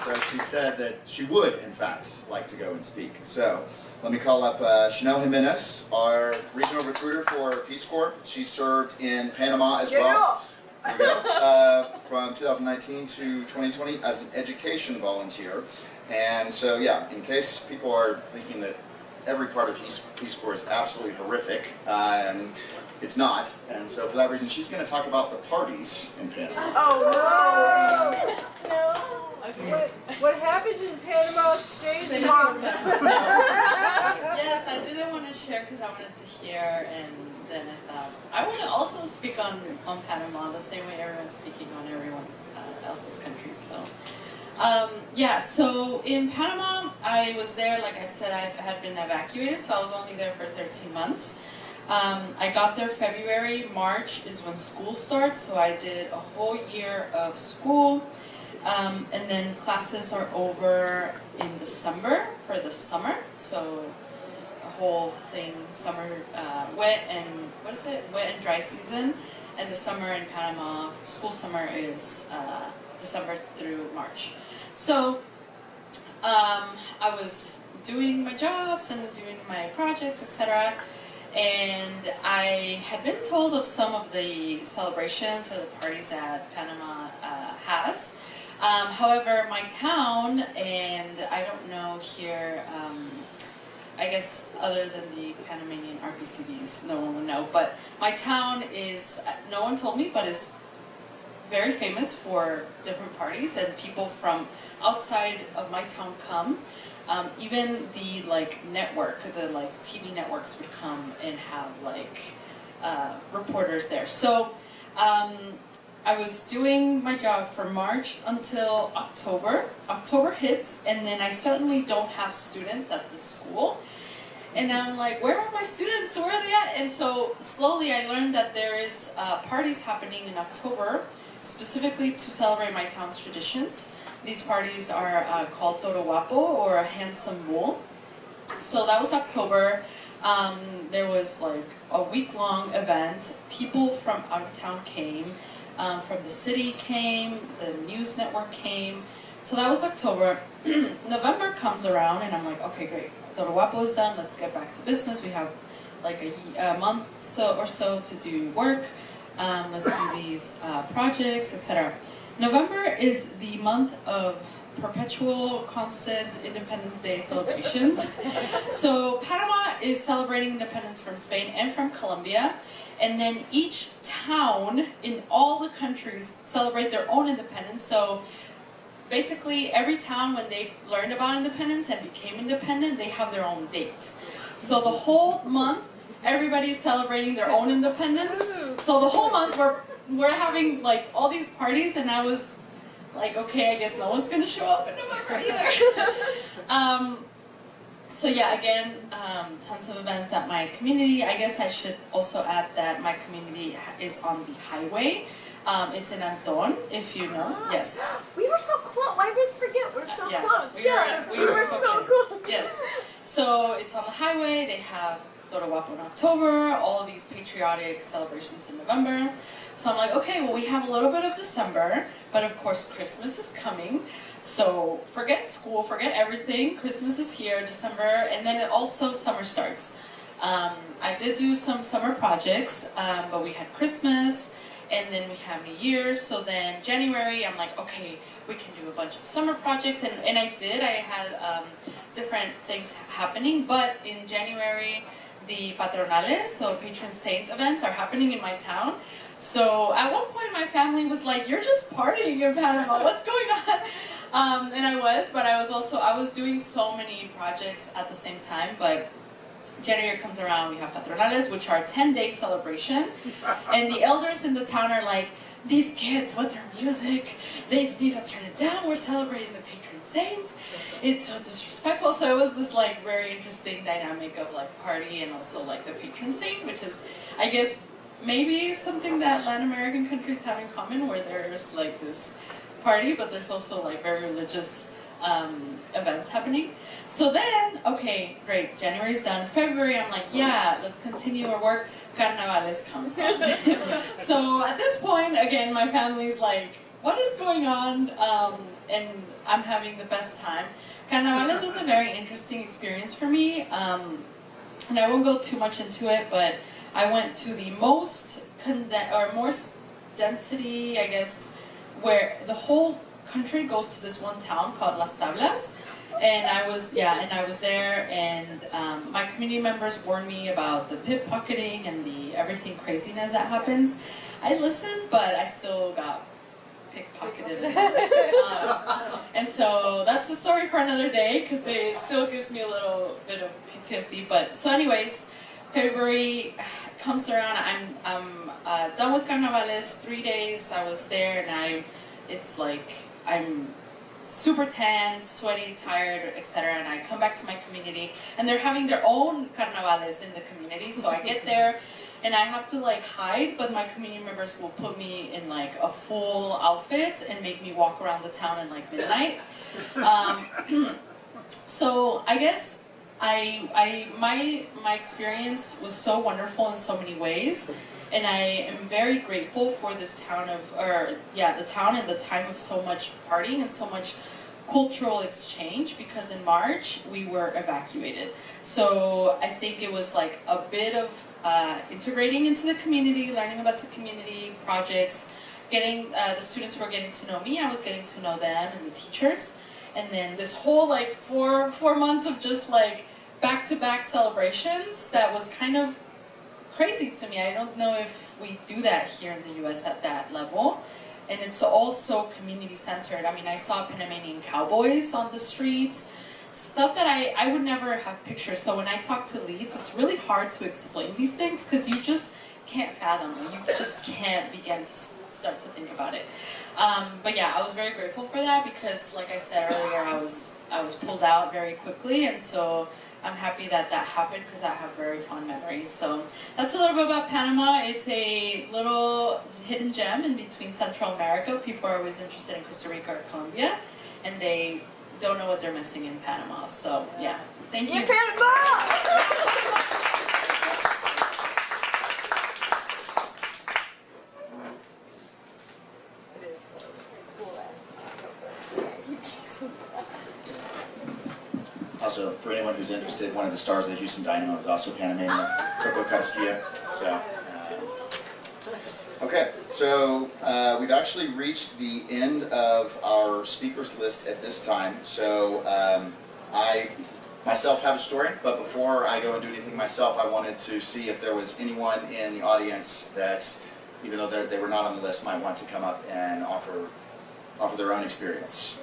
Speaker 1: So she said that she would, in fact, like to go and speak. So let me call up Chanel Jimenez, our regional recruiter for Peace Corps. She served in Panama as well. There you go. From 2019 to 2020 as an education volunteer. And so, yeah, in case people are thinking that every part of Peace Corps is absolutely horrific, it's not. And so for that reason, she's going to talk about the parties in Panama.
Speaker 14: Oh, no! No! What happened in Panama stays in Panama.
Speaker 3: Yes, I didn't want to share because I wanted to hear, and then I thought I want to also speak on Panama the same way everyone's speaking on everyone else's countries. So. Yeah, so in Panama, I was there, like I said, I had been evacuated, so I was only there for 13 months. I got there February. March is when school starts, so I did a whole year of school, and then classes are over in December for the summer, so a whole thing, summer, wet and dry season, and the summer in Panama, school summer is December through March. So I was doing my jobs and doing my projects, etc. And I had been told of some of the celebrations or the parties that Panama has. However, my town, and I don't know here, I guess other than the Panamanian RPCVs, no one would know, but my town is, no one told me, but is very famous for different parties, and people from outside of my town come. Even the network, the TV networks would come and have reporters there. So I was doing my job from March until October. October hits, and then I certainly don't have students at the school. And I'm like, where are my students? Where are they at? And so slowly I learned that there is parties happening in October, specifically to celebrate my town's traditions. These parties are called Toro Guapo, or a handsome bull. So that was October. There was a week-long event. People from out of town came, from the city came, the news network came. So that was October. November comes around and I'm like, okay, great. Toro Guapo is done, let's get back to business. We have a month or so to do work. Let's do these projects, etc. November is the month of perpetual, constant Independence Day celebrations. So Panama is celebrating independence from Spain and from Colombia, and then each town in all the countries celebrate their own independence. So basically every town, when they learned about independence and became independent, they have their own date. So the whole month, everybody's celebrating their own independence. So the whole month we're having like all these parties, and I was like, okay, I guess no one's gonna show up in November either. So yeah, again, tons of events at my community. I guess I should also add that my community is on the highway. It's in Anton, if you know. Yes.
Speaker 8: We were so close. I always forget. We're so
Speaker 3: Yeah,
Speaker 8: close.
Speaker 3: we were
Speaker 8: so close.
Speaker 3: Yes. So it's on the highway. They have Torowapo in October, all of these patriotic celebrations in November. So I'm like, okay, well, we have a little bit of December, but of course Christmas is coming. So forget school, forget everything. Christmas is here, December, and then also summer starts. I did do some summer projects, but we had Christmas, and then we have New Year's. So then January, I'm like, okay, we can do a bunch of summer projects, and I did. I had different things happening, but in January, the patronales, so patron saint events, are happening in my town. So at one point, my family was like, "You're just partying in Panama. What's going on?" And I was, but I was doing so many projects at the same time. But January comes around, we have patronales, which are 10-day celebration, and the elders in the town are like, "These kids with their music, they need to turn it down. We're celebrating the patron saint. It's so disrespectful." So it was this like very interesting dynamic of like party and also like the patron saint, which is, I guess, maybe something that Latin American countries have in common, where there's like this party, but there's also like very religious events happening. So then, okay, great, January's done. February, I'm like, yeah, let's continue our work. Carnavales comes on. So at this point, again, my family's like, what is going on? And I'm having the best time. Carnavales was a very interesting experience for me, and I won't go too much into it, but I went to the most density, I guess, where the whole country goes to this one town called Las Tablas, and I was there, and my community members warned me about the pickpocketing and the everything craziness that happens. I listened, but I still got pickpocketed. And so that's a story for another day, because it still gives me a little bit of PTSD. But so anyways, February comes around, I'm done with Carnavales, 3 days I was there, and it's like I'm super tan, sweaty, tired, etc. And I come back to my community, and they're having their own Carnavales in the community, so I get there, and I have to like hide, but my community members will put me in like a full outfit and make me walk around the town in like midnight. So I guess my experience was so wonderful in so many ways, and I am very grateful for this town the town and the time of so much partying and so much cultural exchange, because in March we were evacuated. So I think it was like a bit of integrating into the community, learning about the community projects, getting the students who were getting to know me, I was getting to know them and the teachers, and then this whole like four months of just like back-to-back celebrations that was kind of crazy to me. I don't know if we do that here in the US at that level. And it's also community-centered. I mean, I saw Panamanian cowboys on the streets, stuff that I would never have pictures. So when I talk to leads, it's really hard to explain these things because you just can't fathom them. You just can't begin to start to think about it. But yeah, I was very grateful for that because, like I said earlier, I was pulled out very quickly, and so I'm happy that that happened because I have very fond memories. So that's a little bit about Panama. It's a little hidden gem in between Central America. People are always interested in Costa Rica or Colombia, and they don't know what they're missing in Panama. So yeah, thank you.
Speaker 14: In Panama!
Speaker 1: Also, for anyone who's interested, one of the stars of the Houston Dynamo is also Panamanian, Coco Carrasquilla. So, Okay, so we've actually reached the end of our speakers list at this time. So I myself have a story, but before I go and do anything myself, I wanted to see if there was anyone in the audience that, even though they were not on the list, might want to come up and offer their own experience.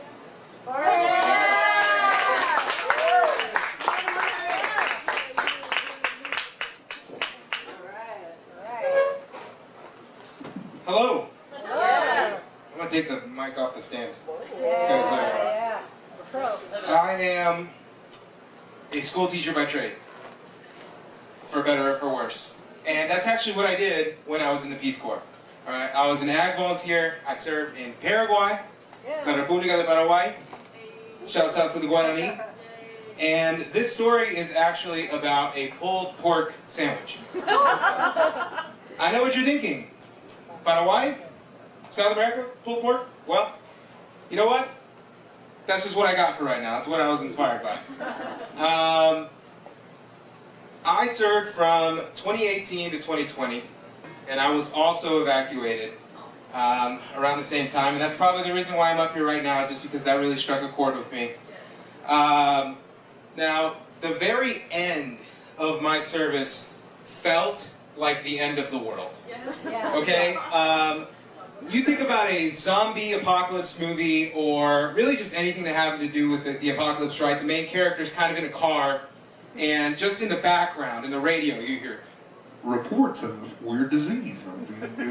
Speaker 15: Hello.
Speaker 14: Yeah.
Speaker 15: I'm gonna take the mic off the stand.
Speaker 14: Yeah.
Speaker 15: I am a school teacher by trade, for better or for worse. And that's actually what I did when I was in the Peace Corps. All right, I was an ag volunteer. I served in Paraguay, La República de Paraguay. Shouts out to the Guarani. And this story is actually about a pulled pork sandwich. I know what you're thinking. Paraguay? South America? Pulled pork? Well, you know what? That's just what I got for right now. That's what I was inspired by. I served from 2018 to 2020, and I was also evacuated around the same time, and that's probably the reason why I'm up here right now, just because that really struck a chord with me. Now, the very end of my service felt like the end of the world. Okay? You think about a zombie apocalypse movie, or really just anything that happened to do with the apocalypse, right? The main character's kind of in a car, and just in the background, in the radio, you hear, reports of weird disease. And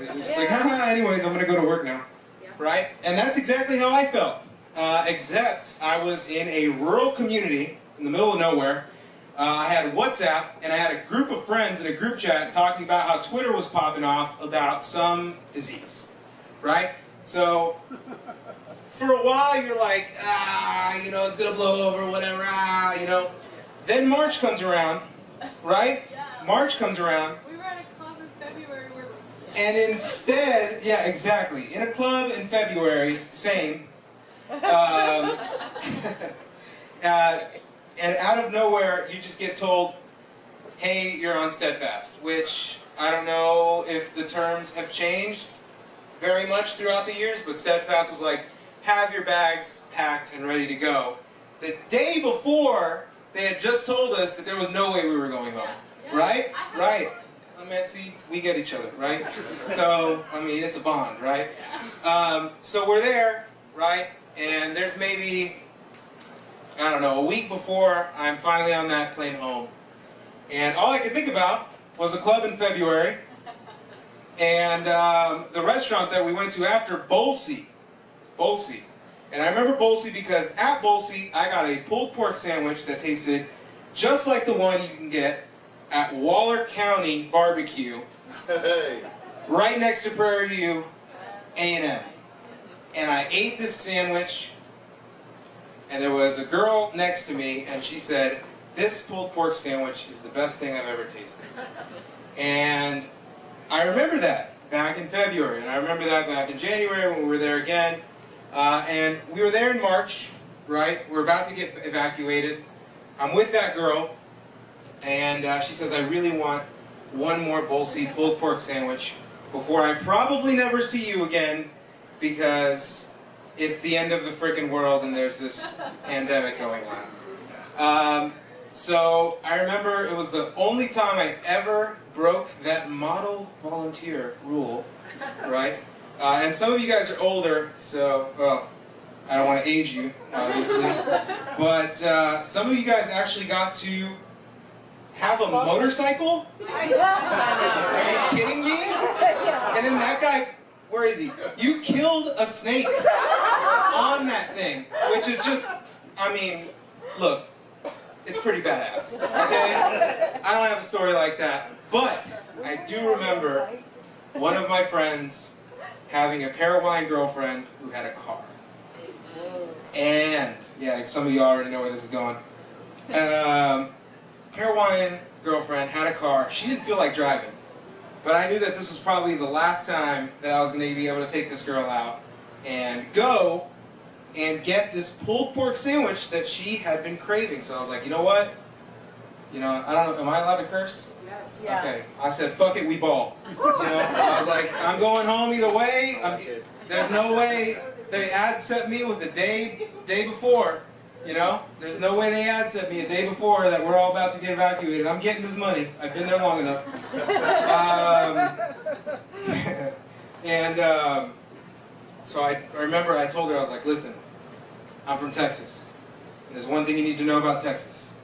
Speaker 15: it's just like, haha, anyways, I'm going to go to work now. Right? And that's exactly how I felt. Except I was in a rural community in the middle of nowhere. I had WhatsApp, and I had a group of friends in a group chat talking about how Twitter was popping off about some disease. Right? So, for a while you're like, you know, it's going to blow over, whatever, you know. Then March comes around, right? March comes around.
Speaker 2: We were at a club in February where...
Speaker 15: And instead, yeah, exactly. In a club in February, same. And out of nowhere, you just get told, hey, you're on steadfast, which I don't know if the terms have changed very much throughout the years, but steadfast was like, have your bags packed and ready to go. The day before, they had just told us that there was no way we were going home. Right? Right. I mean, see, we get each other, right? So, I mean, it's a bond, right? So we're there, right? And there's maybe, I don't know, a week before I'm finally on that plane home. And all I could think about was a club in February and the restaurant that we went to after, Bolsey. And I remember Bolsey because at Bolsey, I got a pulled pork sandwich that tasted just like the one you can get at Waller County Barbecue, right next to Prairie View A&M. And I ate this sandwich, and there was a girl next to me, and she said, this pulled pork sandwich is the best thing I've ever tasted. And I remember that back in February, and I remember that back in January when we were there again. And we were there in March, right? We're about to get evacuated. I'm with that girl, and she says, I really want one more Bolsey pulled pork sandwich before I probably never see you again, because it's the end of the frickin' world and there's this pandemic going on. So I remember it was the only time I ever broke that model volunteer rule, right? And some of you guys are older, so, well, I don't want to age you, obviously, but some of you guys actually got to have a motorcycle? Are you kidding me? And then that guy, where is he? You killed a snake on that thing, which is just, I mean, look, it's pretty badass, okay? I don't have a story like that, but I do remember one of my friends having a Paraguayan girlfriend who had a car. And, yeah, some of you already know where this is going. Paraguayan girlfriend had a car. She didn't feel like driving. But I knew that this was probably the last time that I was going to be able to take this girl out and go and get this pulled pork sandwich that she had been craving. So I was like, you know what? You know, I don't know, am I allowed to curse?
Speaker 10: Yes.
Speaker 14: Yeah.
Speaker 15: Okay, I said, fuck it, we ball. You know, I was like, I'm going home either way. There's no way they ad set me with the day before. You know, there's no way they ad set me a day before that we're all about to get evacuated. I'm getting this money. I've been there long enough. So I remember I told her, I was like, listen, I'm from Texas. And there's one thing you need to know about Texas.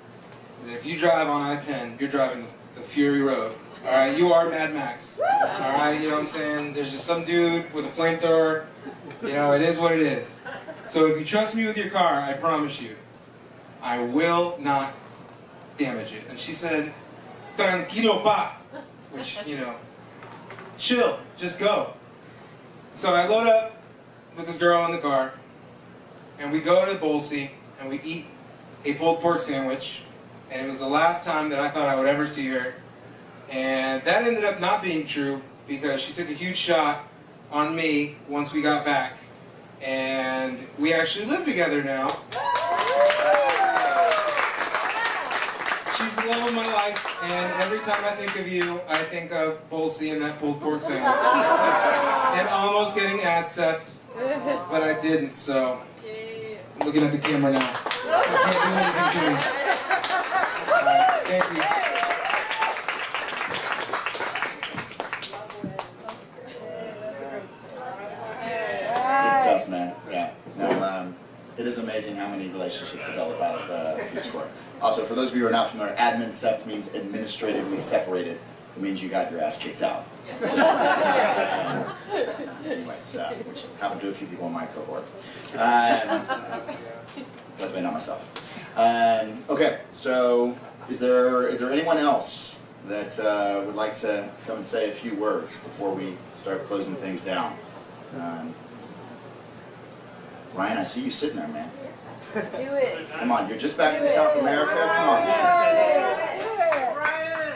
Speaker 15: Is that if you drive on I-10, you're driving the Fury Road. All right, you are Mad Max. All right, you know what I'm saying? There's just some dude with a flamethrower. You know, it is what it is. So if you trust me with your car, I promise you, I will not damage it. And she said, tranquilo pa, which, you know, chill, just go. So I load up with this girl in the car, and we go to Bolsey, and we eat a pulled pork sandwich, and it was the last time that I thought I would ever see her. And that ended up not being true, because she took a huge shot on me once we got back. And we actually live together now. She's the love of my life, and every time I think of you, I think of Bolsey and that pulled pork sandwich. And almost getting ad Sept, but I didn't, so I'm looking at the camera now. I can't do anything to me. Thank you.
Speaker 1: Man. Yeah. No, it is amazing how many relationships develop out of Peace Corps. Also, for those of you who are not familiar, admin sept means administratively separated. It means you got your ass kicked out. Anyways, which happened to a few people in my cohort. But not myself. Okay, so is there anyone else that would like to come and say a few words before we start closing things down? Ryan, I see you sitting there, man.
Speaker 8: Do it.
Speaker 1: Come on, you're just back from South America. Come on.
Speaker 10: Ryan!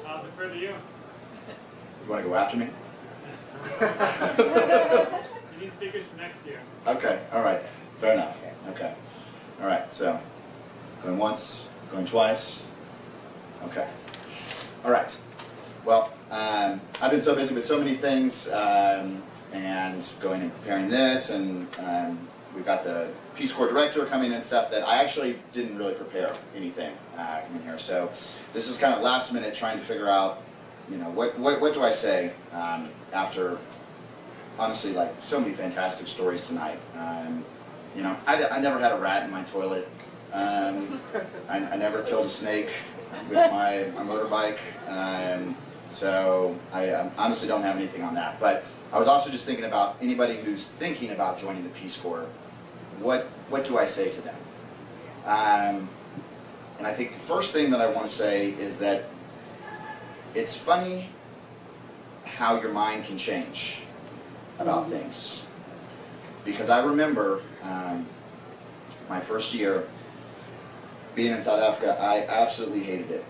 Speaker 9: I'll defer to you.
Speaker 1: You want to go after me?
Speaker 9: You need speakers for next year.
Speaker 1: Okay, all right. Fair enough. Okay. All right, so going once, going twice. Okay. All right. Well, I've been so busy with so many things and going and preparing this, and we've got the Peace Corps director coming in and stuff that I actually didn't really prepare anything coming here. So this is kind of last minute trying to figure out, you know, what do I say after, honestly, like so many fantastic stories tonight. You know, I never had a rat in my toilet. I never killed a snake with my motorbike. So I honestly don't have anything on that. But I was also just thinking about anybody who's thinking about joining the Peace Corps. What do I say to them? And I think the first thing that I want to say is that it's funny how your mind can change about things. Because I remember my first year being in South Africa, I absolutely hated it.